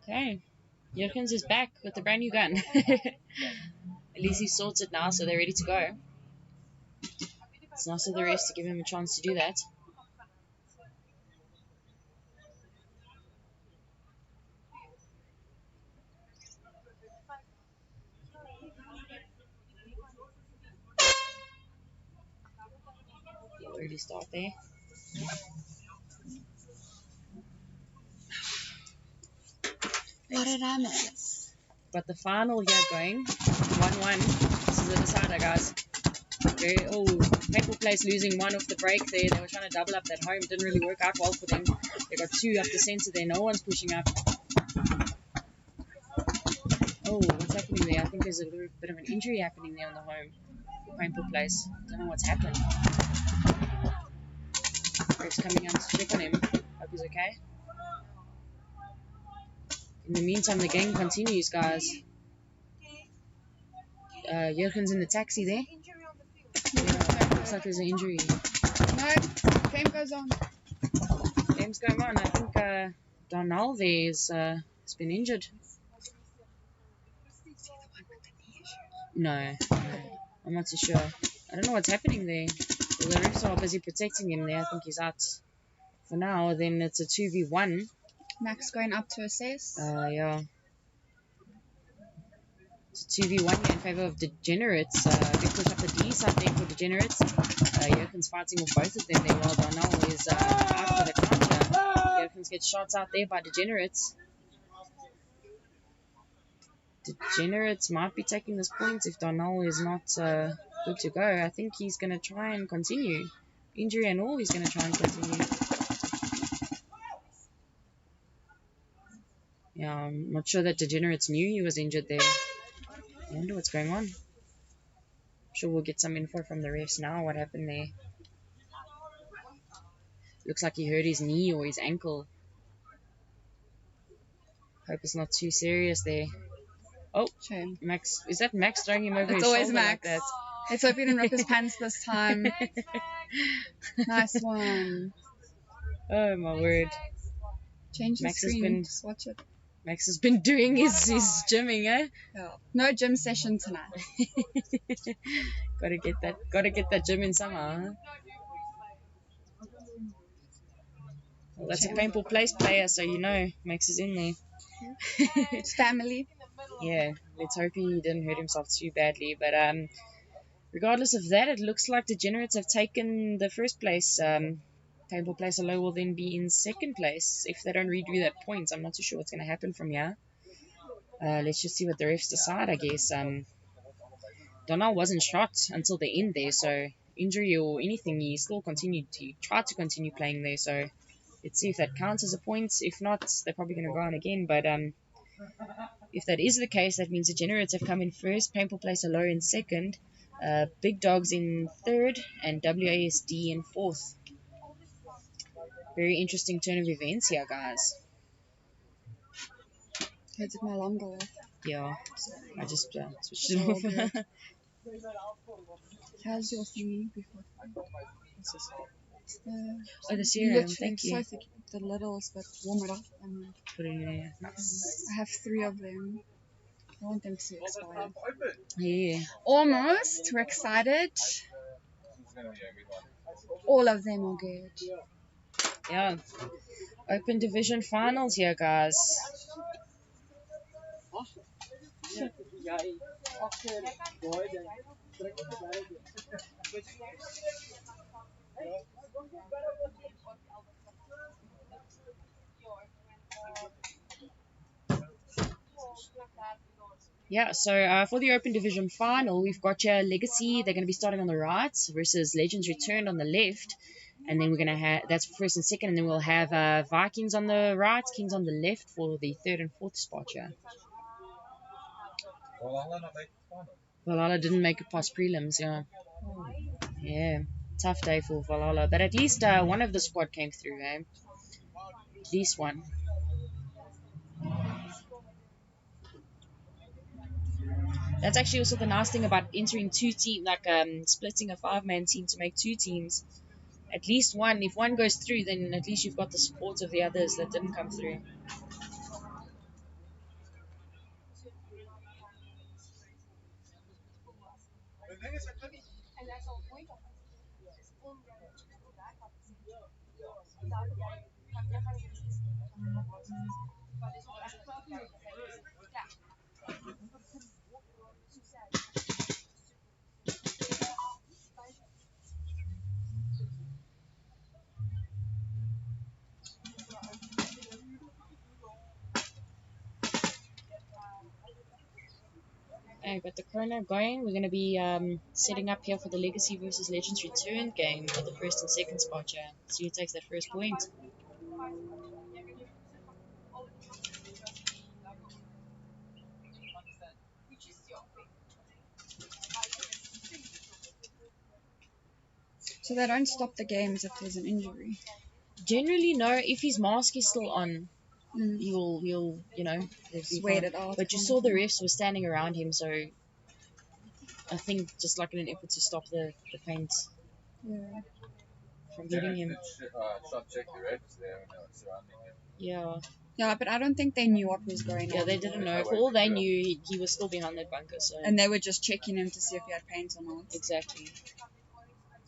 Okay, Jurgens is back with a brand new gun. At least he's sorted now, so they're ready to go. It's nice of the rest to give him a chance to do that. Early start there. What did I miss? Got the final here going. 1-1. This is the decider, guys. Painful Place losing one off the break there. They were trying to double up that home. It didn't really work out well for them. They got 2 up the center there. No one's pushing up. Oh, what's happening there? I think there's a little bit of an injury happening there on the home for Painful Place. Don't know what's happened. Ref's coming out to check on him. Hope he's okay. In the meantime, the game continues, guys. Jurgen's in the taxi there. Yeah, looks like there's an injury. No, game goes on. Game's going on. I think Donald there has been injured. No, I'm not too sure. I don't know what's happening there. So the refs are busy protecting him there. I think he's out for now. Then it's a 2v1. Max going up to assess. Yeah. It's a 2v1 here in favour of Degenerates. Big push up the D side there for Degenerates. Joken's fighting with both of them there while Darnell is out for the counter. Jokens gets shots out there by Degenerates. Degenerates might be taking this point if Darnell is not good to go. I think he's going to try and continue. Injury and all, he's going to try and continue. Yeah, I'm not sure that Degenerates knew he was injured there. I wonder what's going on. I'm sure we'll get some info from the refs now, what happened there. Looks like he hurt his knee or his ankle. Hope it's not too serious there. Oh, Shame. Max. Is that Max throwing him over It's his always shoulder Max. like that? Let's hope he didn't rip his pants this time. Nice one. Oh, my word. Change the Max has screen. been- Just watch it. Max has been doing his gymming, eh? Yeah. No gym session tonight. Gotta get that gym in somehow, huh? Well, that's a painful place player, so you know Max is in there. It's family. Yeah, let's hope he didn't hurt himself too badly. But regardless of that, it looks like Degenerates have taken the first place. Painful Place Alone will then be in second place if they don't redo that point. I'm not too sure what's going to happen from here. Let's just see what the refs decide, I guess. Donald wasn't shot until the end there, so injury or anything, he still continued to try to continue playing there. So let's see if that counts as a point. If not, they're probably going to go on again. But if that is the case, that means the Degenerates have come in first, Painful Place Alone in second, Big Dogs in third, and WASD in fourth. Very interesting turn of events here, guys. How did my alarm go off? Yeah, I just switched it Oh, off. good. How's your thingy before? It's the, Oh, the serum, literally, thank it's you. so thick. The littles, but warm it up. And Put it in there. Nice. I have 3 of them. I want them to expire. Yeah. Almost. We're excited. All of them are good. Yeah. Open division finals here, guys. Yeah, so for the Open Division final, we've got your Legacy. They're going to be starting on the right versus Legends Returned on the left. And then we're going to have, that's first and second, and then we'll have Vikings on the right, Kings on the left for the third and fourth spot, yeah. Valhalla didn't make it past prelims, yeah. Yeah, tough day for Valhalla. But at least one of the squad came through, eh? At least one. That's actually also the nice thing about entering 2 teams, like splitting a 5-man team to make 2 teams. At least one, if one goes through, then at least you've got the support of the others that didn't come through. Okay, got the chrono going. We're going to be setting up here for the Legacy versus Legends Return game for the first and second spot, yeah. See who takes that first point. So they don't stop the games if there's an injury. Generally, no. If his mask is still on, Mm. he'll you know, Sweat it out. But you saw the refs were standing around him, so I think just like in an effort to stop the paint Yeah. from getting him. Yeah. Yeah, but I don't think they knew what was going on. Yeah, they didn't know. For all they knew, he was still behind that bunker, so. And they were just checking him to see if he had paint or not. Exactly.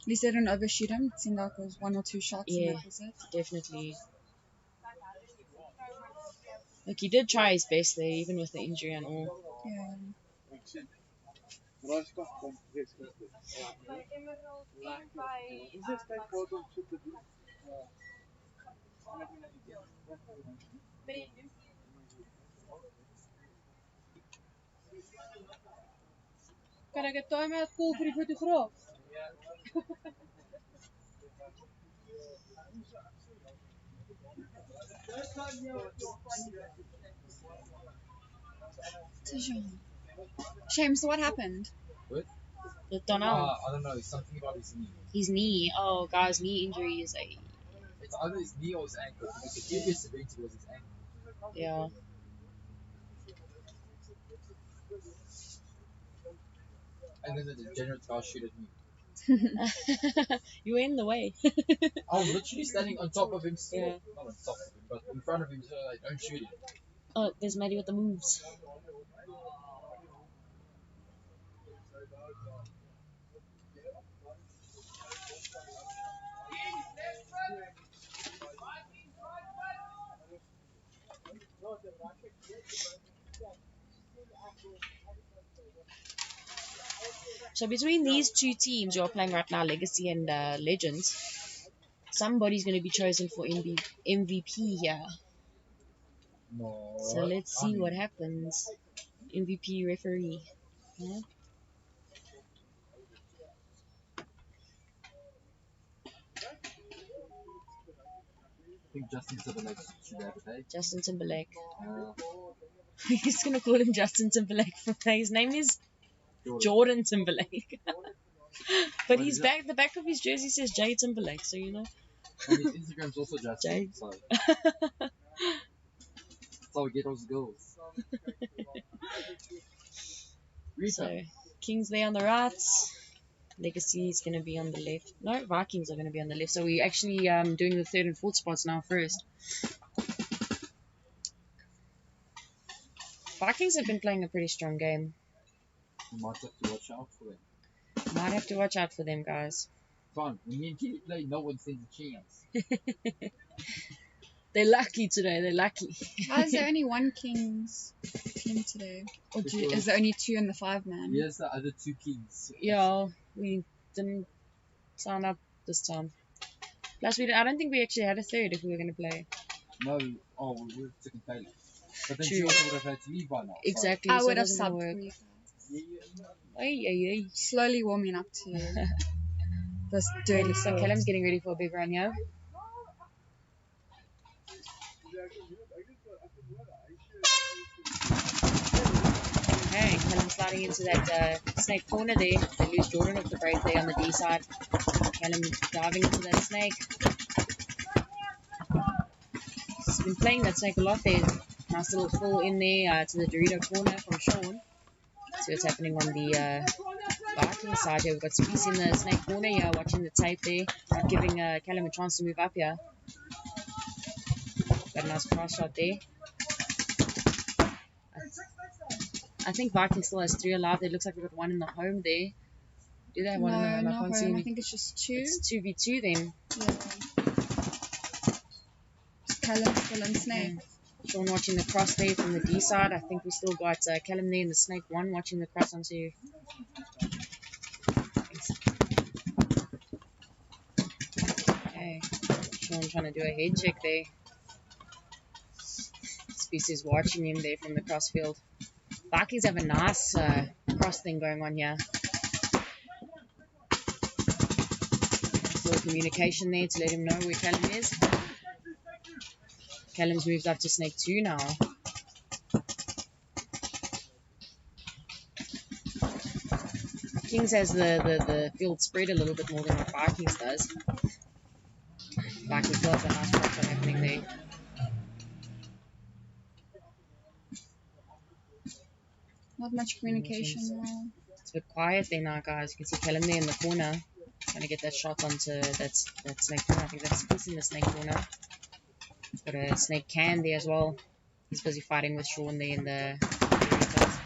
At least they didn't overshoot him. It seemed like it was 1 or 2 shots Yeah. and that was it. Definitely. Like, he did try his best there, even with the injury and all. Yeah. Kan ek 'n time-out call vir die fotograaf? Shame, so what happened? The Donald. I don't know, something about his knee. His knee. Oh, guys, knee injury is a... It's either his knee or his ankle, because the previous event was his ankle. Yeah. And then the degenerate car shooted me. You were in the way. I was literally standing on top of him still. Yeah. Not on top of him, but in front of him, so like, don't shoot him. Oh, there's Maddie with the moves. So between these two teams who are playing right now, Legacy and Legends, somebody's going to be chosen for MVP here. No. So let's see what happens. MVP referee. Huh? I think Justin Timberlake should have it, eh? Justin Timberlake. He's going to call him Justin Timberlake. His name is Jordan Timberlake. But his back, the back of his jersey says J Timberlake, so you know. And his Instagram's also Justin, Jay. so that's how we get those girls. So, Kings there on the right. Legacy is going to be on the left. No, Vikings are going to be on the left. So we're actually doing the third and fourth spots now first. Vikings have been playing a pretty strong game. You might have to watch out for them. Might have to watch out for them, guys. Fun. When me and Kitty play, no one stands a chance. They're lucky today. They're lucky. How is there only one Kings team today? Or is there only 2 in the 5-man? Yes, the other 2 Kings. Yeah, we didn't sign up this time. Plus, I don't think we actually had a third if we were going to play. No, we would have taken Taylor. But then True. she also would have had to leave by now. Exactly. I so would it have doesn't subbed work. for you guys. Ay. Slowly warming up to this dirty So field. Callum's getting ready for a big run, yeah? Okay, Callum sliding into that snake corner there. They lose Jordan off the break there on the D side. Callum diving into that snake. He's been playing that snake a lot there. Nice little fall in there to the Dorito corner from Sean. See what's happening on the Viking side here. We've got Speece in the snake corner here, watching the tape there. Not giving Callum a chance to move up here. Got a nice cross shot there. I think Viking still has 3 alive. It looks like we've got 1 in the home there. Do they have 1 in the home? No, I can't see home. any. I think it's just 2. It's 2v2 then. Yeah. Callum still in snake. Sean watching the cross there from the D side. I think we still got Callum there in the snake 1 watching the cross onto. Okay. Sean trying to do a head check there. Species watching him there from the cross field. Vikings have a nice cross thing going on here. Little communication there to let him know where Callum is. Callum's moved up to snake 2 now. Kings has the field spread a little bit more than what Vikings does. Vikings still has a nice cross happening there. Not much communication now. It's a bit quiet there now, guys. You can see Callum there in the corner. Trying to get that shot onto that snake corner. I think that's Speece in the snake corner. Got a snake can there as well. He's busy fighting with Sean there in the Doritos.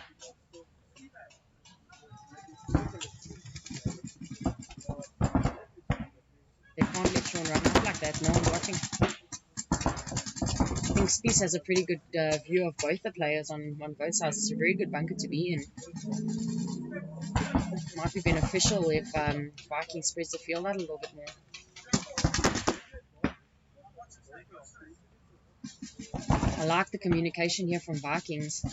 Spies has a pretty good view of both the players on both sides. It's a very good bunker to be in. Might be beneficial if Viking spreads the field out a little bit more. I like the communication here from Vikings.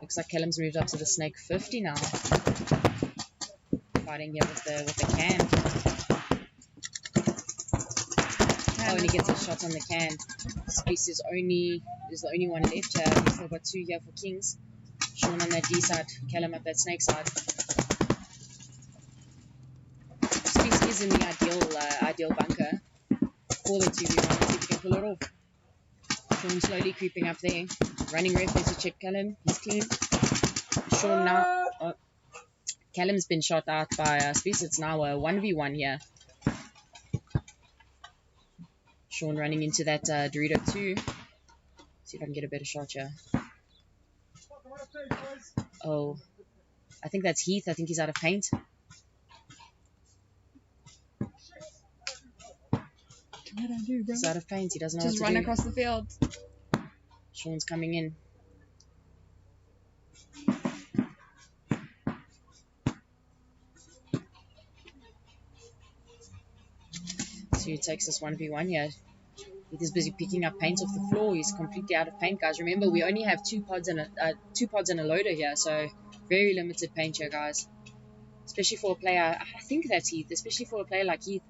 Looks like Callum's moved up to the snake 50 now. Fighting here with the can. Oh, and he gets a shot on the can. Space is the only one left here. He's still got 2 here for Kings. Sean on that D side, Callum up that snake side. Space is in the ideal bunker. Call it 2v1, see if he can pull it off. Sean slowly creeping up there. Running ref, there's a check Callum. He's clean. Sean now. Oh, Callum's been shot out by Space. It's now a 1v1 here. Sean running into that Dorito 2. See if I can get a better shot here. Oh, I think that's Heath. I think he's out of paint. What do I do, bro? He's out of paint. He doesn't know Just what to run do. across the field. Sean's coming in. So he takes this 1v1 here. He's busy picking up paint off the floor. He's completely out of paint, guys. Remember, we only have 2 pods and a loader here, so very limited paint here, guys. Especially for a player, I think that's Heath. Especially for a player like Heath,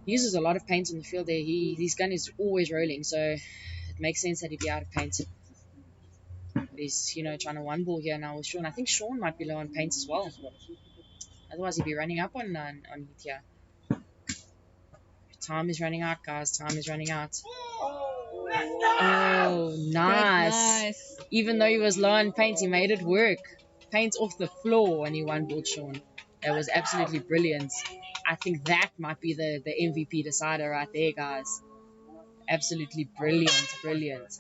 he uses a lot of paint on the field there. His gun is always rolling, so it makes sense that he'd be out of paint. But he's, trying to one ball here now with Sean. I think Sean might be low on paint as well. Otherwise, he'd be running up on Heath here. Time is running out, guys. Time is running out. Oh, nice. Even though he was low on paint, he made it work. Paint off the floor and he one-balled Sean. That was absolutely brilliant. I think that might be the MVP decider right there, guys. Absolutely brilliant, brilliant.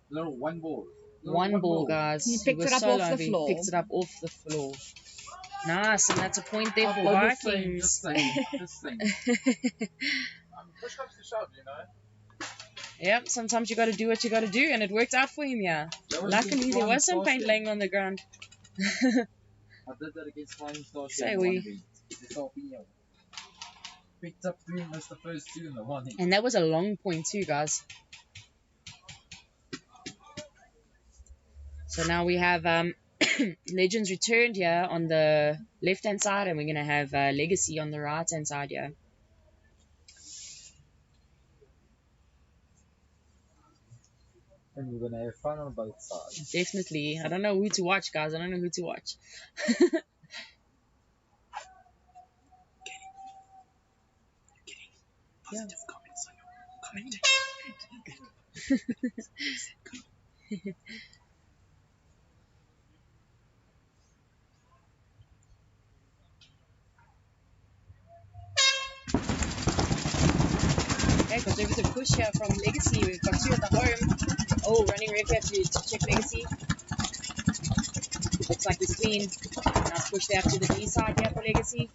Little one ball. One ball, guys. He picked it up off the floor. He picked it up off the floor. Nice, and that's a point there for Just Vikings. saying. Push comes to shove, Yep, sometimes you got to do what you got to do, and it worked out for him, yeah. Luckily, there was some paint laying on the ground. I did that against Flying Stars. Say we. Picked up 3 and missed the first 2 in the 1. And that was a long point too, guys. So now we have Legends returned here on the left-hand side, and we're going to have Legacy on the right-hand side here. And we're going to have fun on both sides. Definitely. I don't know who to watch, guys. I don't know who to watch. Yeah. Okay, conservative push here from Legacy. We've got 2 at the home. Oh, running ref here to check Legacy. Looks like he's clean. Now push there up to the D side here for Legacy.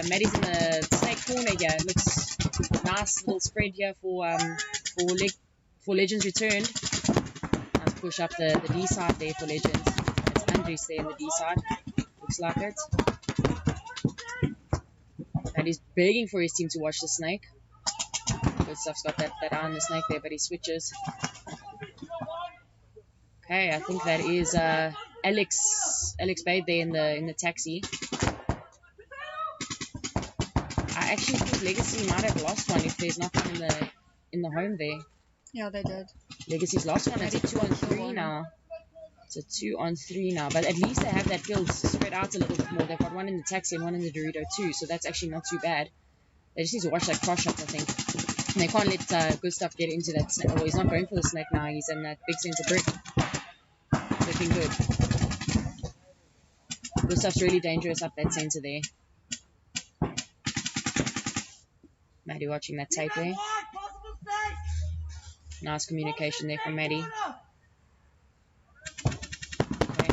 Maddie's in the snake corner here. It looks nice little spread here for Legends returned. Now push up the D side there for Legends. It's Andres there in the D side. Looks like it. And he's begging for his team to watch the snake. Good stuff's got that eye on the snake there, but he switches. Okay, I think that is Alex Bade there in the taxi. I actually think Legacy might have lost one if there's nothing in the home there. Yeah, they did. Legacy's lost one. It's a 2-on-3 now. It's a 2-on-3 now, but at least they have that field spread out a little bit more. They've got one in the taxi and one in the Dorito too, so that's actually not too bad. They just need to watch that cross shot, I think. And they can't let good stuff get into that snake. Well, he's not going for the snake now. He's in that big center brick. Looking good. Good stuff's really dangerous up that center there. Maddie watching that tape there. Nice communication there from Maddie. Okay.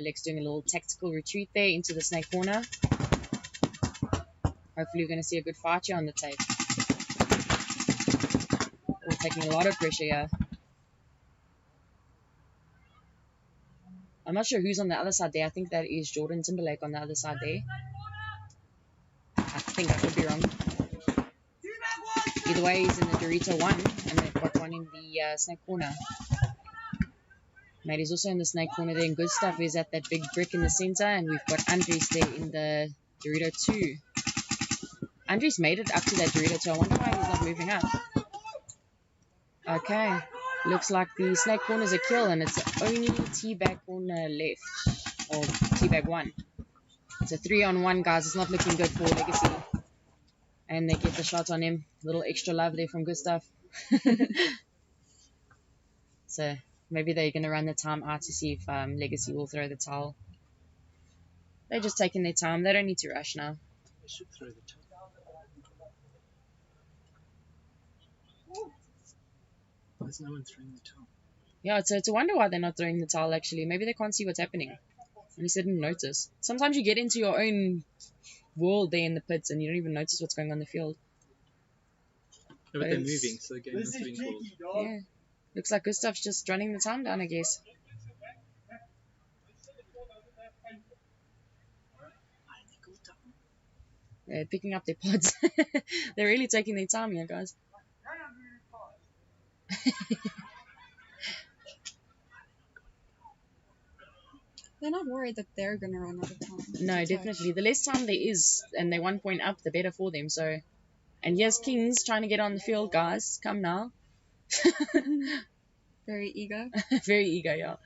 Alex doing a little tactical retreat there into the snake corner. Hopefully we're going to see a good fight here on the tape. We're taking a lot of pressure here. I'm not sure who's on the other side there. I think that is Jordan Timberlake on the other side there. I think I could be wrong. Either way, he's in the Dorito 1, and they've got one in the snake corner. Maddie's also in the snake corner there, and Good Stuff is at that big brick in the center, and we've got Andres there in the Dorito 2. Andres made it up to that Dorito 2. I wonder why he's not moving up. Okay, looks like the snake corner's a kill, and it's only teabag corner left, or teabag 1. It's a 3-on-1, guys. It's not looking good for Legacy. And they get the shot on him. Little extra love there from Good Stuff. So maybe they're going to run the time out to see if Legacy will throw the towel. They're just taking their time. They don't need to rush now. They should throw the towel. Why is no one throwing the towel? Yeah, it's a wonder why they're not throwing the towel, actually. Maybe they can't see what's happening. At least they didn't notice. Sometimes you get into your own world there in the pits and you don't even notice what's going on in the field. Yeah, but they're moving, so the game is being called. Yeah. Looks like Gustav's just running the time down, I guess. They're picking up their pods. They're really taking their time here, guys. They're not worried that they're going to run out of time. No, definitely. The less time there is, and they're 1 point up, the better for them. So, and here's Kings trying to get on the field, guys. Come now. Very eager. Very eager, yeah.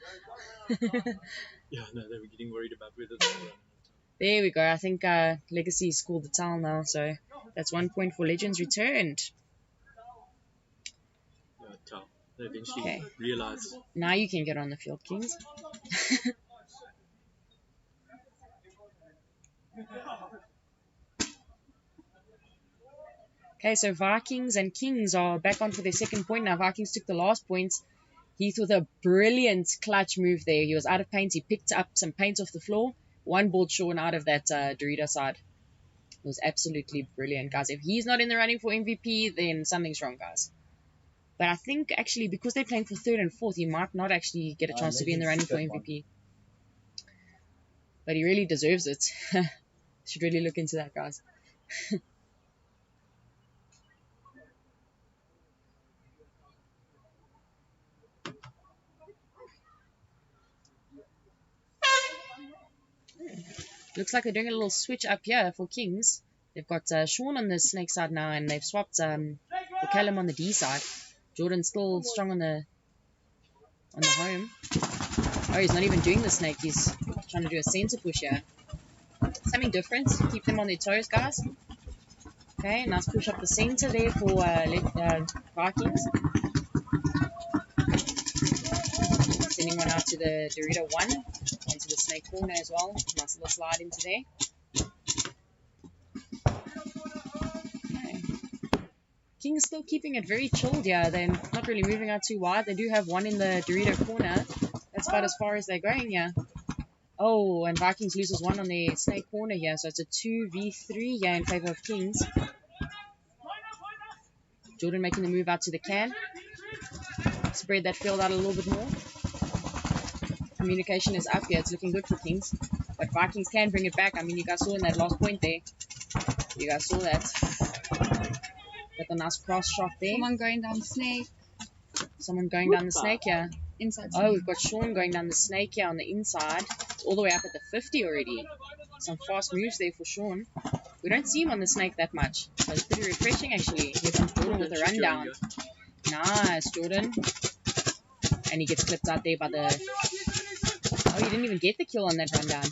Yeah, no, they were getting worried about whether they were. There we go. I think Legacy scored the towel now, so that's 1 point for Legends returned. Yeah, towel. They eventually realized. Now you can get on the field, Kings. Okay, so Vikings and Kings are back on for their second point now. Vikings took the last point. Heath with a brilliant clutch move there. He was out of paint. He picked up some paint off the floor. One ball shorn out of that Dorito side. It was absolutely brilliant, guys. If he's not in the running for MVP, then something's wrong, guys. But I think, actually, because they're playing for third and fourth, he might not actually get a chance to be in the running for MVP. But he really deserves it. Should really look into that, guys. Looks like they're doing a little switch up here for Kings. They've got Sean on the snake side now, and they've swapped for Callum on the D side. Jordan's still strong on the home. Oh, he's not even doing the snake. He's trying to do a center push here. Something different. Keep them on their toes, guys. Okay, nice push up the center there for Vikings. Sending one out to the Dorito 1. Into the snake corner as well. Nice little slide into there. Okay. King's still keeping it very chilled here. They're not really moving out too wide. They do have one in the Dorito corner. That's about as far as they're going here. Oh, and Vikings loses one on their snake corner here. So it's a 2v3 here in favor of Kings. Jordan making the move out to the can. Spread that field out a little bit more. Communication is up here. It's looking good for Kings. But Vikings can bring it back. I mean, you guys saw in that last point there. You guys saw that. Got the nice cross shot there. Someone going down the snake. Someone going down the snake here. Inside. Oh, we've got Sean going down the snake here on the inside. All the way up at the 50 already. Some fast moves there for Sean. We don't see him on the snake that much. So it's pretty refreshing, actually. Here comes Jordan with a rundown. Nice, Jordan. And he gets clipped out there by the... Oh, he didn't even get the kill on that rundown.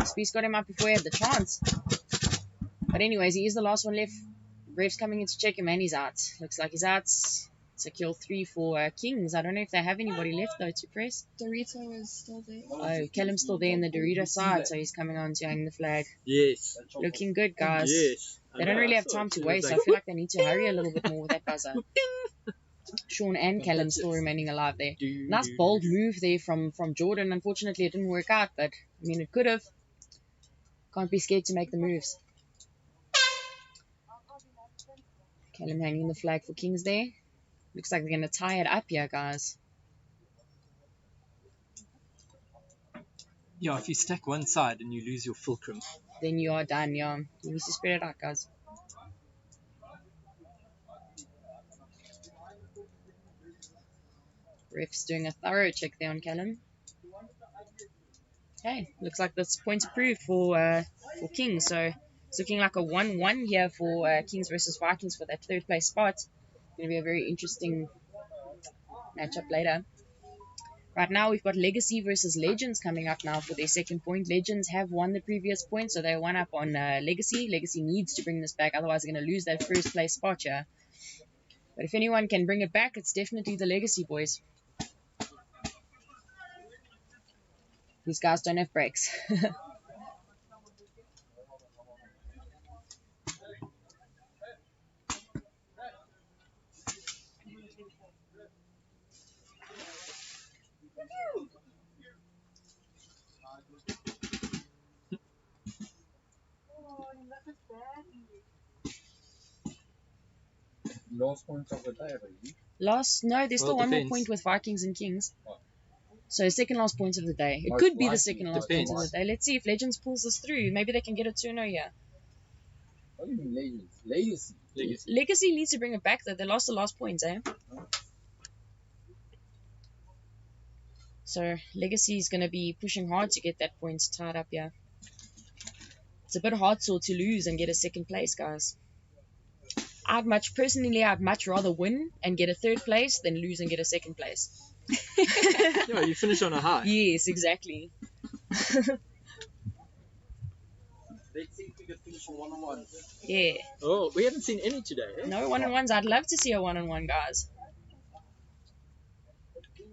Speece got him up before he had the chance. But anyways, he is the last one left. Ref's coming in to check him, and he's out. Looks like he's out. It's a kill 3 for Kings. I don't know if they have anybody left, though, to press. Dorito is still there. Oh, Callum's still there in the Dorito side, so he's coming on to hang the flag. Yes. Looking good, guys. Yes. They don't really have time to waste, so I feel like they need to hurry a little bit more with that buzzer. Sean and Callum still remaining alive there. Nice bold move there from Jordan. Unfortunately, it didn't work out, but I mean, it could have. Can't be scared to make the moves. Callum hanging the flag for Kings there. Looks like they're going to tie it up here, guys. Yeah, if you stack one side and you lose your fulcrum, then you are done, yeah. You need to spread it out, guys. Ref's doing a thorough check there on Callum. Okay, looks like that's points approved for Kings. So it's looking like a 1-1 here for Kings versus Vikings for that third place spot. Going to be a very interesting matchup later. Right now, we've got Legacy versus Legends coming up now for their second point. Legends have won the previous point, so they're one up on Legacy. Legacy needs to bring this back, otherwise they're going to lose that first place spot here. But if anyone can bring it back, it's definitely the Legacy boys. These guys don't have brakes. Last point of the day, really. No, there's still one more point with Vikings and Kings. So second last point of the day. It could be the second last point of the day. Let's see if Legends pulls this through. Maybe they can get a 2-0 here. What do you mean Legends? Legacy needs to bring it back though. They lost the last points, eh? So Legacy is going to be pushing hard to get that point tied up here. It's a bit hard to lose and get a second place, guys. I'd much rather win and get a third place than lose and get a second place. Yeah, you finish on a high. Yes, exactly. Let's see if we can finish on 1-on-1. Yeah. Oh, we haven't seen any today, eh? No 1-on-1s. I'd love to see a 1-on-1, guys.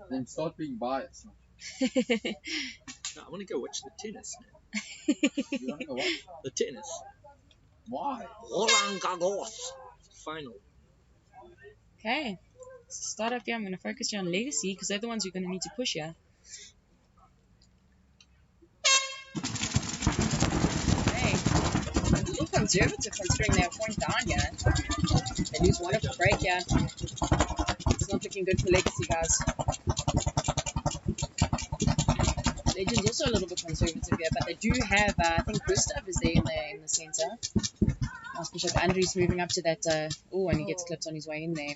Then start being biased. No, I want to go watch the tennis, man. You want to go watch? The tennis. Why? Roland Garros. Final. Okay. So start up here. I'm going to focus here on Legacy because they're the ones who are going to need to push here. Okay. A little conservative considering they're a point down here. They lose one of the break here. It's not looking good for Legacy, guys. Legends also a little bit conservative here, but they do have, I think Gustav is there in the center. Nice push up. Andrew's moving up to that, and he gets clipped on his way in there.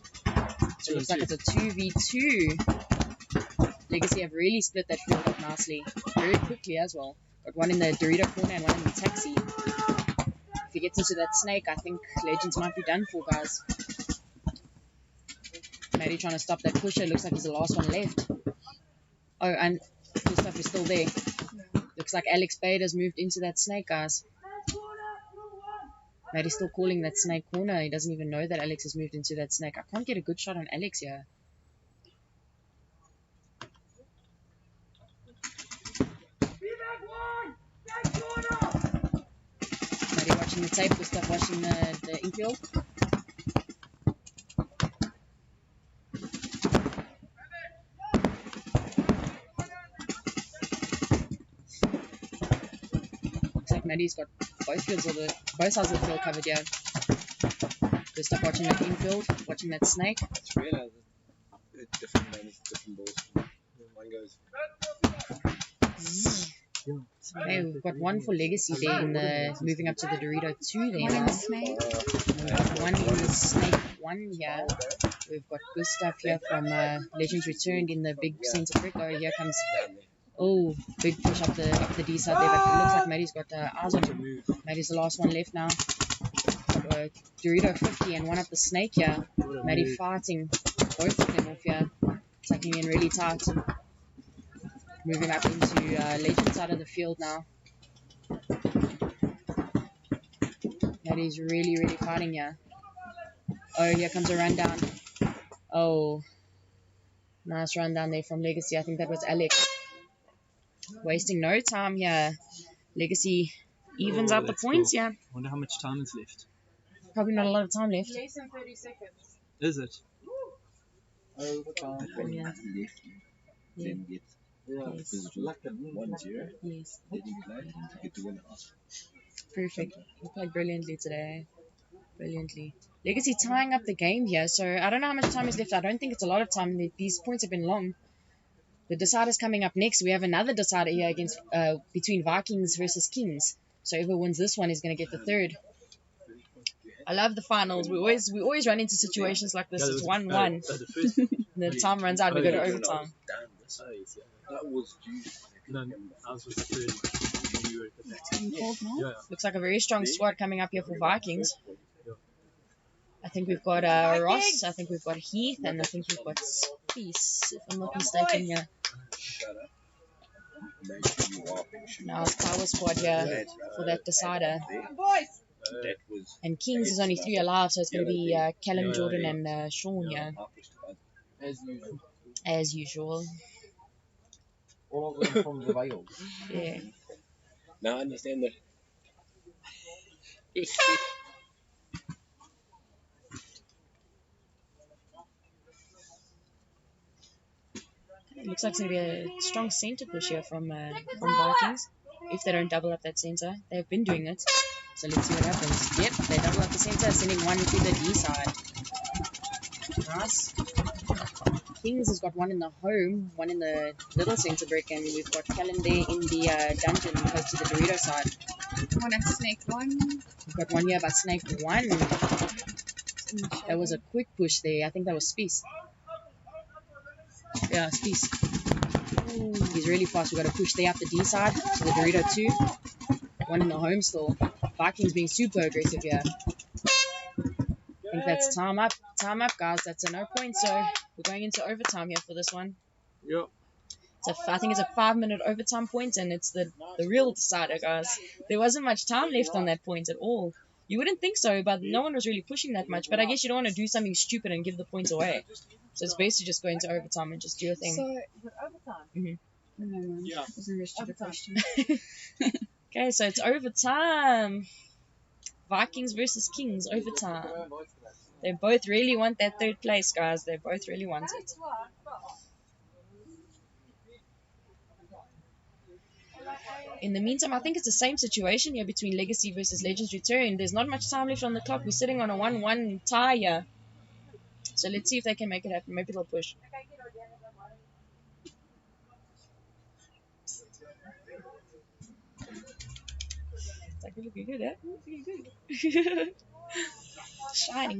So it looks like it's a 2v2. Legacy have really split that field up nicely. Very quickly as well. Got one in the Dorito corner and one in the taxi. If he gets into that snake, I think Legends might be done for, guys. Maddie trying to stop that pusher. Looks like he's the last one left. Oh, and Gustav is still there. Looks like Alex Bade has moved into that snake, guys. Maddie's still calling that snake corner. He doesn't even know that Alex has moved into that snake. I can't get a good shot on Alex here. Maddie watching the tape. Gustav watching the infield. Maddie's got both sides of the field covered here. Gustav watching that infield, watching that snake. I just realized it's different names, different balls. One goes. Okay, we've got one for Legacy there in the moving up to the Dorito 2 there. One in the snake. One in the snake 1 here. We've got Gustav here from Legends Returned in the big center brick. Oh, here comes. Oh, big push up the D side there, but it looks like Maddie's got eyes on him. Maddie's the last one left now. Got Dorito 50 and one up the snake here. Maddie fighting both of them off here. Tucking in really tight. Moving up into Legend side of the field now. Maddie's really, really fighting here. Oh, here comes a rundown. Oh, nice rundown there from Legacy. I think that was Alex. Wasting no time here. Legacy evens out the points, yeah. Wonder how much time is left. Probably not a lot of time left. Less than 30 seconds. Is it? Overtime. Brilliant. Yeah. Then get Yeah. Yes. Like a 1-0. Yes. Let him play. Get the winner. Perfect. You played brilliantly today. Brilliantly. Legacy tying up the game here, so I don't know how much time is left. I don't think it's a lot of time. These points have been long. The decider's coming up next. We have another decider here against between Vikings versus Kings. So whoever wins this one is going to get the third. I love the finals. We always run into situations like this. It's 1-1. The time runs out. We go to overtime. That was due. No, ours was the third. You were at the back. Cold now? Yeah. Looks like a very strong squad coming up here for Vikings. I think we've got Ross, I think we've got Heath, and I think we've got Peace, if I'm not mistaken here. Now it's Power Squad here for that decider. And Kings is only 3 alive, so it's going to be Callum, Jordan, and Sean here, As usual. as usual. All of them from the Vales. Yeah. Now I understand that. It looks like it's going to be a strong centre push here from Vikings, if they don't double up that centre. They've been doing it, so let's see what happens. Yep, they double up the centre, sending one to the D side. Nice. Kings has got one in the home, one in the little centre brick, and we've got Callum there in the dungeon close to the Dorito side. One at Snake 1. We've got one here by Snake 1. That was a quick push there. I think that was Spies. Yeah, Spies. He's really fast. We've got to push there up the D side to the Dorito 2. One in the home store. Vikings being super aggressive here. I think that's time up. Time up, guys. That's a no point. So we're going into overtime here for this one. Yep. I think it's a 5-minute overtime point, and it's the real decider, guys. There wasn't much time left on that point at all. You wouldn't think so, but no one was really pushing that much. But I guess you don't want to do something stupid and give the points away. So it's best to just go into overtime and just do your thing. So, no, Yeah. it wasn't a stupid question. Okay, so it's overtime. Vikings versus Kings, overtime. They both really want that third place, guys. They both really want it. In the meantime, I think it's the same situation here between Legacy versus Legends Return. There's not much time left on the clock. We're sitting on a 1-1 tie here. So let's see if they can make it happen. Maybe they'll push. It's like, looking good, eh? Looking good.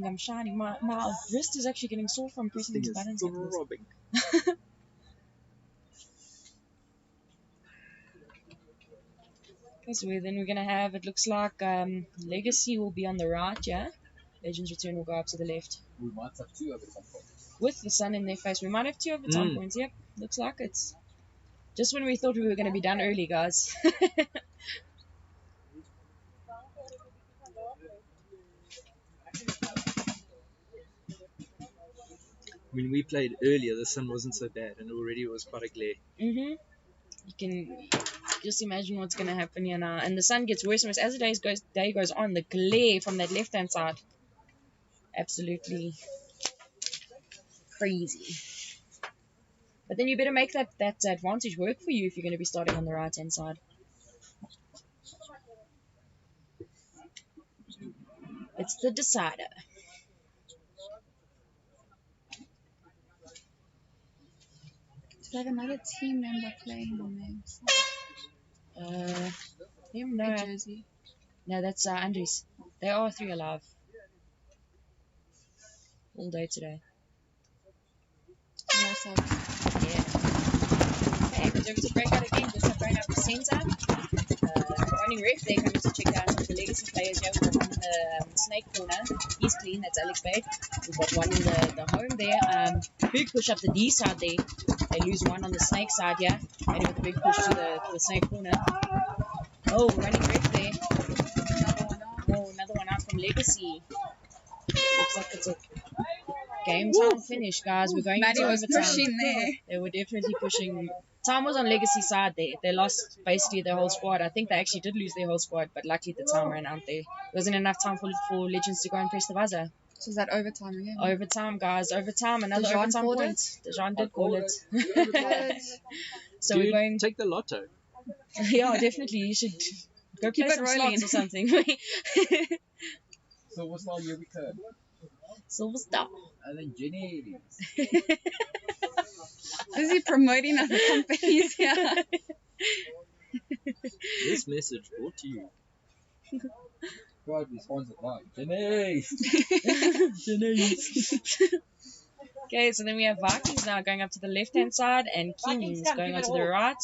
I'm shining. My wrist is actually getting sore from pressing these buttons. Like this. Robbing. Okay, so then we're going to have, it looks like Legacy will be on the right, yeah? Legends Return will go up to the left. We might have 2 overtime points. With the sun in their face. We might have 2 overtime points, yep. Looks like it's just when we thought we were going to be done early, guys. When we played earlier, the sun wasn't so bad, and already it was quite a glare. You can just imagine what's going to happen here now. And the sun gets worse and worse. As the day goes on, the glare from that left-hand side. Absolutely crazy. But then you better make that advantage work for you if you're going to be starting on the right-hand side. It's the decider. Do they have another team member playing on there? Him? A No. jersey. No, that's Andres. They are 3 alive. All day today. No subs. Yeah. Okay, but over to breakout again. Just going up the centre. Running ref there coming to check out the Legacy players here. We've got one in the snake corner. He's clean. That's Alex Bate. We've got one in the home there. Big push up the D side there. They lose one on the snake side here. And with a big push to the snake corner. Oh, running ref there. Oh, another one out from Legacy. Looks like it's a game time finish, guys. We're going Maddie into was overtime. pushing there. They were definitely pushing. Time was on Legacy side there. They lost basically their whole squad. I think they actually did lose their whole squad, but luckily the time ran out there. There wasn't enough time for Legends to go and press the buzzer. So is that overtime again? Overtime, guys. Overtime. Another Dejan overtime called point. Dejan did call it. Good. So Dude, we're going. take the lotto. Yeah, definitely. You should go Keep play it some rolling. slots or something. So what's now your return? Silver Star. And then Jenny. Busy promoting other companies here. This message brought to you. Proudly sponsored by Jenny. Okay, so then we have Vikings now going up to the left-hand side and Kings going on to the right.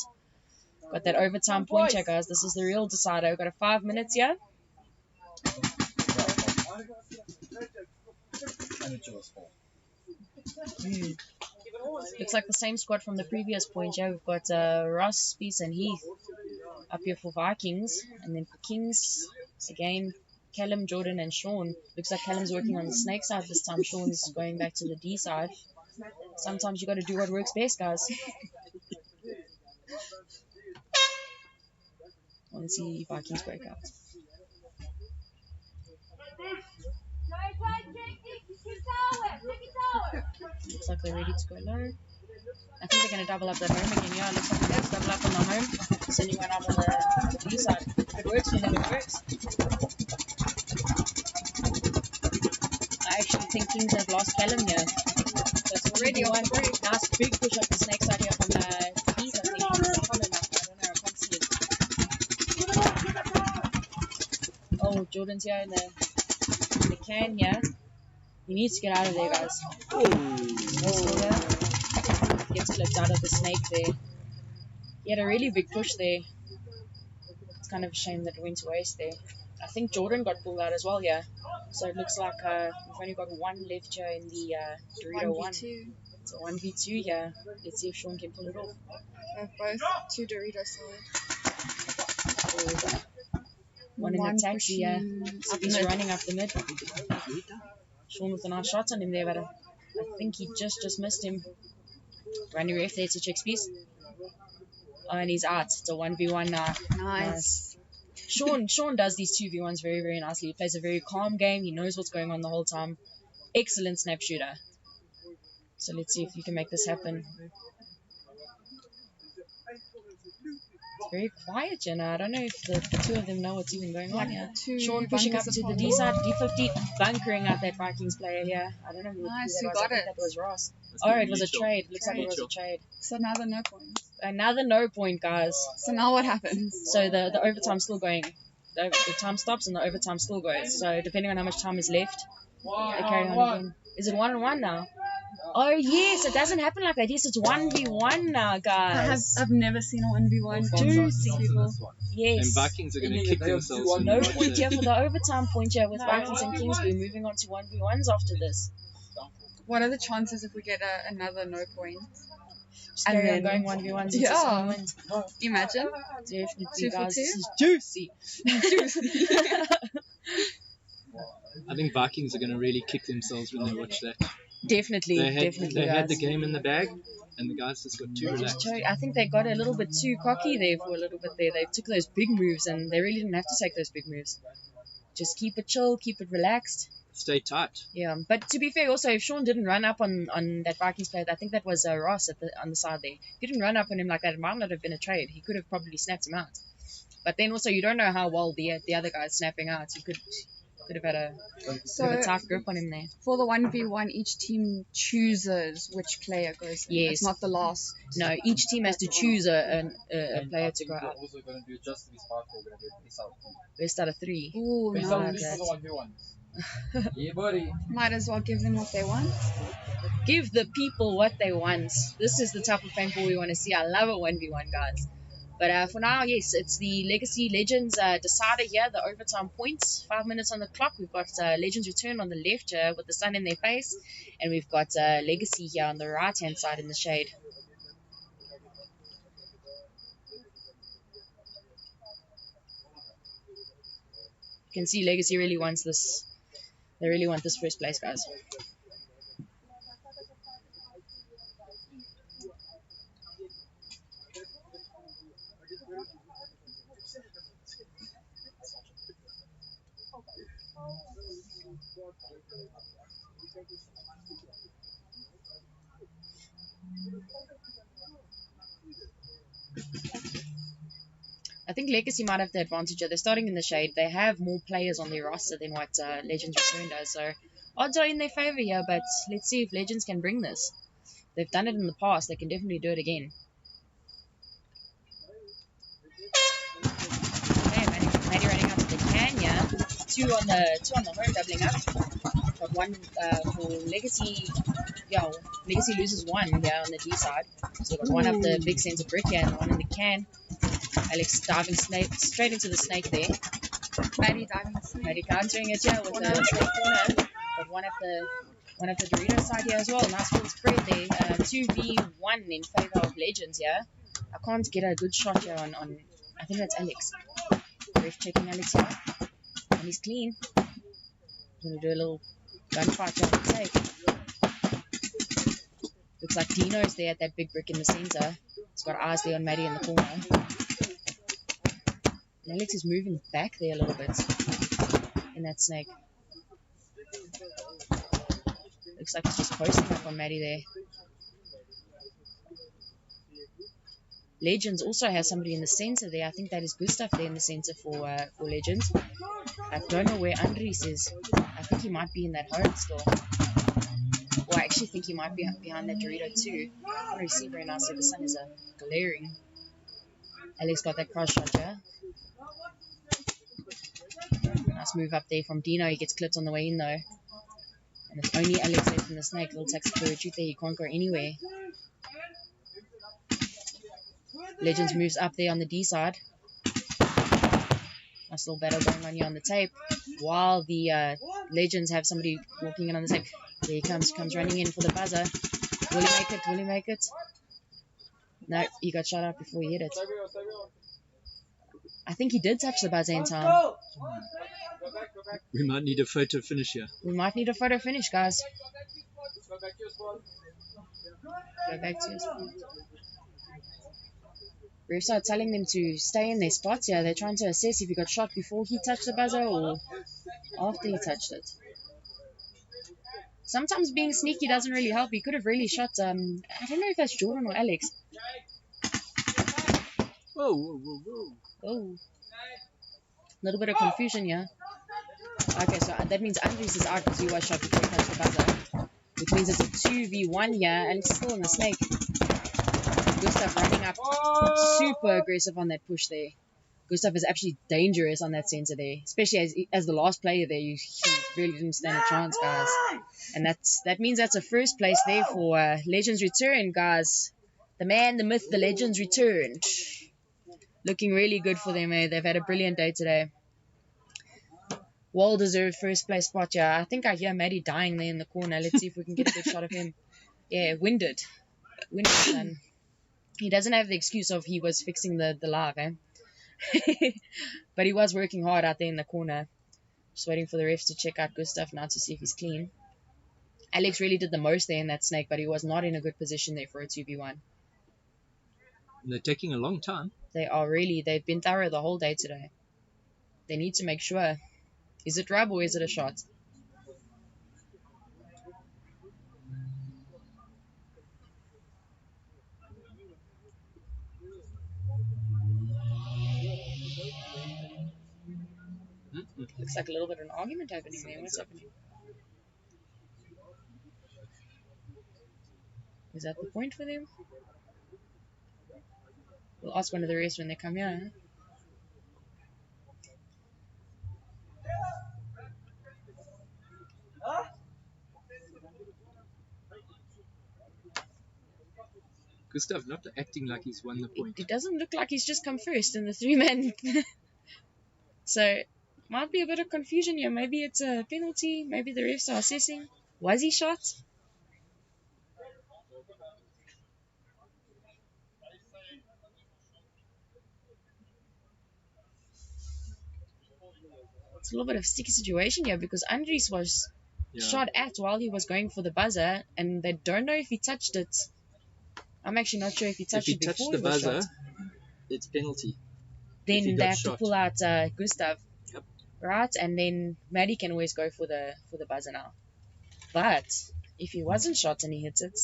Got that overtime point here, guys. This is the real decider. We've got a 5 minutes here. And it's your fault. Looks like the same squad from the previous point here. We've got Ross, Spies, and Heath up here for Vikings. And then for Kings, again, Callum, Jordan, and Sean. Looks like Callum's working on the snake side this time. Sean's going back to the D side. Sometimes you got to do what works best, guys. Want to see Vikings break out. Looks like they're ready to go low. I think they're going to double up the home again. Yeah, looks like they're going to double up on the home. Sending one out on the B side. If it works, then it works. I actually think Kings have lost Callum here. So it's already one nice big push up the snake side here from Heath. I think. I don't know. I can't see it. Oh, Jordan's here in the can here. He needs to get out of there, guys. Gets clipped out of the snake there. He had a really big push there. It's kind of a shame that it went to waste there. I think Jordan got pulled out as well, yeah. So it looks like we've only got one left here in the Dorito 1. It's a 1v2 here. Let's see if Sean can pull it off. Both two Dorito side. One in the taxi, yeah. He's running up the mid. Sean with a nice shot on him there, but I think he just missed him. Running ref there to check space. Oh, and he's out. It's a 1v1 now. Nice. Sean does these 2v1s very, very nicely. He plays a very calm game. He knows what's going on the whole time. Excellent snap shooter. So let's see if you can make this happen. It's very quiet, you know. I don't know if the two of them know what's even going on here. Sean pushing up to the D side, D50, bunkering out that Vikings player here. I don't know who that was. I think that was Ross. Oh, it was a trade. Looks like it was a trade. So another no point. Another no point, guys. So now what happens? So the overtime's still going. The time stops and the overtime still goes. So depending on how much time is left, they carry on again. Is it 1-1 now? Oh yes, it doesn't happen like that. Yes, it's 1v1 now, guys. I've never seen a 1v1. Juicy people. Yes. And Vikings are going to kick themselves. No point here for the overtime point here with Vikings and Kings. We're moving on to 1v1s after this. What are the chances if we get another no point? Just carry on going 1v1s until someone wins. Imagine. Definitely, 2 for guys. 2? This is juicy. I think Vikings are going to really kick themselves when they watch that. Definitely, They definitely, had the guys. game in the bag, and the guys just got too relaxed. I think they got a little bit too cocky there for a little bit there. They took those big moves, and they really didn't have to take those big moves. Just keep it chill, keep it relaxed. Stay tight. Yeah, but to be fair, also, if Sean didn't run up on that Vikings player, I think that was Ross on the side there. If he didn't run up on him like that, it might not have been a trade. He could have probably snapped him out. But then also, you don't know how well the other guy's snapping out. He could have had a tough grip on him there. For the 1v1, each team chooses which player goes in. Yes. It's not the last. No, each team has to choose a player to go We're out. also going to do just to be smart. We're going to do best out of 3. Best out of 3. Ooh, Best out of 3 nice. for the 1v1. Yeah, buddy. Might as well give them what they want. Give the people what they want. This is the type of paintball we want to see. I love a 1v1, guys. But for now, yes, it's the Legacy Legends decider here, the overtime points. 5 minutes on the clock. We've got Legends Return on the left with the sun in their face. And we've got Legacy here on the right-hand side in the shade. You can see Legacy really wants this. They really want this first place, guys. I think Legacy might have the advantage. They're starting in the shade. They have more players on their roster than what Legends Return does. So odds are in their favor here, but let's see if Legends can bring this. They've done it in the past. They can definitely do it again. Okay, Maddie running up to the can here. Two on the home doubling up. Got one for Legacy. Yeah, Legacy loses one here on the D side. So got one up the big center brick here and one in the can. Alex diving straight into the snake there. Maddie diving snake. Maddie countering it here with the snake corner. Got one at the Dorito side here as well. Nice full spread there. 2v1 in favor of Legends here. I can't get a good shot here on I think that's Alex. Ref checking Alex here. And he's clean. Gonna do a little gunfight here on the tape. Looks like Dino's there at that big brick in the center. He's got eyes there on Maddie in the corner. And Alex is moving back there a little bit in that snake. Looks like he's just posting up on Maddie there. Legends also has somebody in the center there. I think that is Gustav there in the center for Legends. I don't know where Andries is. I think he might be in that home still. Or I actually think he might be behind that Dorito too. I can't really see very nice, so the sun is glaring. Alex got that cross shot, yeah. Nice move up there from Dino. He gets clipped on the way in though. And it's only Alex left in the snake. Little taxi for truth there. He can't go anywhere. Legends moves up there on the D side. Nice little battle going on here on the tape. While the Legends have somebody walking in on the tape. There he comes running in for the buzzer. Will he make it? Will he make it? No, he got shot out before he hit it. I think he did touch the buzzer in time. We might need a photo finish here. We might need a photo finish, guys. Go back to your spot. Refs are telling them to stay in their spots here. They're trying to assess if he got shot before he touched the buzzer or after he touched it. Sometimes being sneaky doesn't really help. He could have really shot, I don't know if that's Jordan or Alex. Whoa, whoa, whoa, whoa. Oh. A little bit of confusion here. Okay, so that means Andries is out because he was shot before he touched the buzzer. Which means it's a 2v1 here. Alex is still in the snake. Gustav running up super aggressive on that push there. Gustav is actually dangerous on that center there. Especially as the last player there, he really didn't stand a chance, guys. And that means that's a first place there for Legends Return, guys. The man, the myth, the Legends Return. Looking really good for them, eh? They've had a brilliant day today. Well-deserved first place spot, yeah. I think I hear Maddie dying there in the corner. Let's see if we can get a good shot of him. Yeah, winded. Winded, son. He doesn't have the excuse of he was fixing the live, eh? But he was working hard out there in the corner. Just waiting for the refs to check out Gustav now to see if he's clean. Alex really did the most there in that snake, but he was not in a good position there for a 2v1. They're taking a long time. They are really. They've been thorough the whole day today. They need to make sure. Is it rub or is it a shot? Looks like a little bit of an argument happening there. What's happening? Is that the point for them? We'll ask one of the refs when they come here. Gustav not acting like he's won the point. It doesn't look like he's just come first in the three-man. So, might be a bit of confusion here. Maybe it's a penalty. Maybe the refs are assessing. Was he shot? It's a little bit of a sticky situation here because Andries was shot at while he was going for the buzzer, and they don't know if he touched it. I'm actually not sure if he touched it before he touched the buzzer, it's penalty. Then they have to pull out Gustav. Yep. right? And then Maddie can always go for the buzzer now. But if he wasn't shot and he hits it,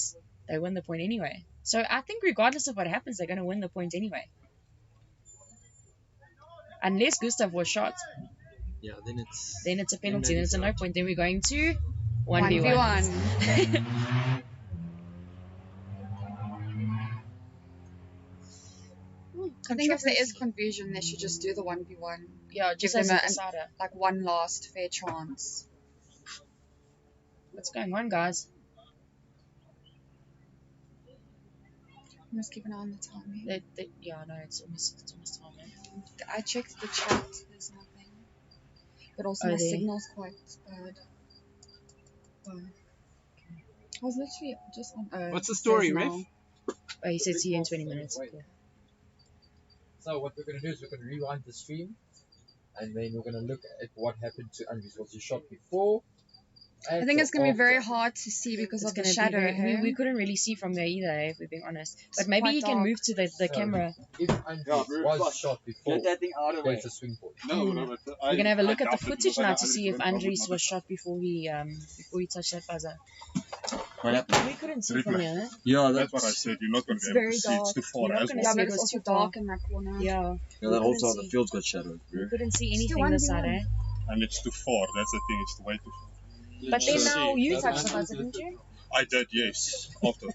they win the point anyway. So I think regardless of what happens, they're going to win the point anyway. Unless Gustav was shot, Yeah, then it's a penalty. Then it's a no point. Then we're going to 1v1. 1v1. I think if there is confusion, they should just do the 1v1. Yeah, Give just them as a decider. like one last fair chance. What's going on, guys? You must keep an eye on the time. Yeah, no, it's almost time. I checked the chat. There's nothing. But also Oh, my there. signal's quite bad. Oh. I was literally just on. What's the story, says Ref? now. Oh, he said see you in 20 minutes. Wait. Cool. So what we're going to do is we're going to rewind the stream, and then we're going to look at what happened to Andres. Was he shot before? I think it's going to be very hard to see because It's of the gonna be shadow. very, we couldn't really see from there either, if we're being honest. But It's maybe quite he can dark. move to the So, camera. If Andres was shot before, Get that thing out of the way. there's a swing for it. We're gonna have a look at the footage now to see if Andres was shot before he touched that buzzer. What happened? We couldn't see from here. Yeah, That's what I said. You're not going to It's be able very to see. It's dark. too You're far not as gonna well. Yeah, see but it it's was also too far. dark in that corner. Yeah. Yeah, that whole couldn't side of the see. field's got shadowed. We couldn't see It's anything this side, 1v1. eh? And it's too far. That's the thing. It's way too far. But then So- now you touched the buzzer, didn't you? I did, yes. After.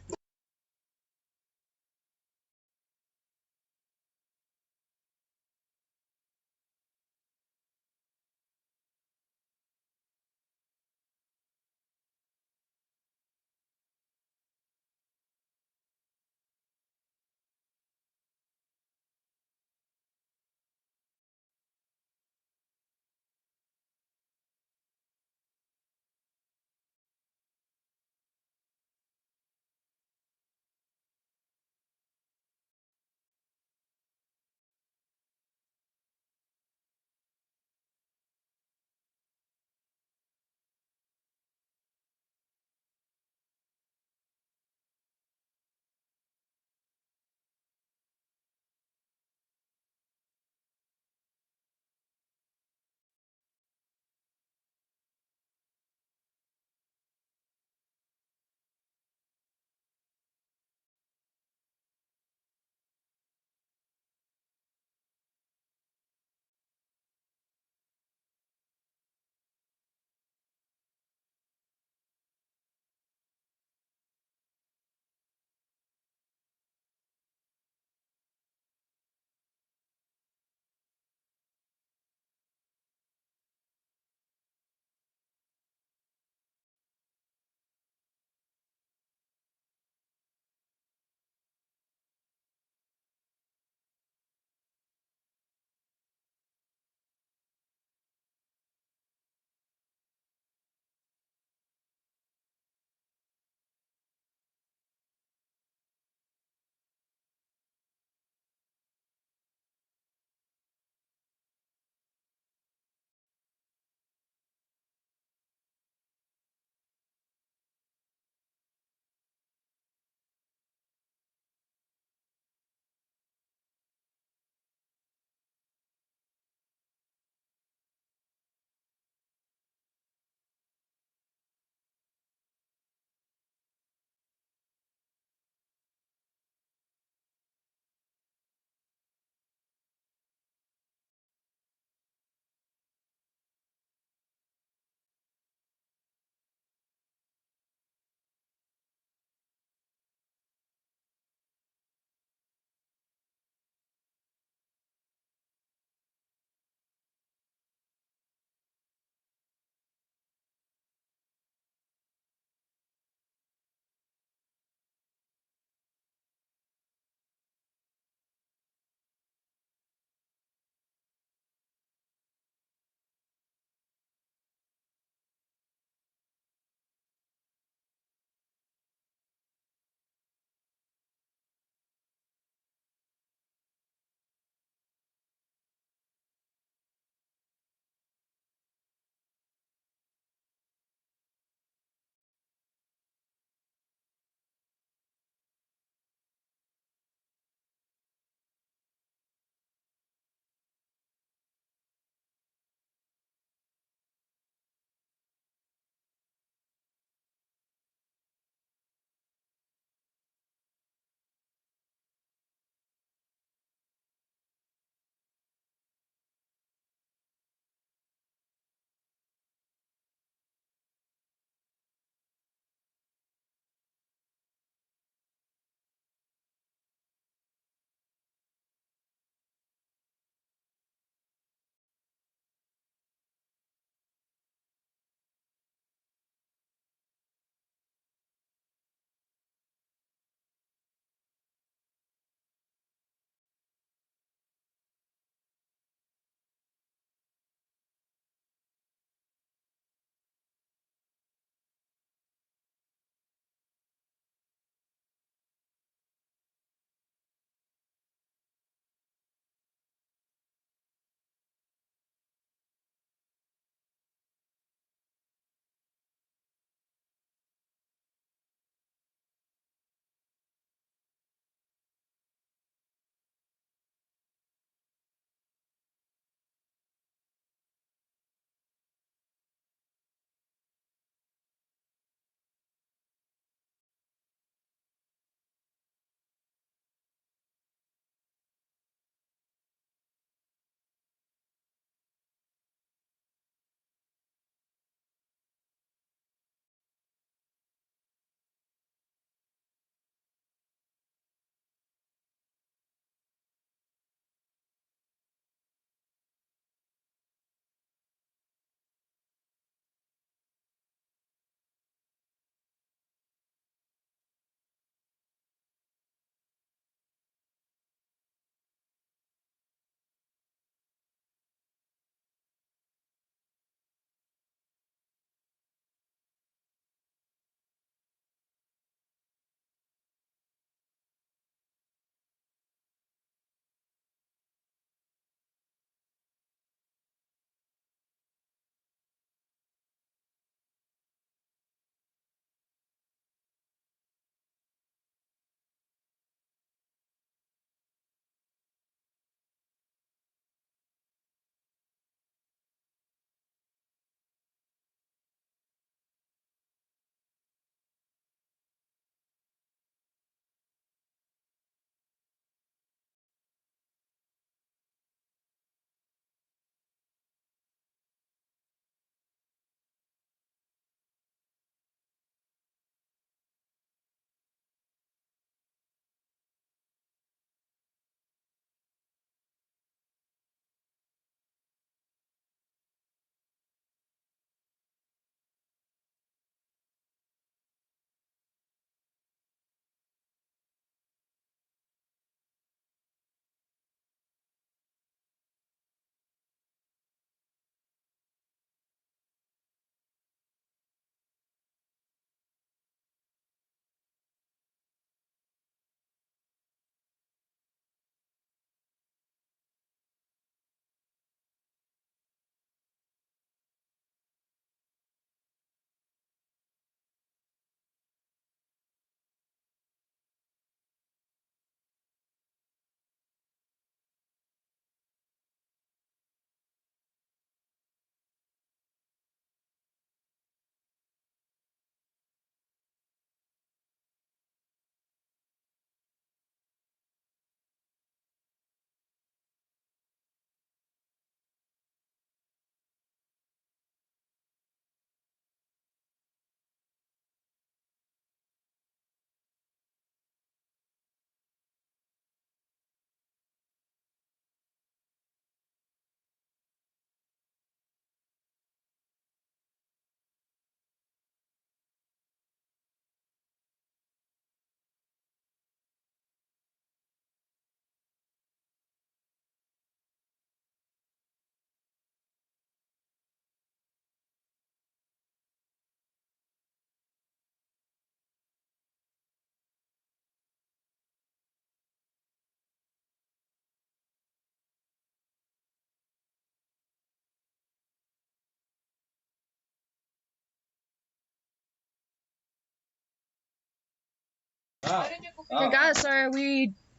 Okay, guys, so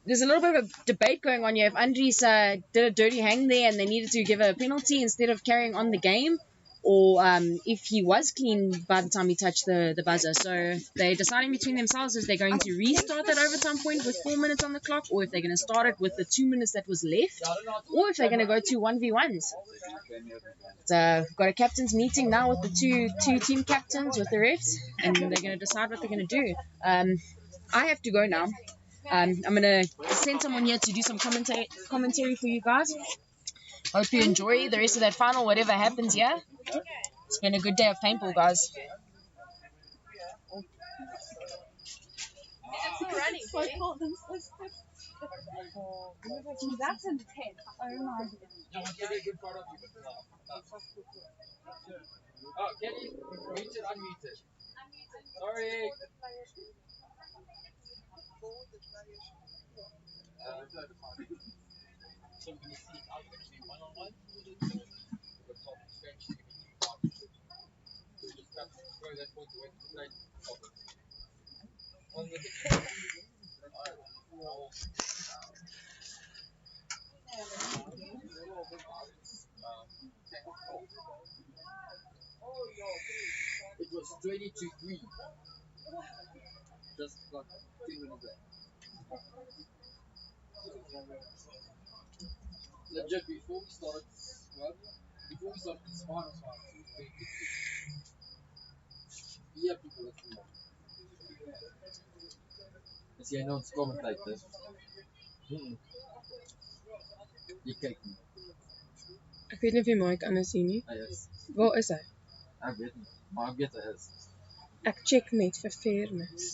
there's a little bit of a debate going on here. If Andres did a dirty hang there and they needed to give a penalty instead of carrying on the game, or if he was clean by the time he touched the buzzer. So they're deciding between themselves if they're going to restart that overtime point with 4 minutes on the clock, or if they're going to start it with the 2 minutes that was left, or if they're going to go to 1v1s. So we've got a captain's meeting now with the two team captains, with the refs, and they're going to decide what they're going to do. I have to go now. I'm going to send someone here to do some commentary for you guys. Hope you enjoy the rest of that final, whatever happens here. It's been a good day of paintball, guys. That's intense. Oh my Oh, Kenny, muted, unmuted. Sorry. So we're going to see how it's going to be one-on-one. We're talking French, it's going to be partnership. So we just have to throw that point away to the plate. On the it was 20-3. Just got 2 minutes left. Legit, before we started, this finals one, yeah, people listening. Is jy nou ons commentate this? Jy kyk nie. Ek weet nie of jy Mike anders sien nie. Hy is. Waar is hy? Ek weet nie, maar ek weet hy is. Ek check net vir fairness.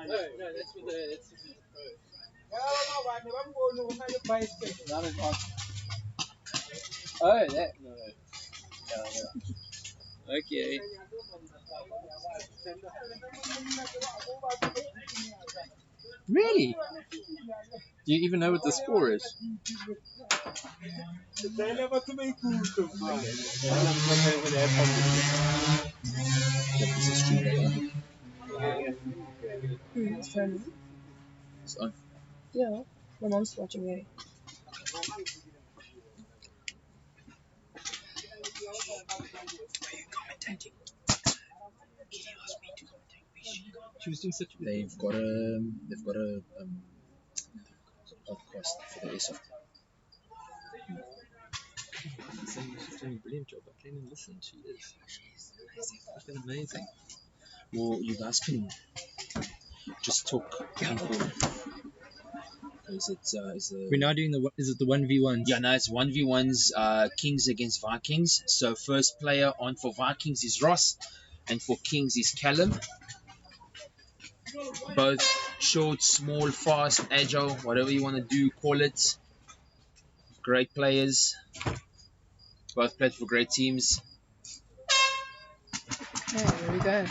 that's for the Oh, that no. Okay. Really? Do you even know what the score is? It's funny. It's on. Yeah, my mom's watching it. She was doing such a good They've got a podcast for the airsoft. She's doing a brilliant job. I can't even listen. She is. She's fucking amazing. Well, you guys can just talk. Is it We're now doing is it the 1v1s? Yeah, no, it's 1v1s, Kings against Vikings. So first player on for Vikings is Ross, and for Kings is Callum. Both short, small, fast, agile, whatever you want to do, call it. Great players. Both played for great teams. Okay, there we go.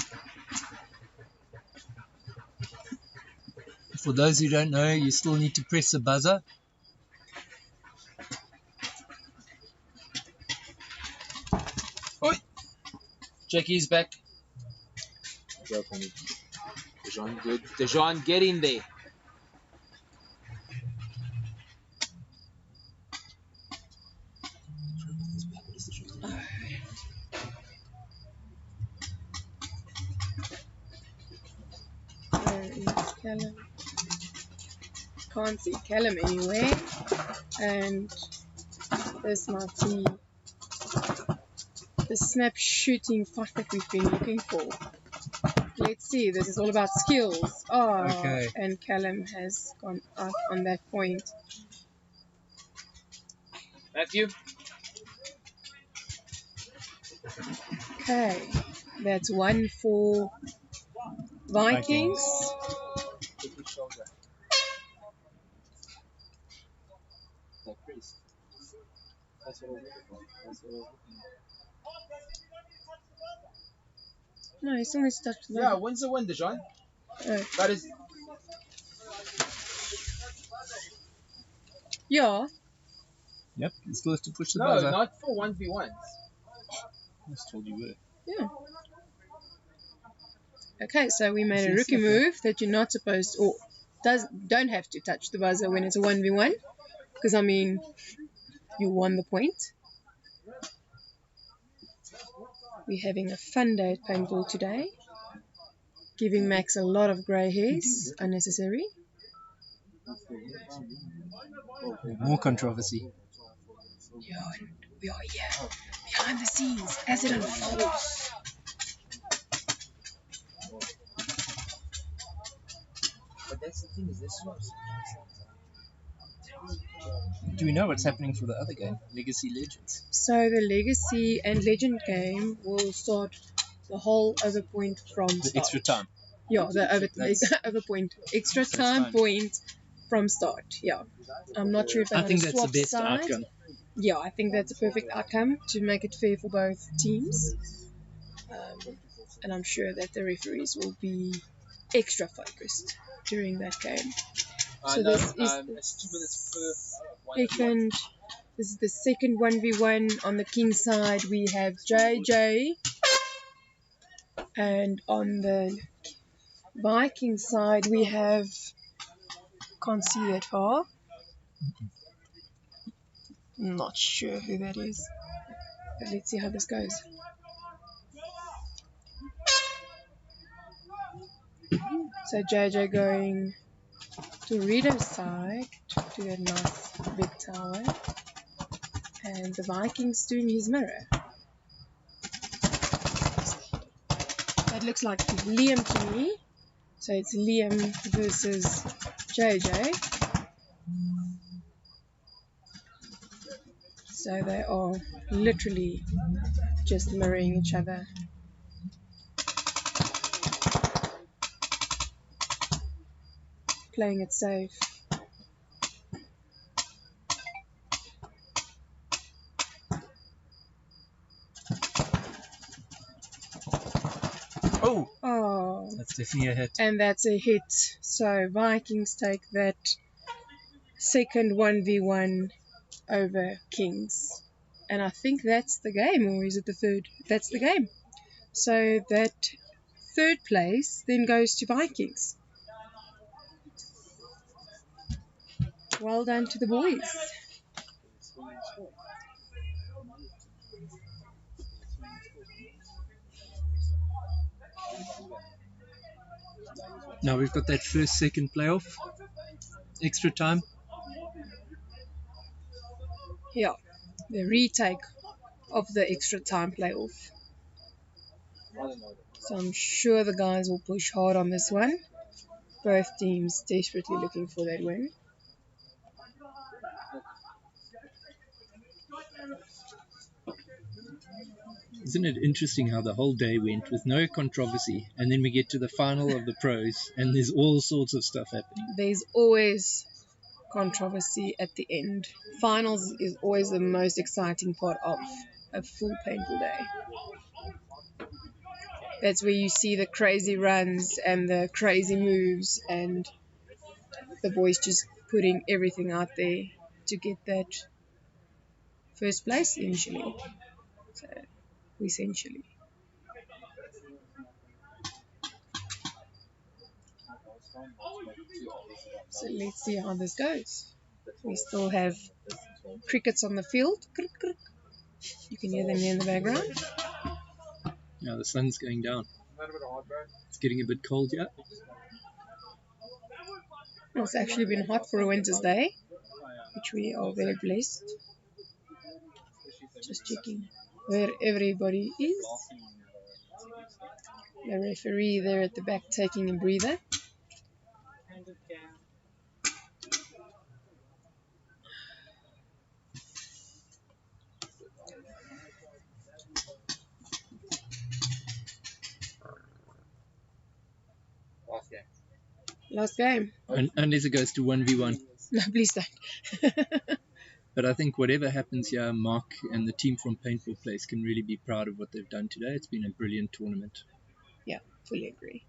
For those who don't know, you still need to press the buzzer. Oi! Jackie's back. Go for me. Dejan, good. Dejan, get in there. There is Callum. Can't see Callum anywhere. And there's my team. The snap shooting fight that we've been looking for. Let's see, this is all about skills. Oh, Okay. And Callum has gone up on that point. Matthew? Okay, that's one for Vikings. Like priest. That's what I was looking for. That's what I was looking for. No, he still needs to touch the Yeah, button. when's the win, Dejan? Oh. That is. Yeah, Yep, you still have to push the No, buzzer. not for 1v1s. I just told you were. yeah. Okay, so we made a rookie move that you're not supposed to, or don't have to touch the buzzer when it's a 1v1. Because, I mean, you won the point. We're having a fun day at paintball today. Giving Max a lot of grey hairs, unnecessary. More controversy. Yeah, and we are here, behind the scenes, as it unfolds. But that's the thing, is this was. Do we know what's happening for the other game, Legacy Legends? So the Legacy and Legend game will start the whole overpoint from The start. extra time. Yeah, the That's- overpoint. Extra time point from start. Yeah. I'm not sure if they're I think gonna that's the swap best side. outcome. Yeah, I think that's a perfect outcome to make it fair for both teams. And I'm sure that the referees will be extra focused during that game. So No, this is it's 2 minutes per one. second. This is the second 1v1 on the King side. We have JJ, and on the Viking side we have, can't see that far. I'm not sure who that is, but let's see how this goes. So JJ going to Rita's side to that nice big tower, and the Vikings doing his mirror. That looks like Liam to me. So it's Liam versus JJ. So they are literally just mirroring each other. playing it safe. Oh, Oh, that's definitely a hit. and that's a hit. So Vikings take that second 1v1 over Kings. And I think that's the game, or is it the third? That's the game. So that third place then goes to Vikings. Well done to the boys. Now we've got that first second playoff. Extra time. Yeah, the retake of the extra time playoff. So I'm sure the guys will push hard on this one. Both teams desperately looking for that win. Isn't it interesting how the whole day went with no controversy, and then we get to the final of the pros, and there's all sorts of stuff happening. There's always controversy at the end. Finals is always the most exciting part of a full paintball day. That's where you see the crazy runs and the crazy moves and the boys just putting everything out there to get that first place initially. So, essentially. So let's see how this goes. We still have crickets on the field. You can hear them there in the background. Now the sun's going down. It's getting a bit cold here. It's actually been hot for a winter's day, which we are very blessed. Just checking where everybody is. The referee there at the back taking a breather. Last game. Unless it goes to 1v1. No, please don't. But I think whatever happens here, Mark and the team from Paintball Place can really be proud of what they've done today. It's been a brilliant tournament. Yeah, fully agree.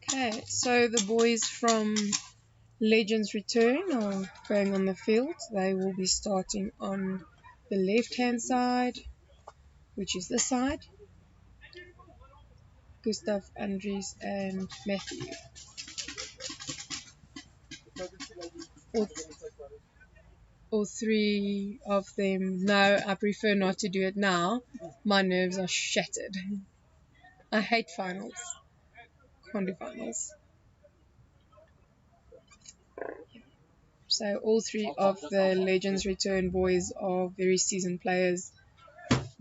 Okay, so the boys from Legends Return are going on the field. They will be starting on the left-hand side, which is this side. Gustav, Andries, and Matthew. All three of them. No, I prefer not to do it now. My nerves are shattered. I hate finals. Can't do finals. So all three of the Legends Return boys are very seasoned players.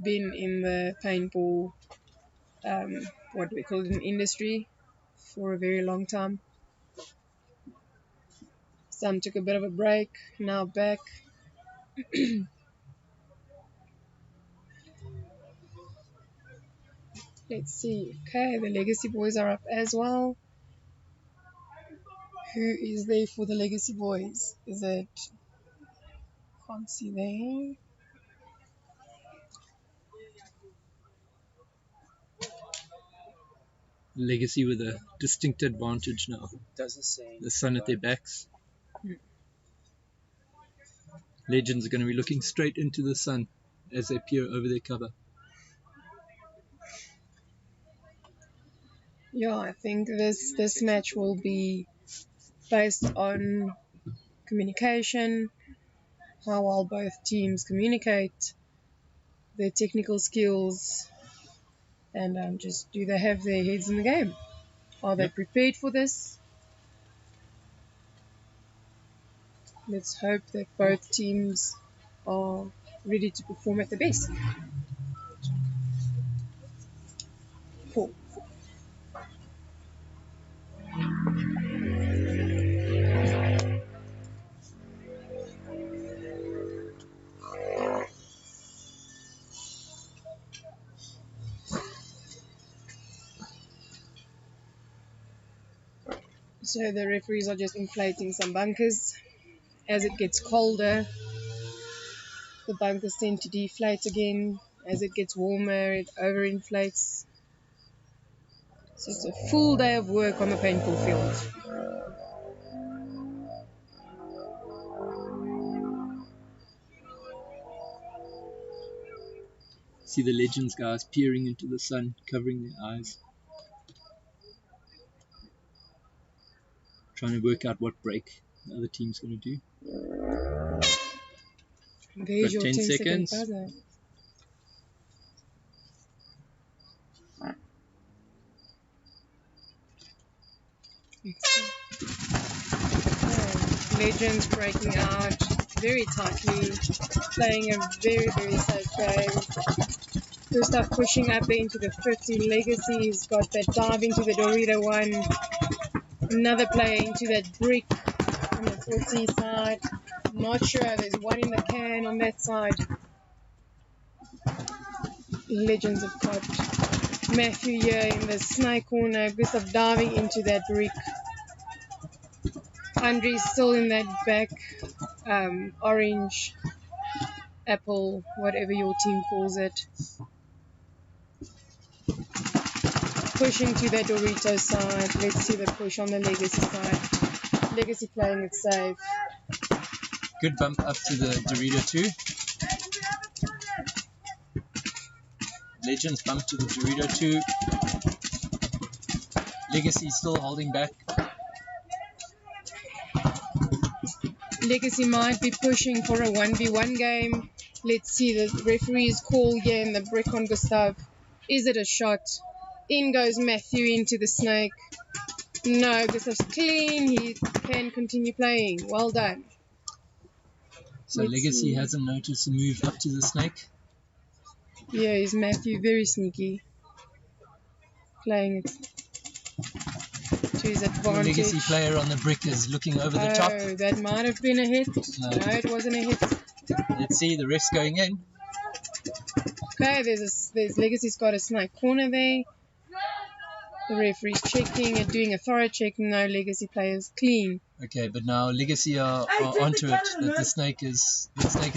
Been in the paintball, what do we call it, in industry for a very long time. Some took a bit of a break, now back. Let's see. Okay, the Legacy boys are up as well. Who is there for the Legacy boys? Is it... Can't see there. Legacy with a distinct advantage now. Doesn't say. The sun at their backs. Hmm. Legends are going to be looking straight into the sun as they peer over their cover. Yeah, I think this match will be based on communication, how well both teams communicate, their technical skills, and just do they have their heads in the game? Are they prepared for this? Let's hope that both teams are ready to perform at the best. Cool. So the referees are just inflating some bunkers. As it gets colder, the bunkers tend to deflate again. As it gets warmer, it overinflates. So it's a full day of work on the paintball field. See the Legends guys peering into the sun, covering their eyes, trying to work out what break the other team's going to do. There's Got your 10 10-second seconds. buzzer. Legends breaking out very tightly, playing a very, very safe game. Gustav pushing up there into the 50. Legacy's got that dive into the Dorito one. Another player into that brick on the 40 side. Not sure, there's one in the can on that side. Legends have got Matthew here in the snake corner. Gustav diving into that brick. Andre's still in that back orange apple, whatever your team calls it. Pushing to the Dorito side. Let's see the push on the Legacy side. Legacy playing it safe. Good bump up to the Dorito 2. Legends bump to the Dorito 2. Legacy still holding back. Legacy might be pushing for a 1v1 game. Let's see the referee's call here in the brick on Gustav. Is it a shot? In goes Matthew into the snake. No, Gustav's clean. He can continue playing. Well done. So Let's Legacy see. hasn't noticed a move up to the snake. Yeah, is Matthew very sneaky. Playing it to his The advantage. Legacy player on the brick is looking over the top. Oh, that might have been a hit. No. No, it wasn't a hit. Let's see, the ref's going in. Okay, there's Legacy's got a snake corner there. The referee's checking and doing a thorough check. No, Legacy players clean. Okay, but now Legacy are onto it. That the snake has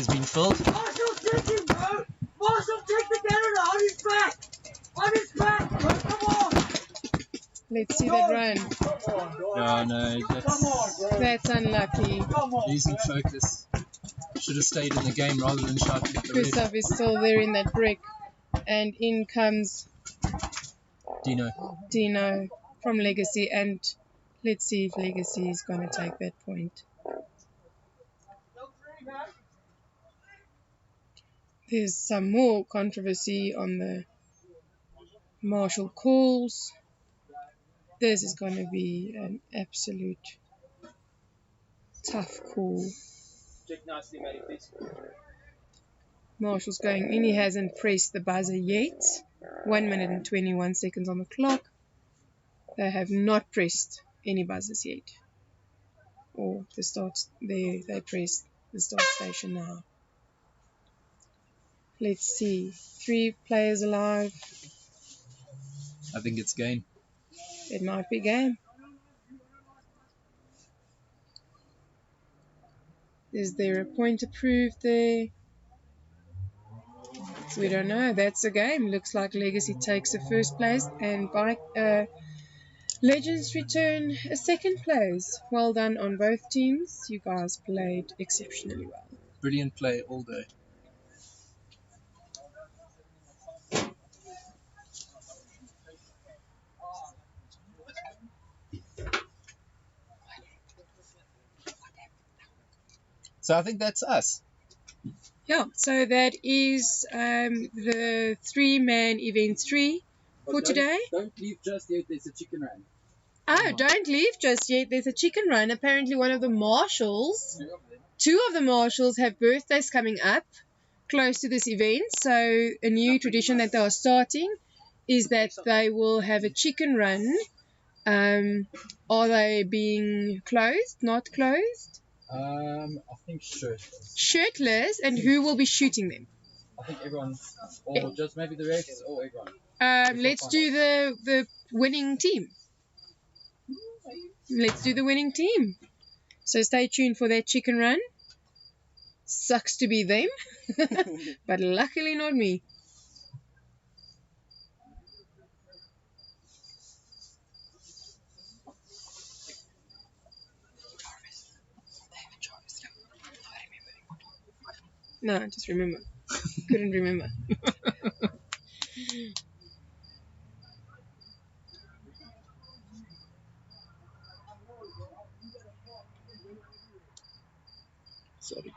been filled. Marshall, take him, bro! Marshall, take the cannon on his back! On his back, bro! Come on! Let's see that run. Oh no, That's unlucky. losing focus. Should have stayed in the game rather than shouting at the ref. Gustav is still there in that brick. And in comes Dino from Legacy. And let's see if Legacy is going to take that point. There's some more controversy on the martial calls. This is going to be an absolute tough call. Check nicely, Matty, please. Marshall's going in. He hasn't pressed the buzzer yet. 1 minute and 21 seconds on the clock. They have not pressed any buzzers yet. Or the start, they pressed the start station now. Let's see. 3 players alive. I think it's game. It might be game. Is there a point approved there? So we don't know. That's a game. Looks like Legacy takes the first place and Legends return a second place. Well done on both teams. You guys played exceptionally well. Brilliant play all day. So I think that's us. Yeah, so that is the 3-man event 3 for today. Don't leave just yet, there's a chicken run. Oh, don't leave just yet. There's a chicken run. Apparently one of the marshals, 2 of the marshals have birthdays coming up close to this event. So a new tradition that they are starting is that they will have a chicken run. Are they being clothed, not clothed? I think shirtless. Shirtless, and who will be shooting them? I think everyone, or just maybe the refs, or everyone. Let's do the winning team. Let's do the winning team. So stay tuned for that chicken run. Sucks to be them, but luckily not me. No, just remember. Couldn't remember. Sorry.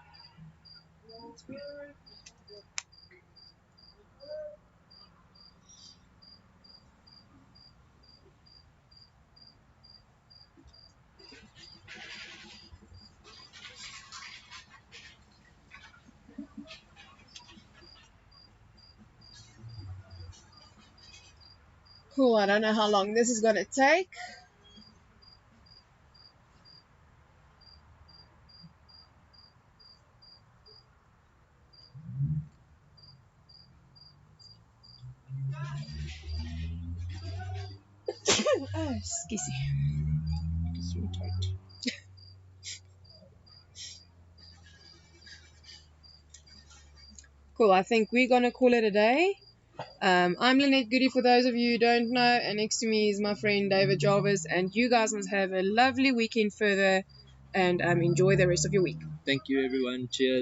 Cool, I don't know how long this is going to take. Oh, skissy. So tight. Cool, I think we're going to call it a day. I'm Lynette Goody for those of you who don't know, and next to me is my friend David Jarvis, and you guys must have a lovely weekend further and enjoy the rest of your week. Thank you, everyone. Cheers.